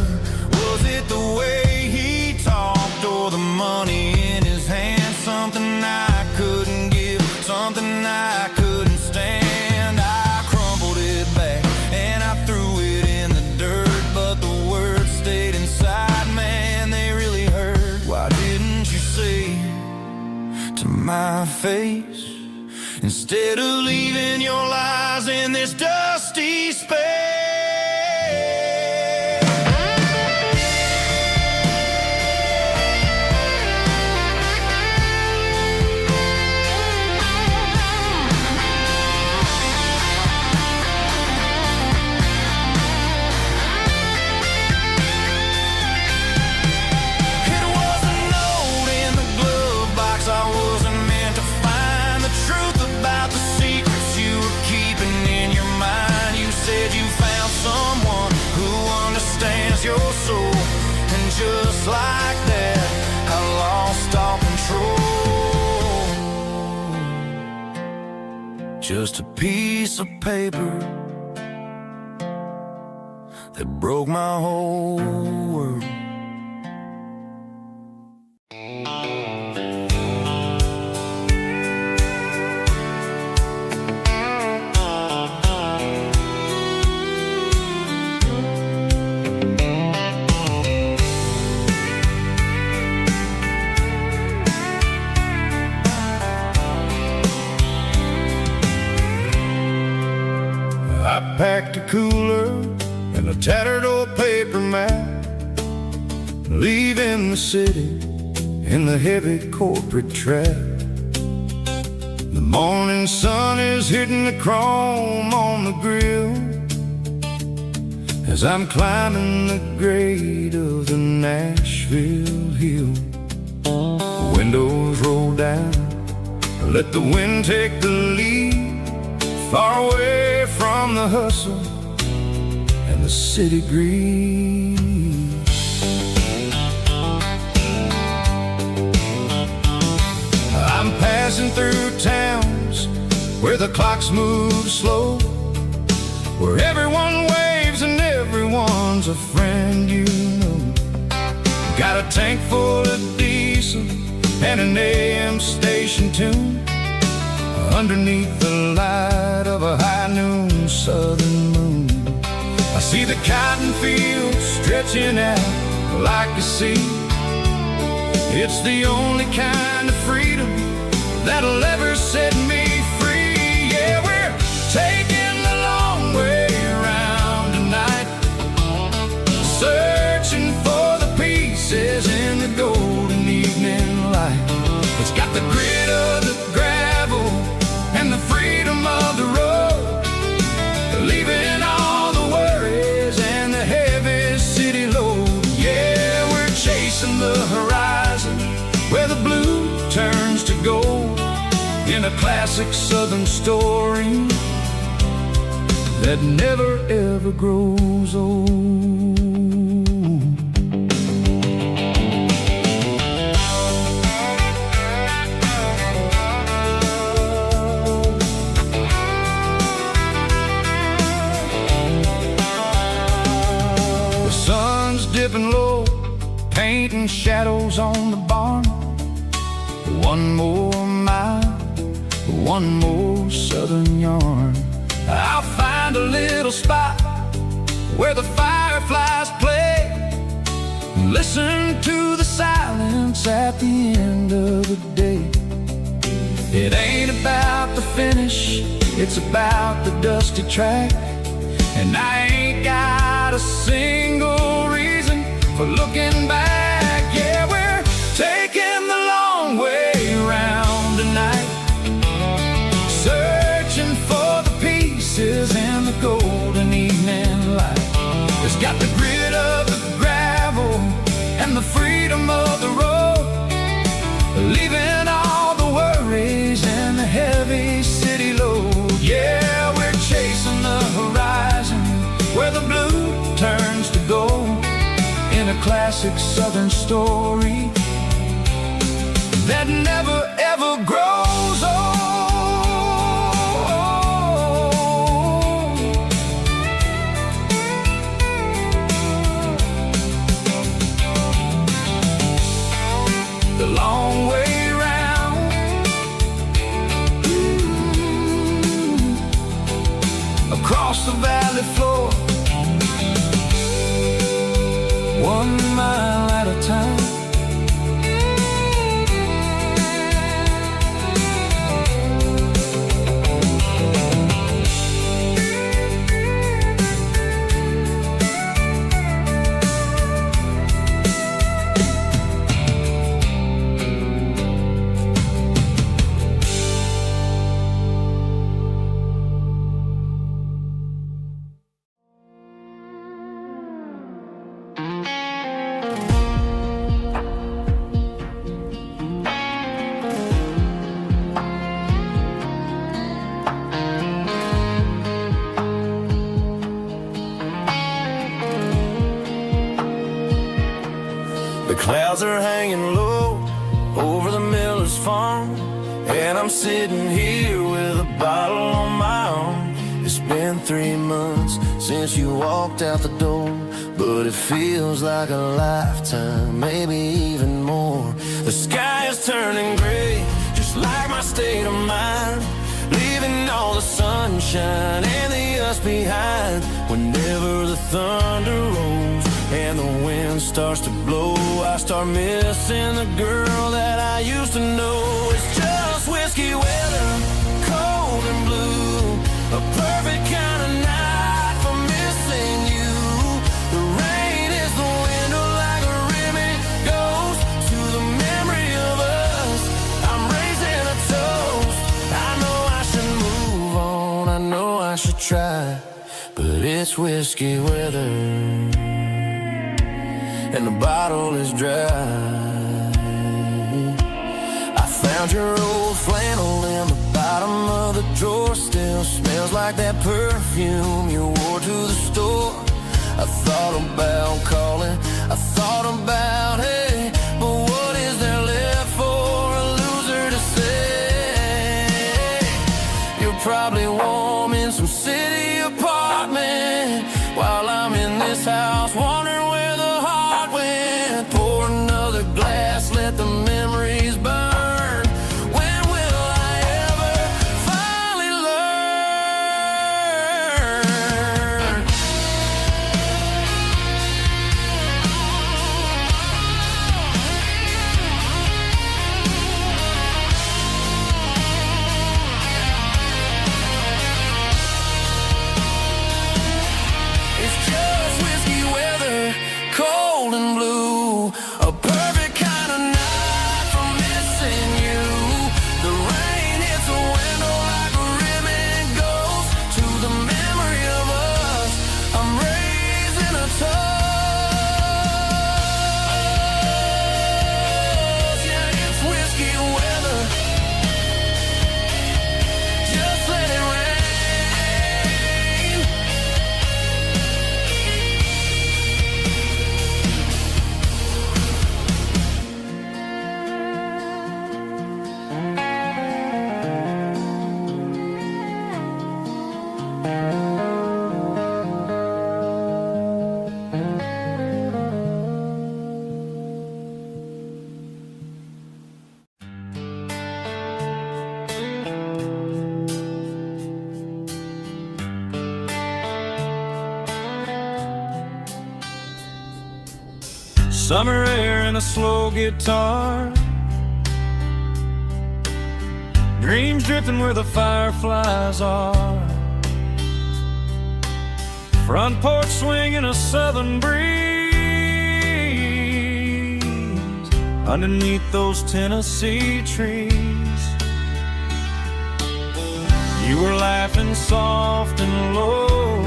Was it the way he talked or the money in his hand? Something I couldn't give, something I couldn't stand. I crumpled it back and I threw it in the dirt, but the words stayed inside. Man, they really hurt. Why didn't you say to my face, instead of leaving your lies in this dusty space? It was a note in the glove box. I wasn't meant to find the truth about the secrets you were keeping in your mind. You said you found someone who understands your soul, and just like that, I lost all control. Just a piece of paper that broke my whole world. I packed a cooler and a tattered old paper map, leaving the city in the heavy corporate trap. The morning sun is hitting the chrome on the grill as I'm climbing the grade of the Nashville hill. Windows roll down, let the wind take the lead, far away from the hustle and the city breeze. I'm passing through towns where the clocks move slow, where everyone waves and everyone's a friend you know. Got a tank full of diesel and an AM station tune underneath the light a high noon southern moon. I see the cotton fields stretching out like a sea. It's the only kind of freedom that'll ever set me free. Yeah, we're taking the long way around tonight, searching for the pieces in the golden evening light. It's got the grit of the gravel and the freedom of the road, leaving all the worries and the heavy city load. Yeah, we're chasing the horizon where the blue turns to gold, in a classic southern story that never ever grows old. The sun's dipping low, painting shadows on the barn. One more mile, one more southern yarn. I'll find a little spot where the fireflies play, listen to the silence at the end of the day. It ain't about the finish, it's about the dusty track. And I ain't got a single reason for looking back. Yeah, we're taking the long way around tonight, searching for the pieces in the golden evening light. It's got the grit of the gravel and the freedom of the road, leaving all the worries and the heavy city load. Yeah, we're chasing the horizon where the blue turns to gold, in a classic southern story that never ever grows old. The long way round, across the valley floor, 1 mile at a time. The clouds are hanging low over the miller's farm, and I'm sitting here with a bottle on my arm. It's been 3 months since you walked out the door, but it feels like a lifetime, maybe even more. The sky is turning gray, just like my state of mind, leaving all the sunshine and the us behind. Whenever the thunder rolls and the wind starts to blow, I start missing the girl that I used to know. It's just whiskey weather, cold and blue, a perfect kind of night for missing you. The rain is the window like a rimming ghost to the memory of us. I'm raising a toast. I know I should move on, I know I should try, but it's whiskey weather and the bottle is dry. I found your old flannel in the bottom of the drawer, still smells like that perfume you wore to the store. I thought about calling, I thought about, hey, but what is there left for a loser to say? You're probably warm in some city apartment while I'm in this house wondering where the heart went. Pour another glass, let the memories burn. When will I ever finally learn Summer air and a slow guitar, dreams drifting where the fireflies are. Front porch swinging a southern breeze underneath those Tennessee trees. You were laughing soft and low,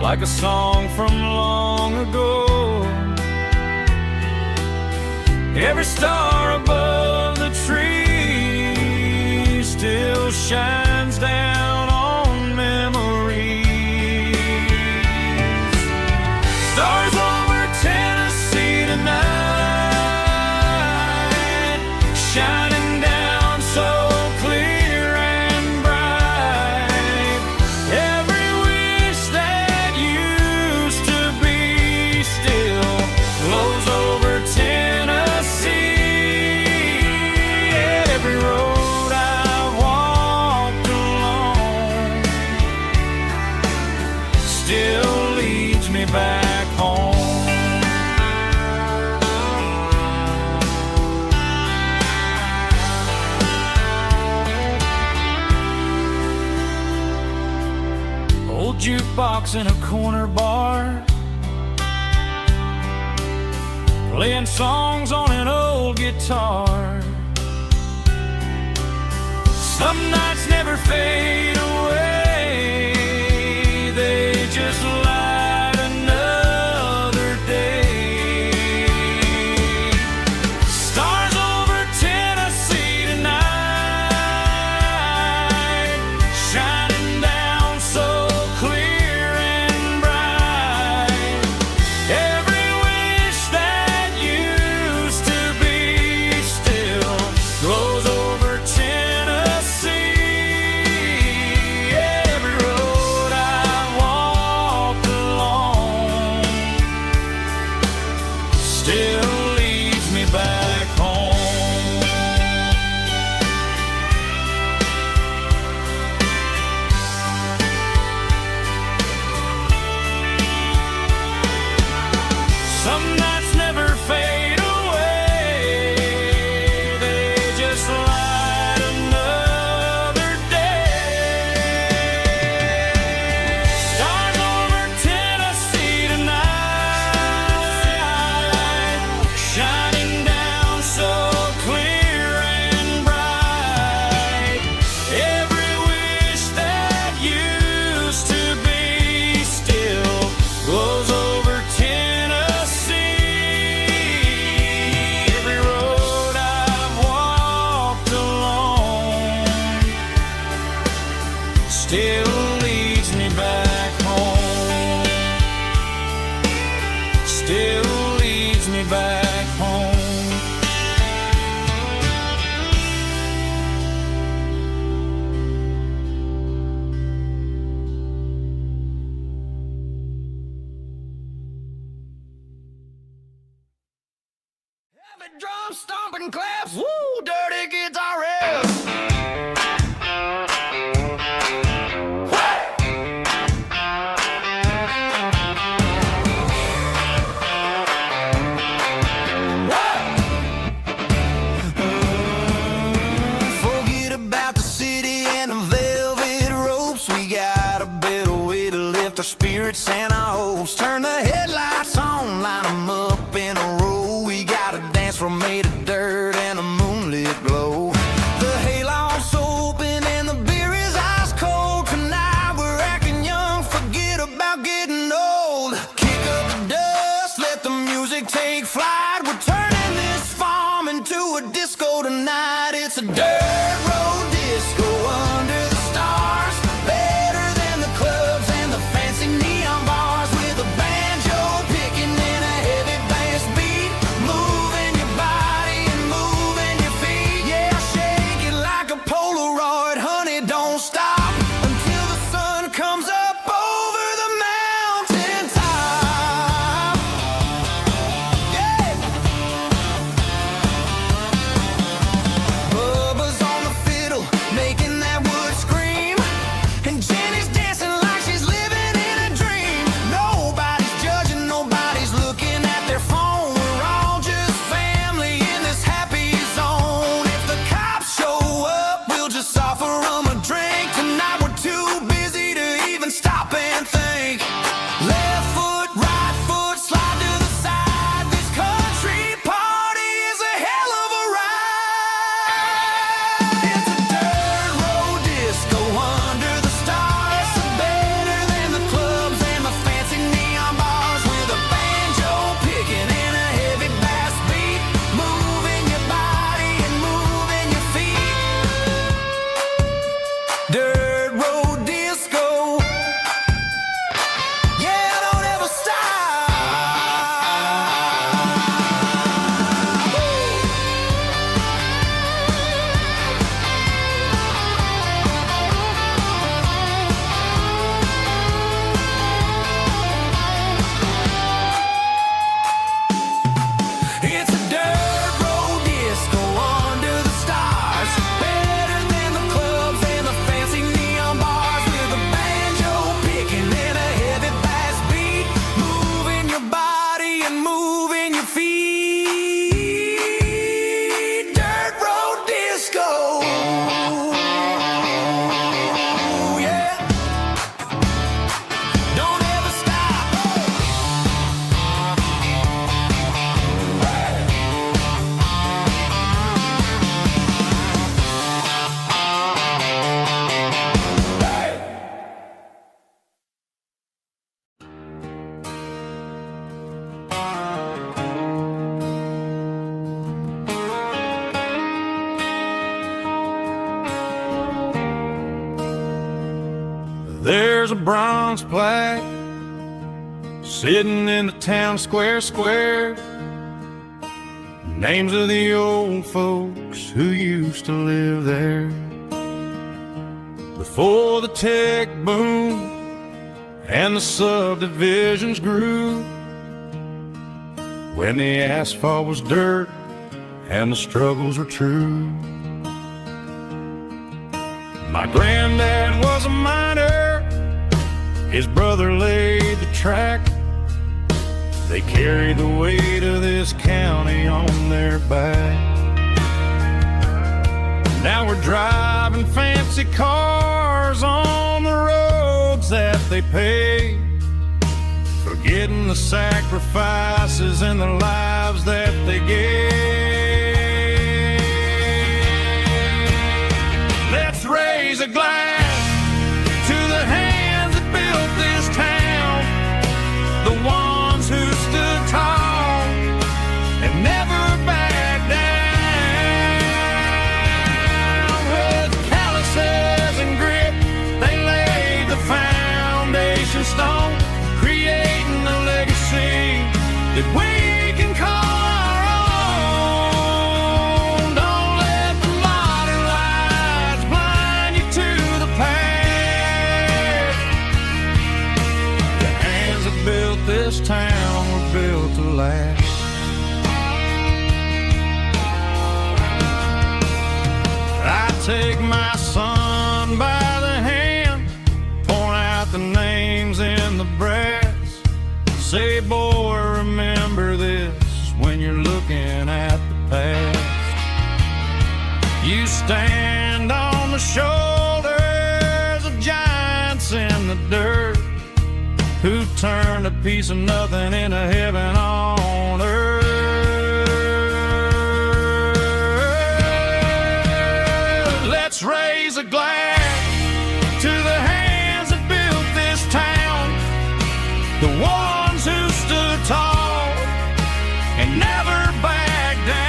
like a song from long ago. Every star above the tree still shines down on memories. Stars over Tennessee tonight, shining down so clear and bright. Every wish that used to be still glows over Tennessee. Every road I've walked along still leads me back home. Old jukebox in a corner bar, playing songs on an old guitar. Some nights never fade away, they just light another day. Stars over Tennessee tonight, shining down so clear and bright. Every wish that used to be still glows over Tennessee. Every road I walked along still leads me back home. Some nights never fade away, they just light another day. Stars over Tennessee tonight, shining down so clear and bright. Every wish that used to be still glows over Tennessee. Every road I've walked along still leads me back home. Still leads me back home. Heavy drum stomping claps, woo, dirty guitar riffs. there's a bronze plaque sitting in the town square. Names of the old folks who used to live there before the tech boom and the subdivisions grew, when the asphalt was dirt and the struggles were true. My granddad was a miner, his brother laid the track. They carried the weight of this county on their back. Now we're driving fancy cars on the roads that they paved, forgetting the sacrifices and the lives that they gave. Let's raise a glass to the hands that built this town, the ones who stood tall and never backed down. With calluses and grit, they laid the foundation stone, creating a legacy that we can call our own. Don't let the modern lights blind you to the past. The hands that built this town were built to last. I take my son by the hand, point out the names in the brass. Say, boy, remember this when you're looking at the past. You stand on the shoulders of giants in the dirt, who turned a piece of nothing into heaven on earth. Let's raise a glass to the hands that built this town, the ones who stood tall and never backed down.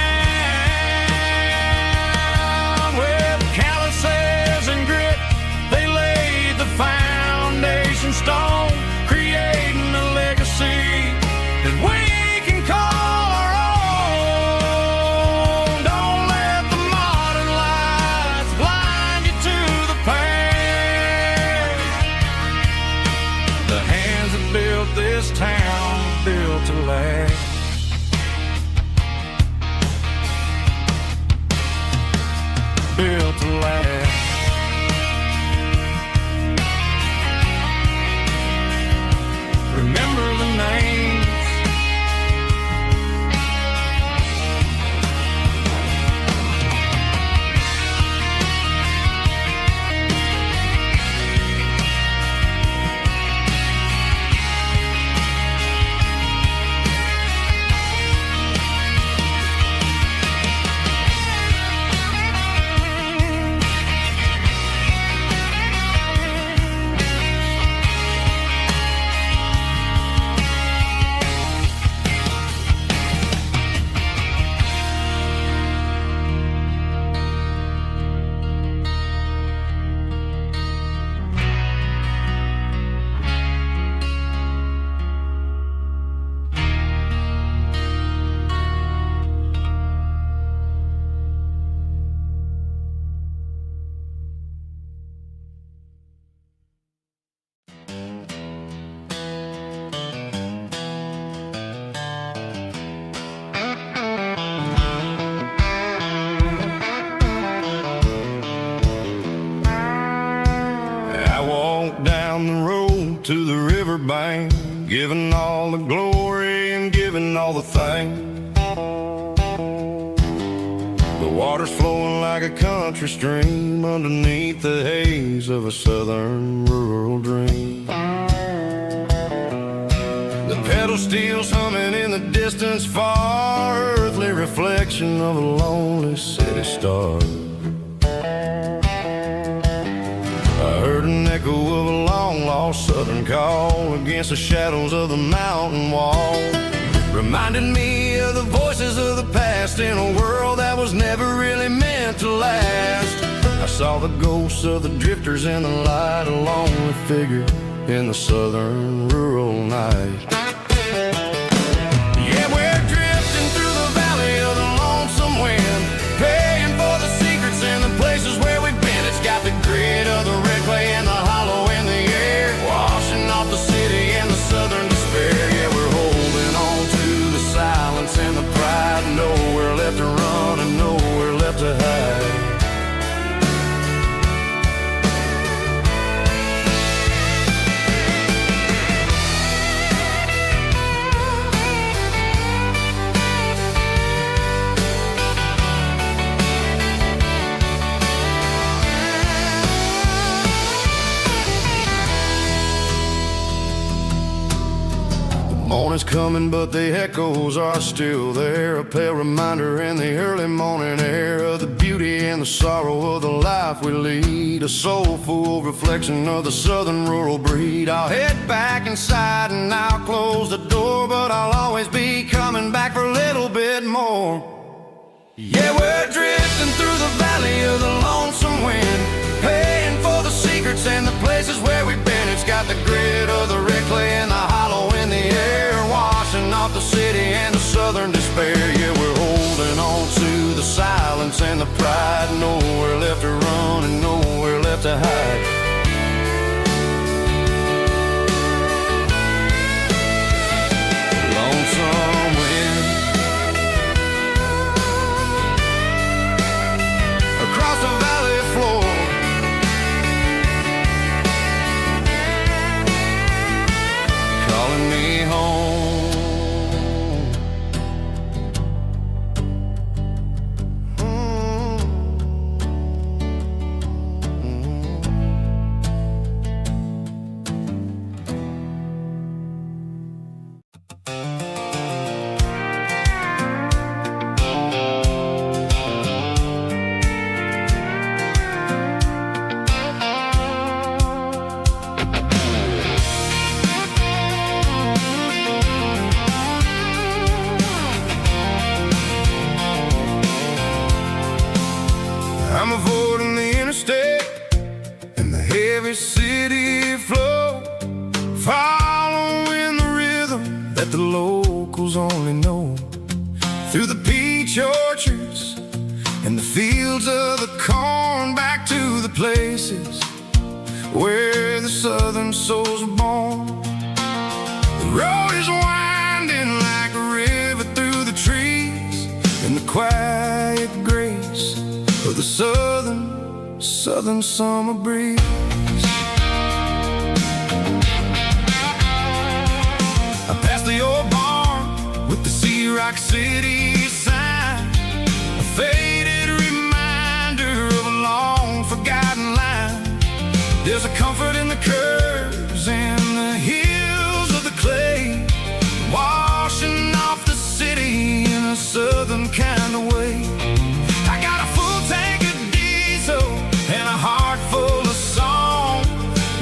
With calluses and grit, they laid the foundation stone, creating a legacy that we can call our own. Don't let the modern lights blind you to the past. The hands that built this town built to last. Built to last. Remember the names. Down the road to the riverbank, giving all the glory and giving all the thanks. The water's flowing like a country stream underneath the haze of a southern rural dream. The pedal steel's humming in the distance far, earthly reflection of a lonely city star. I heard an echo of a long-lost southern call against the shadows of the mountain wall, reminding me of the voices of the past in a world that was never really meant to last. I saw the ghosts of the drifters in the light, a lonely figure in the southern rural night. Yeah, we're drifting through the valley of the lonesome wind, paying for the secrets and the places where we've been. It's got the grit of the red clay and the hollow in the air, washing off the city and the southern despair. Yeah, we're holding on to the silence and the pride, nowhere left to run and nowhere left to hide. Morning's coming, but the echoes are still there, a pale reminder in the early morning air of the beauty and the sorrow of the life we lead, a soulful reflection of the southern rural breed. I'll head back inside and I'll close the door, but I'll always be coming back for a little bit more. Yeah, we're drifting through the valley of the lonesome wind, paying for the secrets and the places where we've been. It's got the grit of the red clay and the hollow in the air, washing off the city and the southern despair. Yeah, we're holding on to the silence and the pride, nowhere left to run and nowhere left to hide. Lonesome wind across the valley floor, calling me home. I'm avoiding the interstate and the heavy city flow, following the rhythm that the locals only know, through the peach orchards and the fields of the corn, back to the places where the southern souls are born. The road is winding like a river through the trees, in the quiet grace of the southern summer breeze. I passed the old barn with the Sea Rock City sign, a faded reminder of a long forgotten line. There's a comfort in the curves and the hills of the clay, washing off the city in a southern kind of way. I got a full tank of diesel and a heart full of song,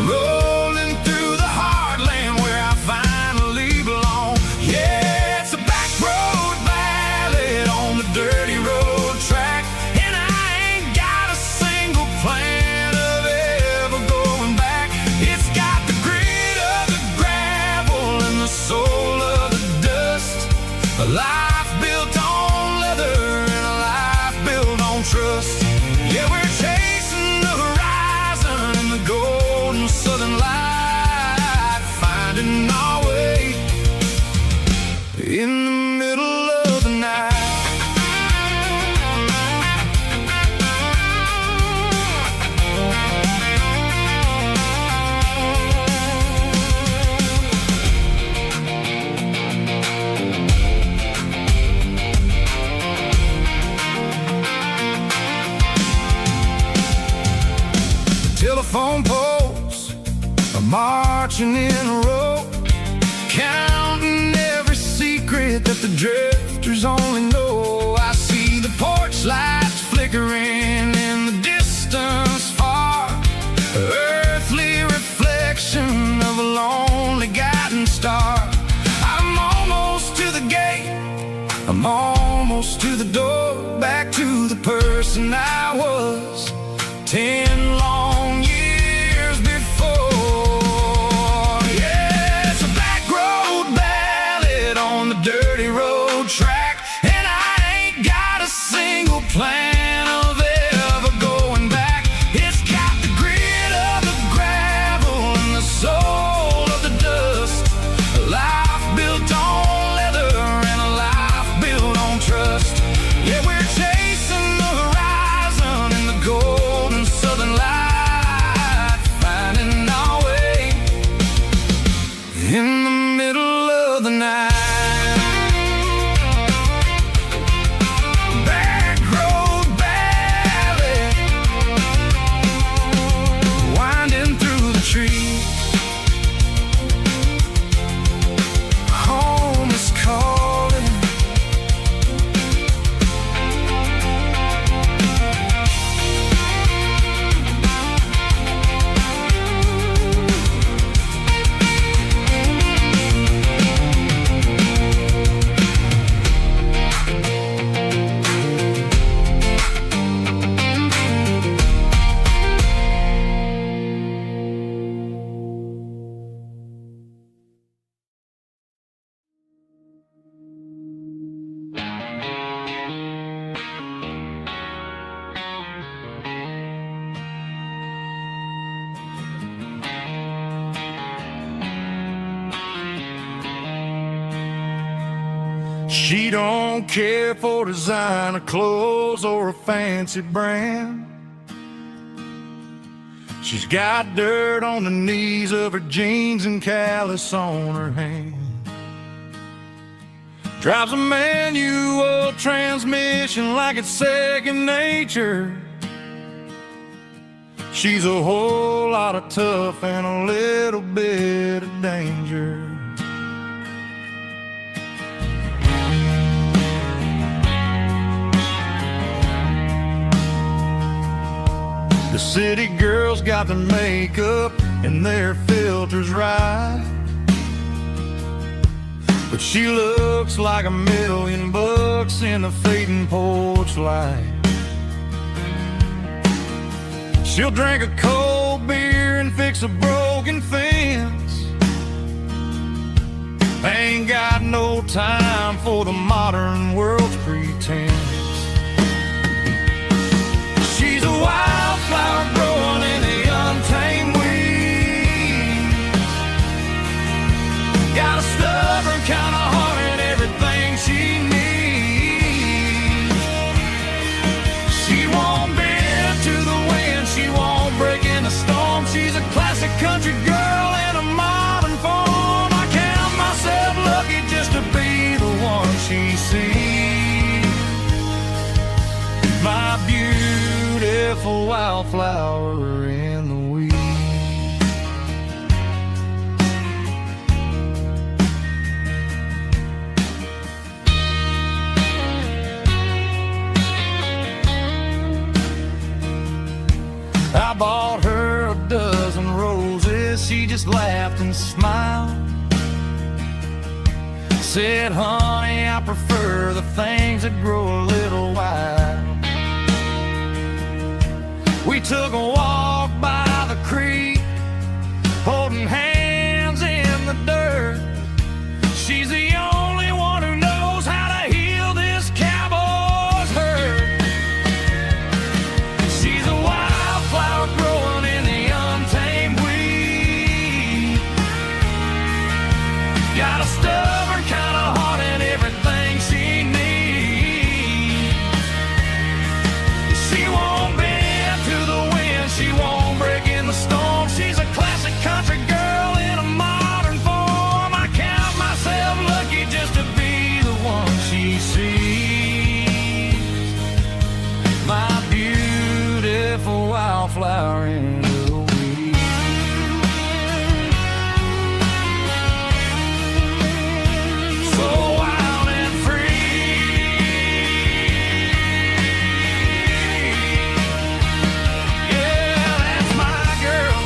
rolling through the heartland where I finally belong. Yeah, it's a back road ballad on the dirty road track, and I ain't got a single plan of ever going back. It's got the grit of the gravel and the soul of the dust, a life built on leather and a life built on trust. Yeah, we're chasing the horizon in the golden southern light, finding our way in the middle of the night. Telephone poles are marching in a row, counting every secret that the drifters only know. I see the porch lights flickering in the distance far, earthly reflection of a lonely guiding star. I'm almost to the gate, I'm almost to the door, back to the person I was, She don't care for designer clothes or a fancy brand. She's got dirt on the knees of her jeans and callus on her hand. Drives a manual transmission like it's second nature. She's a whole lot of tough and a little bit of danger. The city girls got their makeup and their filters right, but she looks like $1,000,000 in the fading porch light. She'll drink a cold beer and fix a broken fence. Ain't got no time for the modern world's pretense. She's a wildflower growing in the untamed weeds. Got a stubborn kind of heart and everything she needs. She won't bend to the wind, she won't break in the storm. She's a classic country girl in a modern form. I count myself lucky just to be the one she sees. My beautiful wildflower in the weeds. I bought her a dozen roses, she just laughed and smiled. Said, honey, I prefer the things that grow a little wild. We took a walk by the creek, holding hands in the dirt. She's the only one who knows how to heal this cowboy's hurt. She's a wildflower growing in the untamed weed. Got a stubborn kind of heart and everything she needs. She won't bend to the wind, she won't break in the storm. She's a classic country girl in a modern form. I count myself lucky just to be the one she sees. My beautiful wildflower in the weeds. So wild and free. Yeah, that's my girl.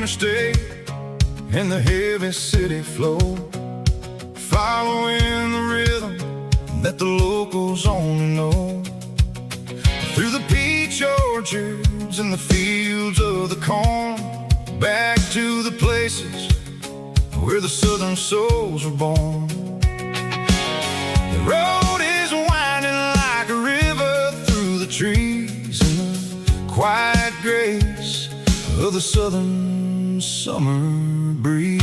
interstate and the heavy city flow, following the rhythm that the locals only know. Through the peach orchards and the fields of the corn, back to the places where the southern souls were born. The road is winding like a river through the trees in the quiet grace of the southern summer breeze.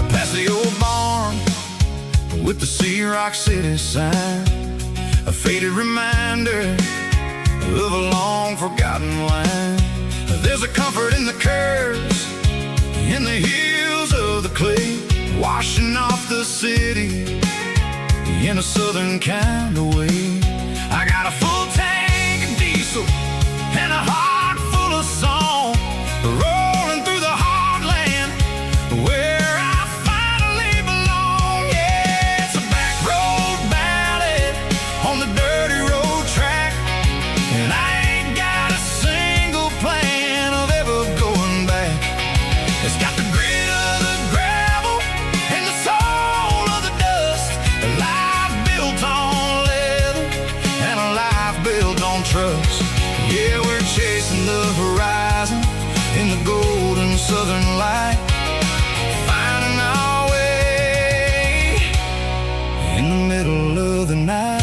Past the old barn with the Sea Rock City sign, a faded reminder of a long forgotten line. There's a comfort in the curves, in the hills of the clay, washing off the city in a southern kind of way. I got a full tank of diesel and a heart full of song, rolling through the heartland where I finally belong. Yeah, it's a back road ballad on the dirty road track, and I ain't got a single plan of ever going back. It's got the grit of the gravel and the soul of the dust, a life built on leather and a life built on trust. Yeah, we're chasing the horizon in the golden southern light, finding our way in the middle of the night.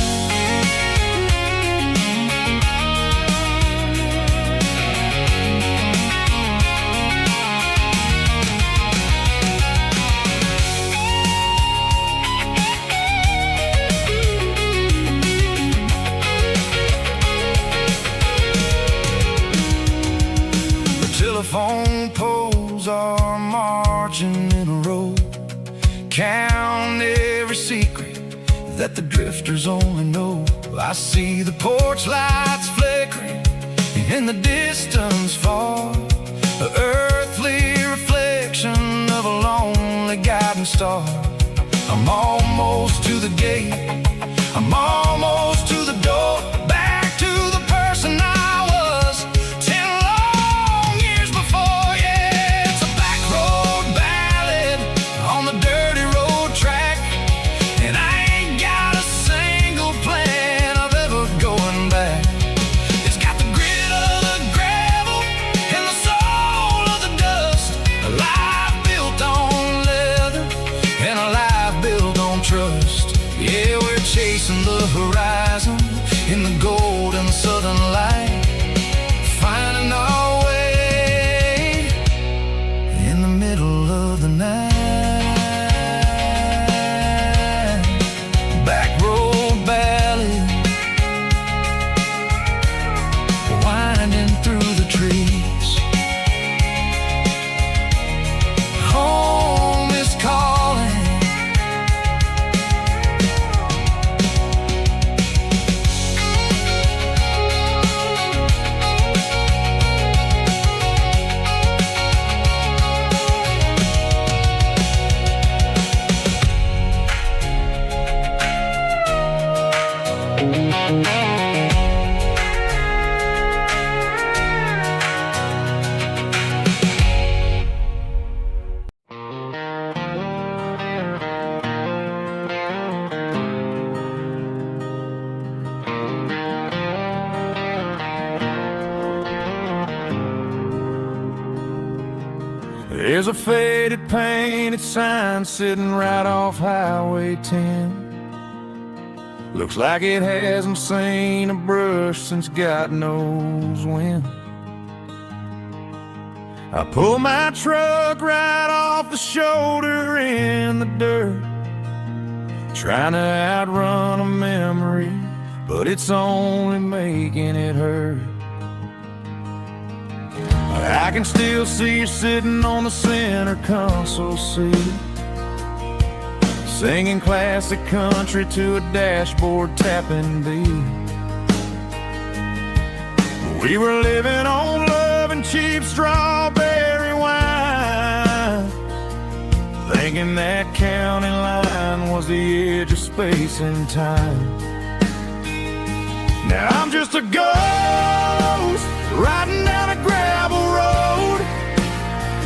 Telephone poles are marching in a row, count every secret that the drifters only know. I see the porch lights flickering in the distance far, an earthly reflection of a lonely guiding star. I'm almost to the gate, I'm almost to the door, back to the person I was 10 long years before. Yeah, it's a back road ballad on the dirty road track, and I ain't got a single plan of ever going back. It's got the grit of the gravel and the soul of the dust, a life built on leather and a life built on trust. Yeah, we're chasing the horizon in the golden southern light, finding our way in the middle of the night. Back road ballad, winding through the trees. Home is calling. There's a faded painted sign sitting right off Highway 10. Looks like it hasn't seen a brush since God knows when. I pull my truck right off the shoulder in the dirt, trying to outrun a memory, but it's only making it hurt. I can still see you sitting on the center console seat, singing classic country to a dashboard tapping beat. We were living on love and cheap strawberry wine, thinking that county line was the edge of space and time. Now I'm just a ghost riding down a gravel road,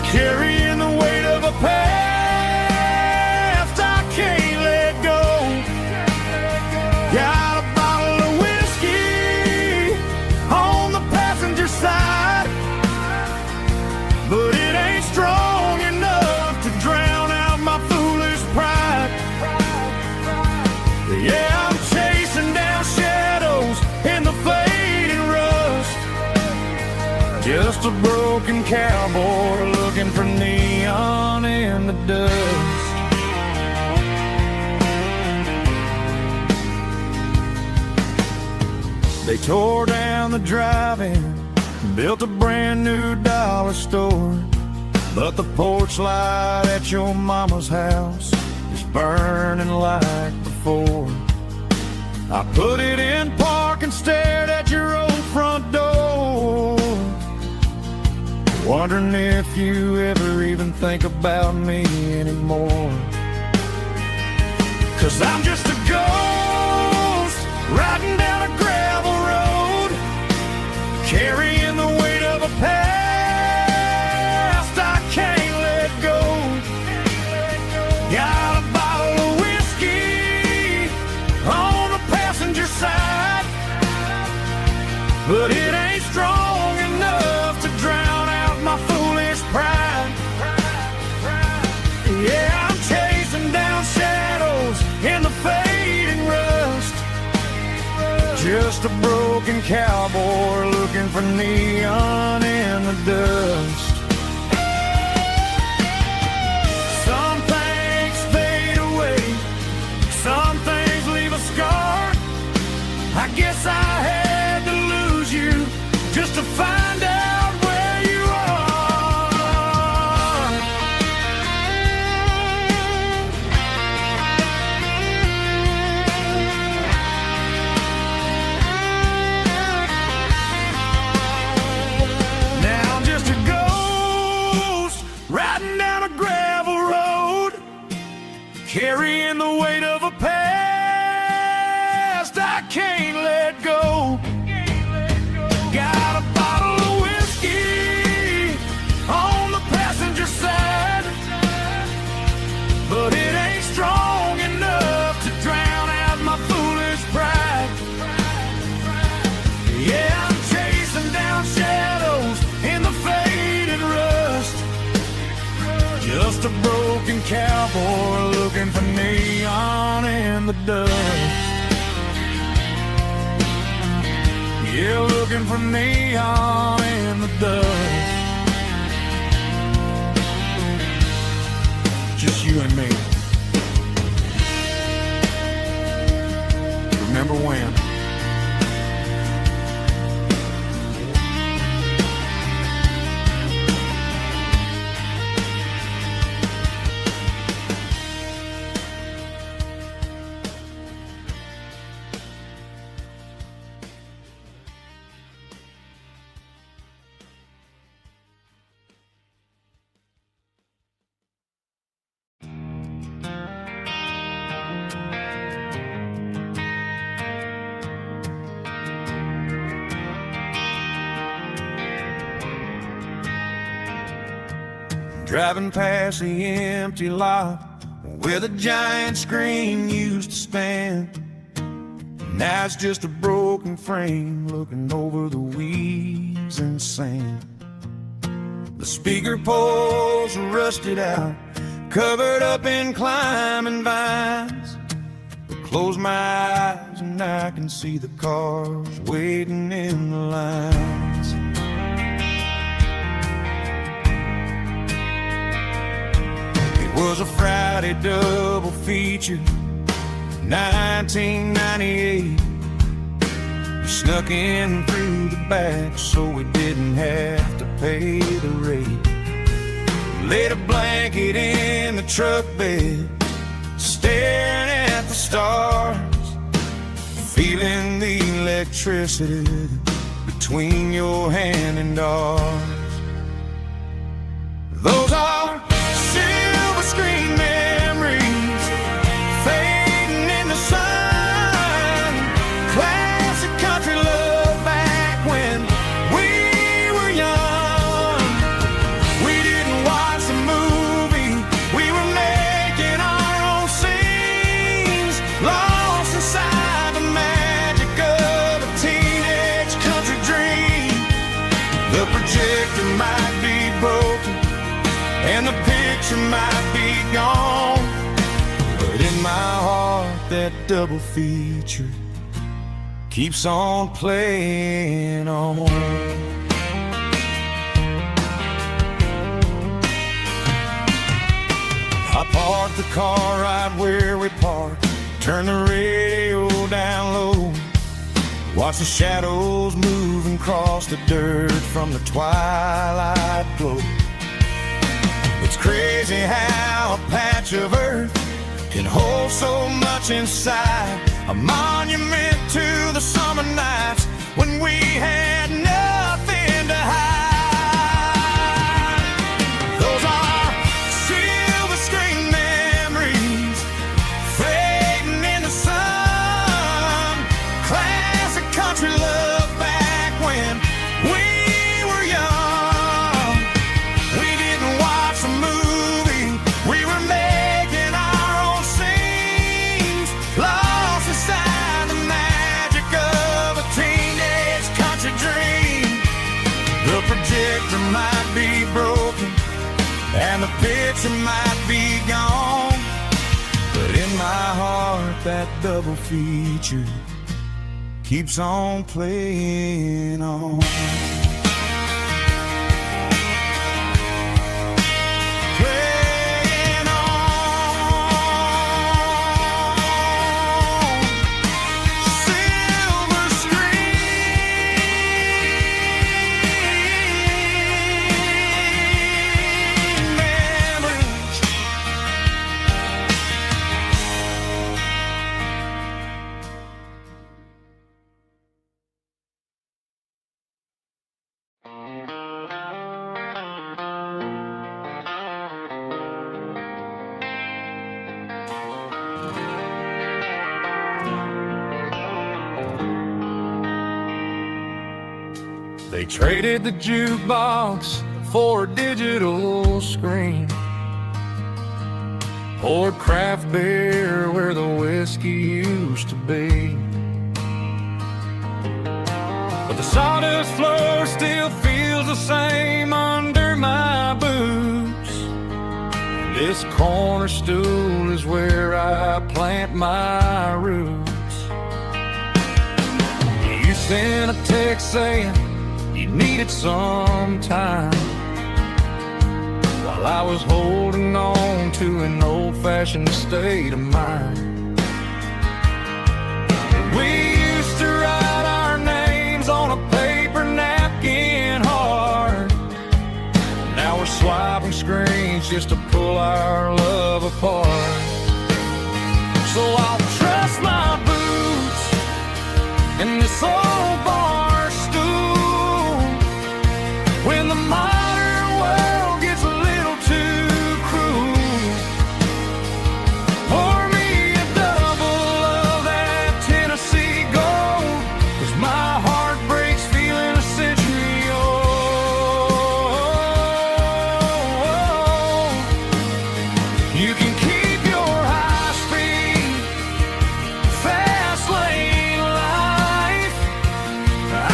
carrying the weight of a past I can't let go. Got a bottle of whiskey on the passenger side, but it ain't strong enough to drown out my foolish pride. Yeah, I'm chasing down shadows in the fading rust, just a broken cowboy looking for neon in the dust. They tore down the drive-in, built a brand new dollar store, but the porch light at your mama's house is burning like before. I put it in park and stared at your old front door, wondering if you ever even think about me anymore. 'Cause I'm just a ghost riding down a gravel road, carrying the weight of a past I can't let go. Got a bottle of whiskey on the passenger side, but it ain't strong enough to drown out my foolish pride. Yeah, I'm chasing down shadows in the fading rust, just a broken cowboy looking for neon in the dust. Some things fade away, some things leave a scar. I guess I had to lose you just to find out where you are. Now I'm just a ghost riding down a gravel road, carrying the weight of a past I can't let go. Got a bottle of whiskey on the passenger side, but it ain't strong enough to drown out my foolish pride. Yeah, I'm chasing down shadows in the fading rust, just a broken cowboy looking for neon in the dust. Yeah, looking for neon in the dust. Just you and me. Remember when? Driving past the empty lot where the giant screen used to stand. Now it's just a broken frame looking over the weeds and sand. The speaker poles are rusted out, covered up in climbing vines. I close my eyes and I can see the cars waiting in the lines. It was a Friday double feature, 1998. We snuck in through the back so we didn't have to pay the rate. Laid a blanket in the truck bed, staring at the stars, feeling the electricity between your hand and ours. Those are silver screen that double feature keeps on playing on. I parked the car right where we parked, turn the radio down low, watch the shadows moving across the dirt from the twilight glow. It's crazy how a patch of earth can hold so much inside, a monument to the summer nights when we had nothing to hide. Those are silver screen memories fading in the sun, classic country love back when we were young. We didn't watch a movie, we were making our own scenes, lost inside the magic of a teenage country dream. The projector might be broken and the picture might be gone, but in my heart that double feature keeps on playing on. Playing on. Silver screen memories. They traded the jukebox for a digital screen, poured craft beer where the whiskey used to be. But the sawdust floor still feels the same under my boots. This corner stool is where I plant my roots. You sent a text saying you needed some time, while I was holding on to an old-fashioned state of mind. We used to write our names on a paper napkin hard. Now we're swiping screens just to pull our love apart. So I'll trust my boots in this old bar stool when the modern world gets a little too cruel. Pour me a double of that Tennessee Gold, 'cause my heart breaks feeling a century old. You can keep your high-speed fast lane life.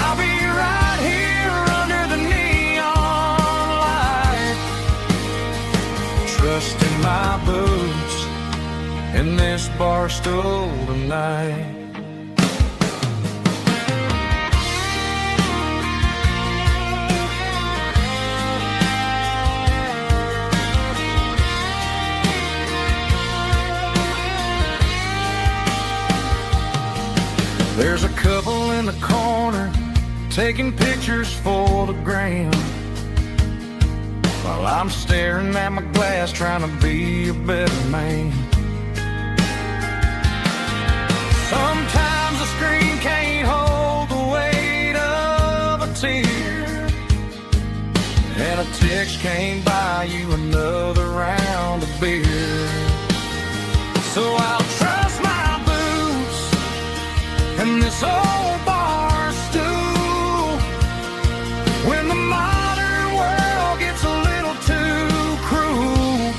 I'll be right here under the neon light, trusting my boots in this bar stool tonight. There's a couple in the corner taking pictures for the gram, while I'm staring at my glass trying to be a better man. Sometimes the screen can't hold the weight of a tear, and a text can't buy you another round of beer. So I'll trust my boots and this old bar stool when the modern world gets a little too cruel.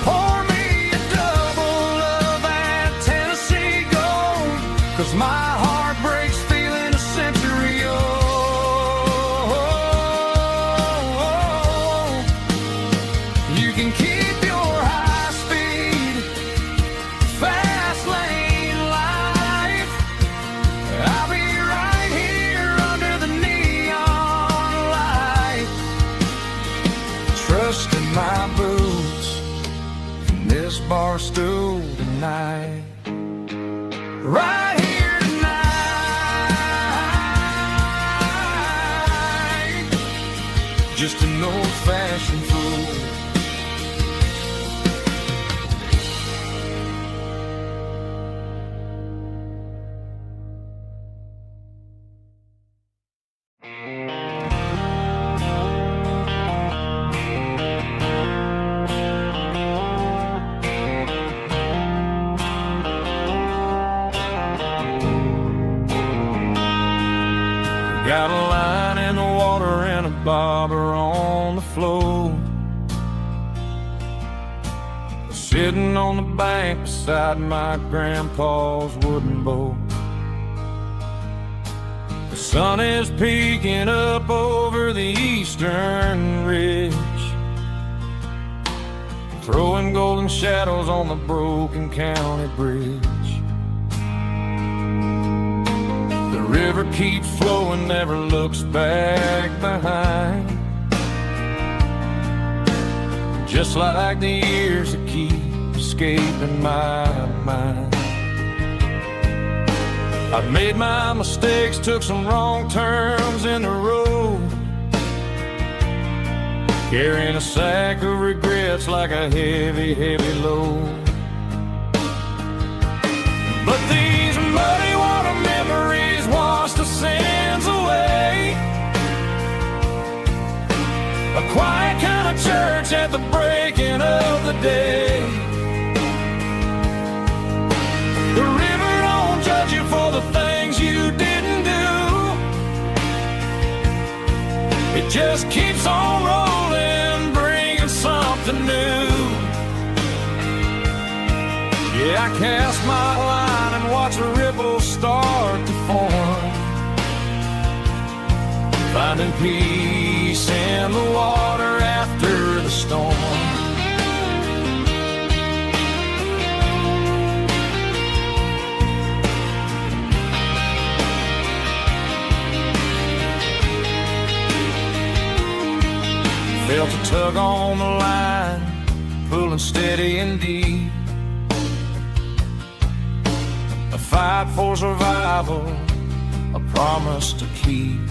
Pour me a double of that Tennessee Gold, 'cause my heart breaks feeling a century old. You can keep your high speed fast this bar stool tonight. Right here tonight. Just an old-fashioned fool. Got a line in the water and a bobber on the floor, sitting on the bank beside my grandpa's wooden boat. The sun is peeking up over the eastern ridge, throwing golden shadows on the broken county bridge. The river keeps flowing, never looks back behind, just like the years that keep escaping my mind. I've made my mistakes, took some wrong turns in the road, carrying a sack of regrets like a heavy, heavy load. But these muddy water memories wash the sins away. A quiet kind of church at the breaking of the day. The river don't judge you for the things you didn't do. It just keeps on rolling, bringing something new. Yeah, I cast my line and watch a ripple start to form, finding peace in the water after the storm. Felt a tug on the line, pulling steady and deep. A fight for survival, a promise to keep.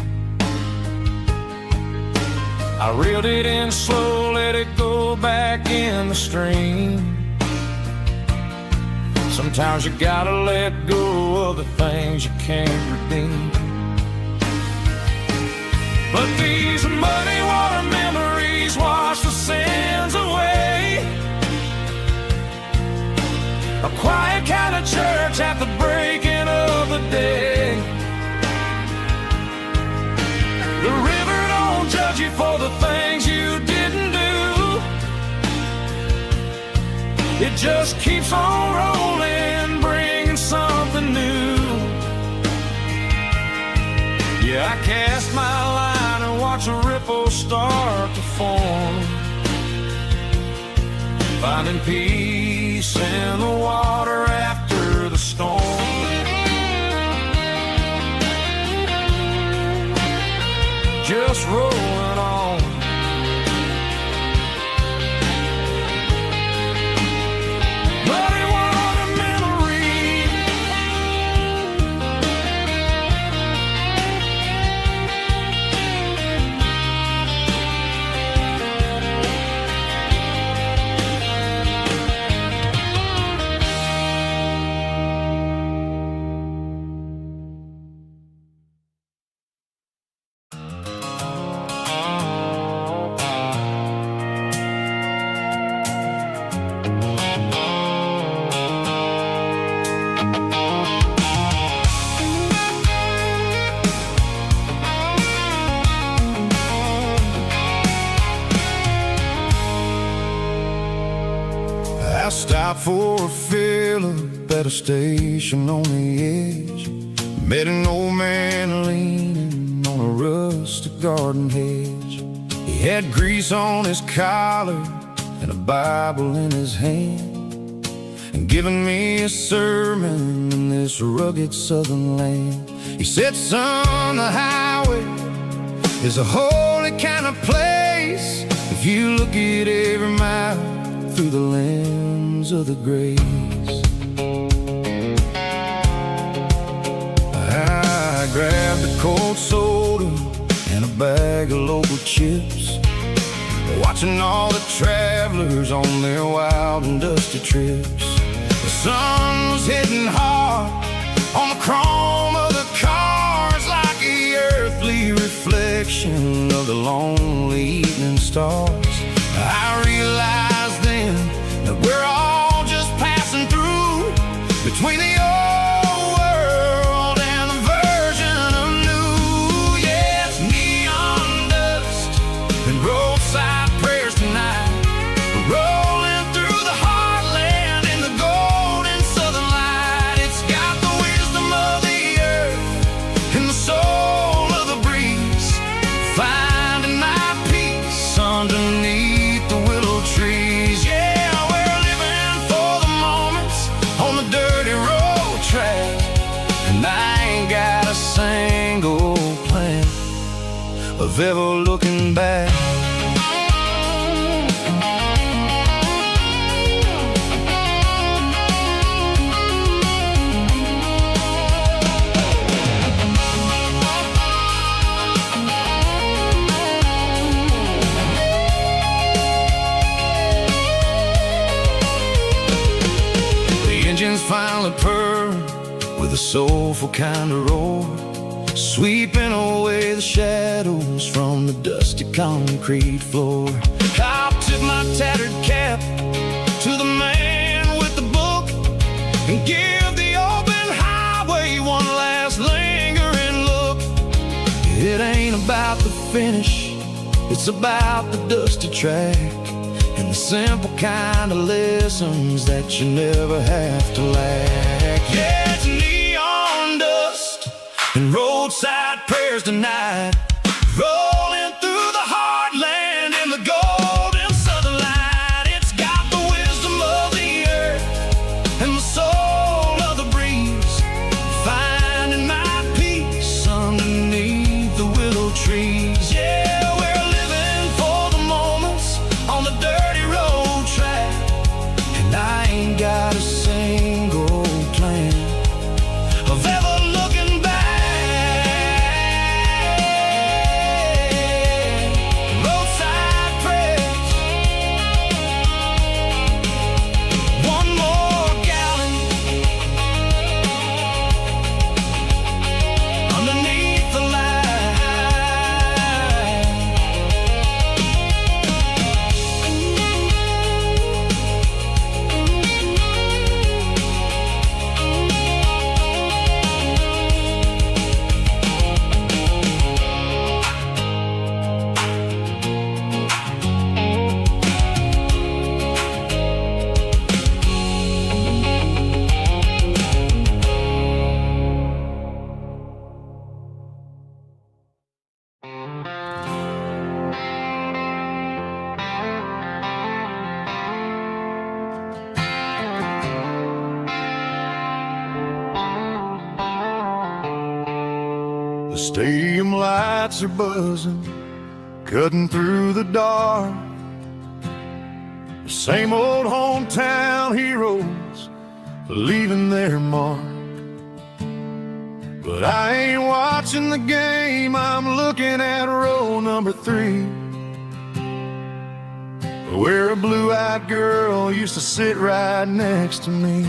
I reeled it in slow, let it go back in the stream. Sometimes you gotta let go of the things you can't redeem. But these muddy water memories wash the sins away. A quiet kind of church at the breaking of the day. The river don't judge you for the things you didn't do. It just keeps on rolling, bringing something new. Yeah, I cast my line and watch a ripple start to form, finding peace in the water after the storm. Just rolling on. Muddy water memories. I stopped for a fill-up at a station on the edge. Met an old man leaning on a rusted garden hedge. He had grease on his collar and a Bible in his hand, and giving me a sermon in this rugged southern land. He said, son, the highway is a holy kind of place if you look at every mile through the lens winds of the grace. I grabbed a cold soda and a bag of local chips, watching all the travelers on their wild and dusty trips. The sun was hitting hard on the chrome of the cars, like the earthly reflection of the lonely evening stars. I realized then that we're all just passing through between the old world and the version of new. Yeah, it's neon dust and roadside prayers tonight. We're rolling through the heartland in the golden southern light. It's got the wisdom of the earth and the soul of the breeze, finding my peace underneath the willow trees. Yeah, we're living for the moments on the dirty road track, and I ain't got a single plan of ever looking back. Engines finally purr with a soulful kind of roar, sweeping away the shadows from the dusty concrete floor. I'll tip my tattered cap to the man with the book and give the open highway one last lingering look. It ain't about the finish, it's about the dusty track and the simple kind of lessons that you never have to lack. Yeah, it's neon dust and roadside prayers tonight, rolling through the heartland in the golden southern light. It's got the wisdom of the earth and the soul of the breeze, finding my peace underneath the willow trees. Yeah, we're living for the moments on the dirty road track, and I ain't got a single plan of ever looking back. Roadside prayers, one more gallon underneath the light. The stadium lights are buzzing, cutting through the dark. The same old hometown heroes leaving their mark. But I ain't watching the game, I'm looking at row number 3, where a blue-eyed girl used to sit right next to me.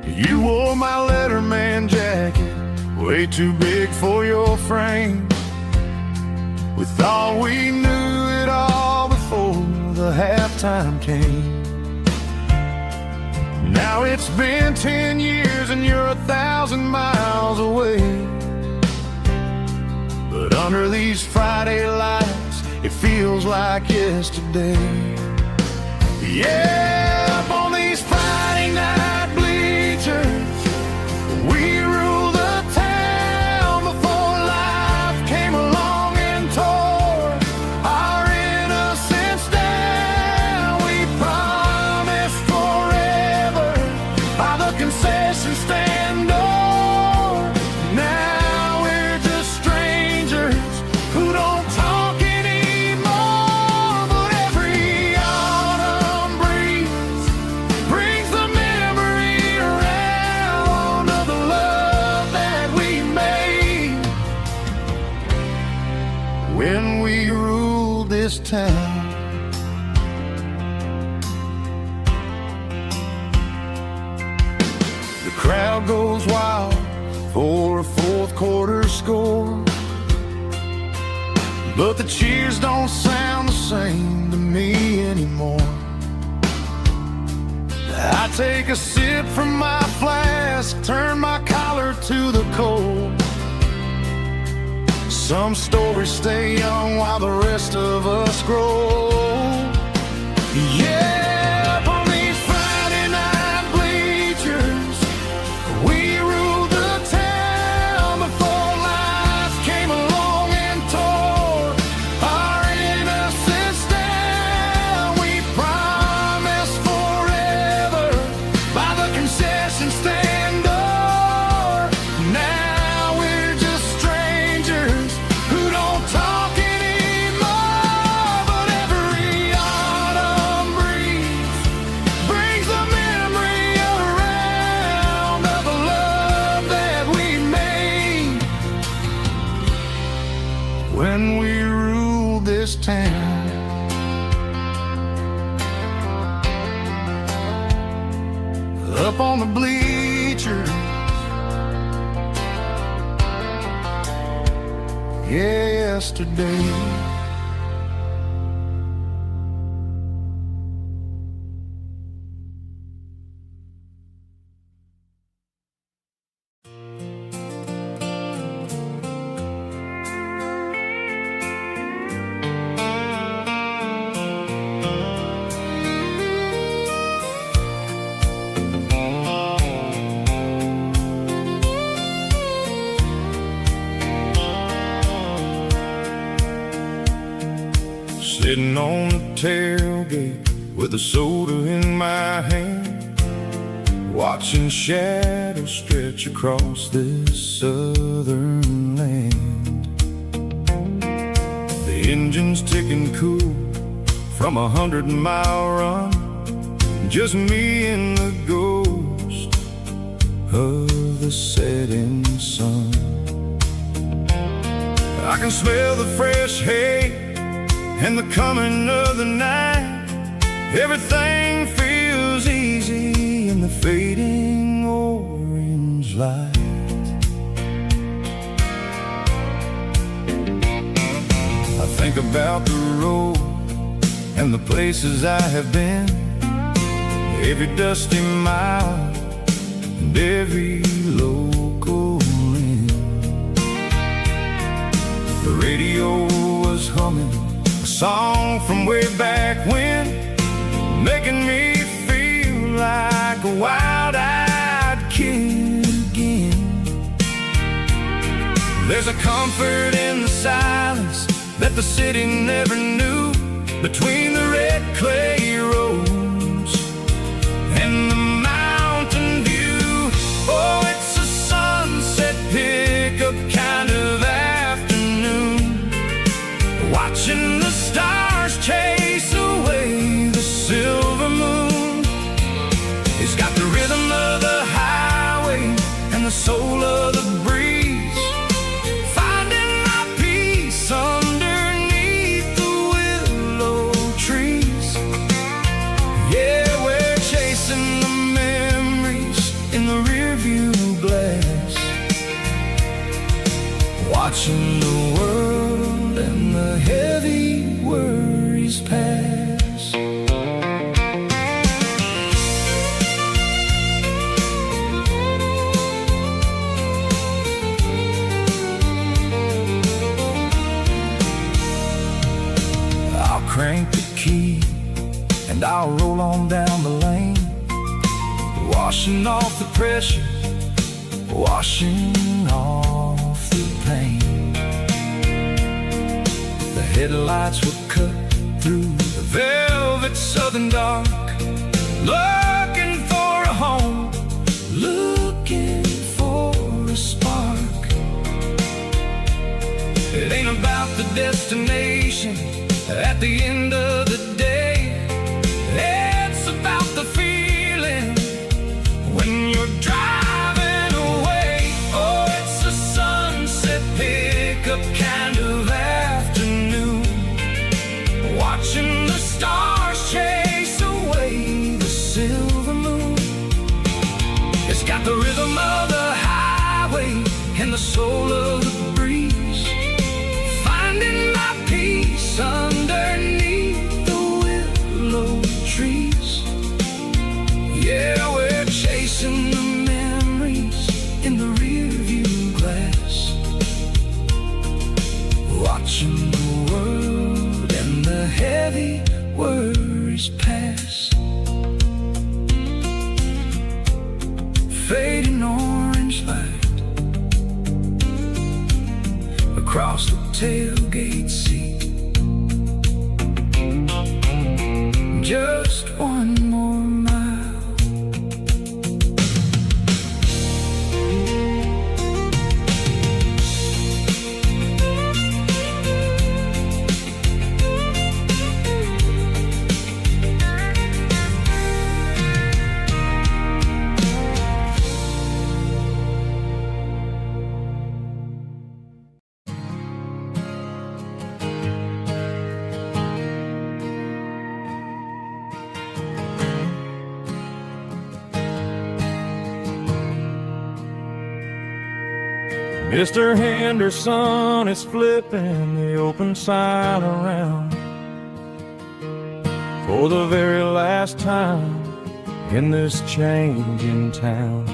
You wore my Letterman jacket, way too big for your frame. We thought we knew it all before the halftime came. Now it's been 10 years and you're 1,000 miles away. But under these Friday lights, it feels like yesterday. Yeah, up on these Friday night bleachers, we rule the town before life came along and tore our innocence down. We promised forever by the concession stand door. Now we're just strangers who don't talk anymore. But every autumn breeze town. The crowd goes wild for a fourth quarter score, but the cheers don't sound the same to me anymore. I take a sip from my flask, turn my collar to the cold. Some stories stay young while the rest of us grow. Yeah, up on these Friday night bleachers, we ruled the town before life came along and tore our innocence down. We promised forever by the concession stand door. Now we're just strangers who don't talk anymore. But every autumn breeze brings the memory around of the love that we made when we ruled this town. Up on the bleachers, yesterday. Sitting on the tailgate with a soda in my hand, watching shadows stretch across this southern land. The engine's ticking cool from 100-mile run, just me and the ghost of the setting sun. I can smell the fresh hay and the coming of the night. Everything feels easy in the fading orange light. I think about the road and the places I have been, every dusty mile and every local inn. The radio was humming a song from way back when, making me feel like a wild-eyed kid again. There's a comfort in the silence that the city never knew, between the red clay roads and the mountain view. Oh, it's a sunset pickup kind of afternoon, watching the stars chase away the silver moon. It's got the rhythm of the highway and the soul of the breeze, finding my peace underneath the willow trees. Yeah, we're chasing the memories in the rearview glass, watching the world and the heavy worries pass. I'll crank the key and I'll roll on down the lane, washing off the pressure, washing off the pain. The headlights will cut through the velvet southern dark, looking for a home, looking for a spark. It ain't about the destination at the end of the day, it's about the feeling when you're driving away. Oh, it's a sunset pickup kind of afternoon, Got the rhythm of the highway and the soul of the breeze, finding my peace underneath the willow trees. Yeah, we're chasing the memories in the rearview glass, watching the world and the heavy worries pass. Fading orange light across the tailgate seat. Just one more mile. Mr. Henderson is flipping the open sign around for the very last time in this changing town.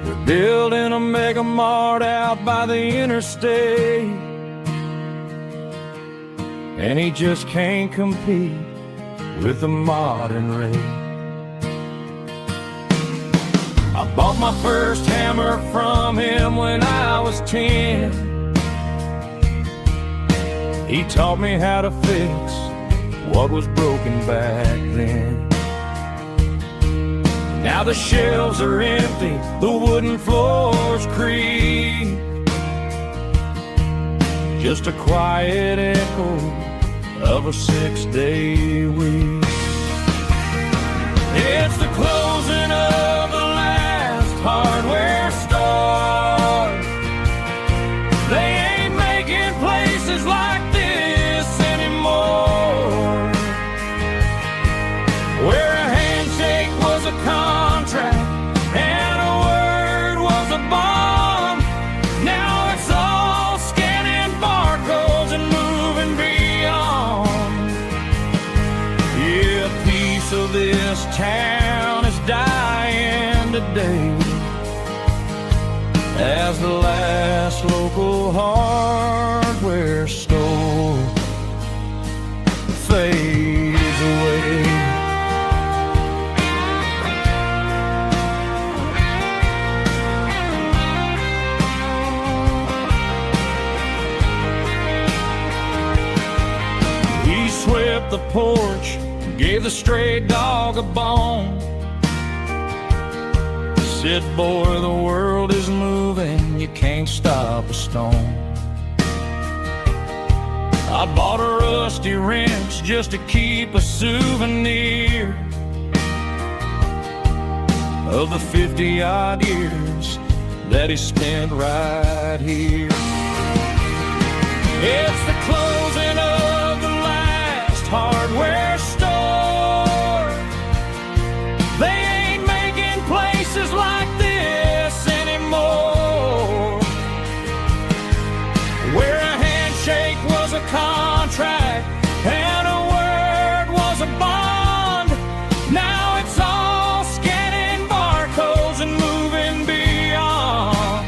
We're building a mega mart out by the interstate, and he just can't compete with the modern rate. I bought my first hammer from him when I was 10. He taught me how to fix what was broken back then. Now the shelves are empty, the wooden floors creak, just a quiet echo of a 6-day week. It's the closing of the last hardware store. They ain't making places like this anymore, where a handshake was a contract and a word was a bond. Now it's all scanning barcodes and moving beyond. Yeah, a piece of this town is dying today as the last local hardware store fades away. He swept the porch, gave the stray dog a bone, said, boy, the world is moving, you can't stop a stone. I bought a rusty wrench just to keep a souvenir of the 50-odd years that he spent right here. It's the closing of the last hardware store. They ain't making places like this anymore, where a handshake was a contract and a word was a bond. Now it's all scanning barcodes and moving beyond.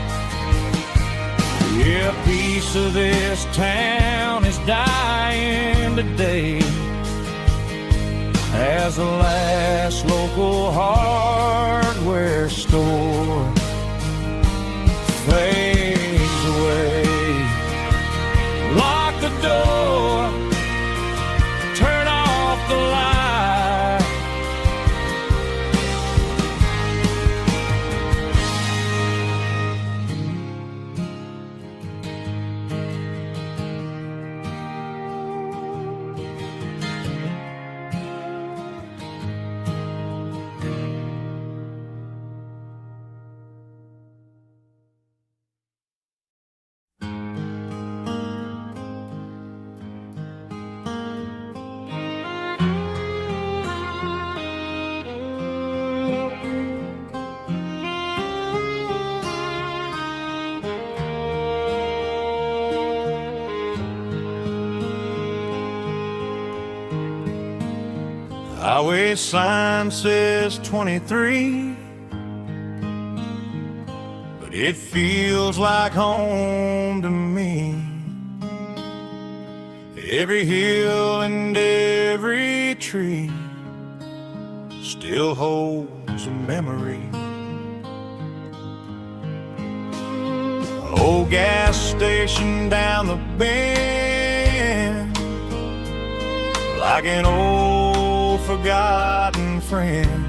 Yeah, a piece of this town is dying today as the last local hardware store fades away. Lock the door, turn off the light. highway sign says 23, but it feels like home to me. Every hill and every tree still holds a memory. An old gas station down the bend, like an old forgotten friend.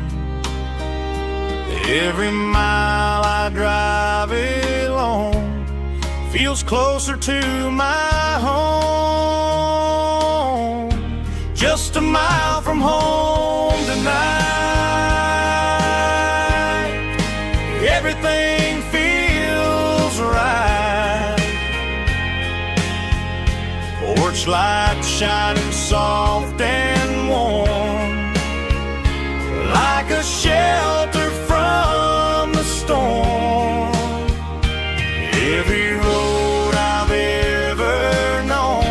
Every mile I drive it along feels closer to my home. Just a mile from home tonight, everything feels right. Porch light shining soft and warm, like a shelter from the storm. Every road I've ever known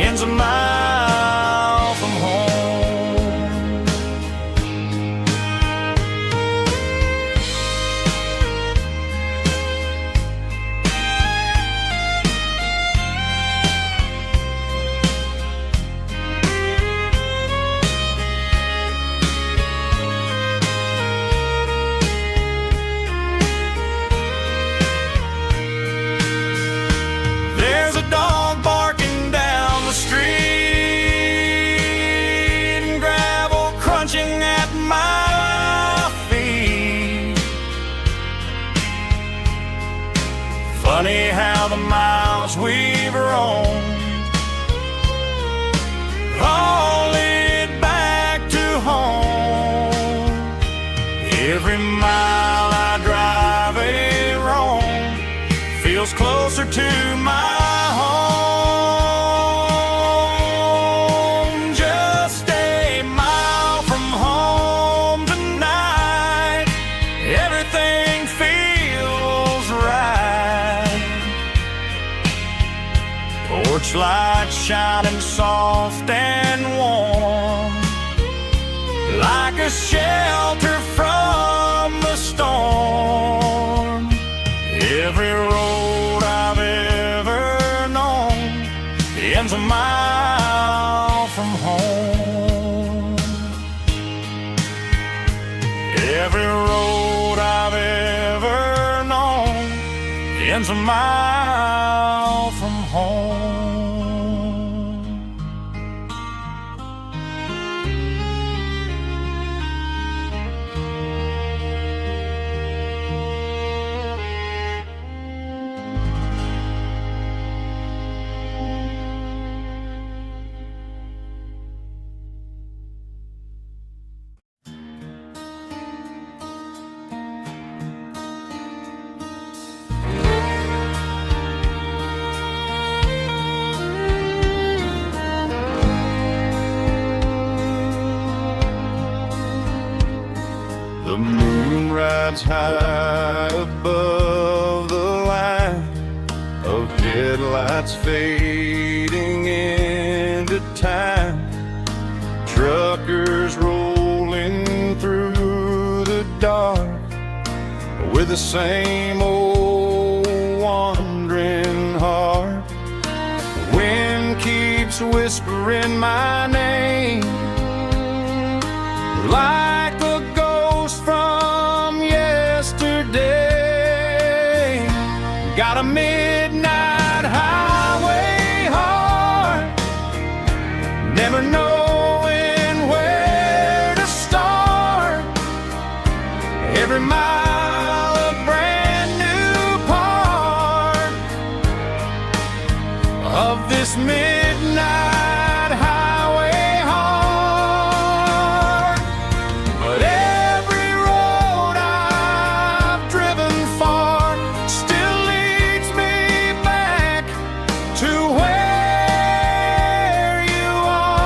ends a mile from home. There's a dog barking down the street, and gravel crunching at my feet. Funny how the miles we've roamed all lead back to home. Every mile I drive a roam feels closer to my home. Just a mile from home tonight, everything feels right. Porch light shining soft and warm, like a shelter from the storm. Every road I've ever known ends a mile from home. Every road I've ever known ends a mile from home. The moon rides high above the line of headlights fading into time. Truckers rolling through the dark with the same old wandering heart. The wind keeps whispering my name like a ghost from yesterday. Got a midnight highway heart, never knowing where to start. Every mile a brand new part of this midnight highway heart. But every road I've driven far still leads me back to where you are.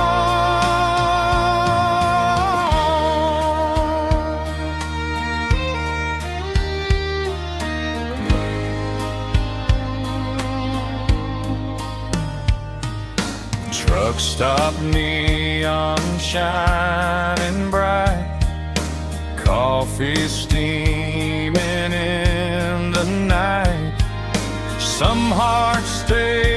Truck stop, neon shining coffee steaming in the night. Some hearts stay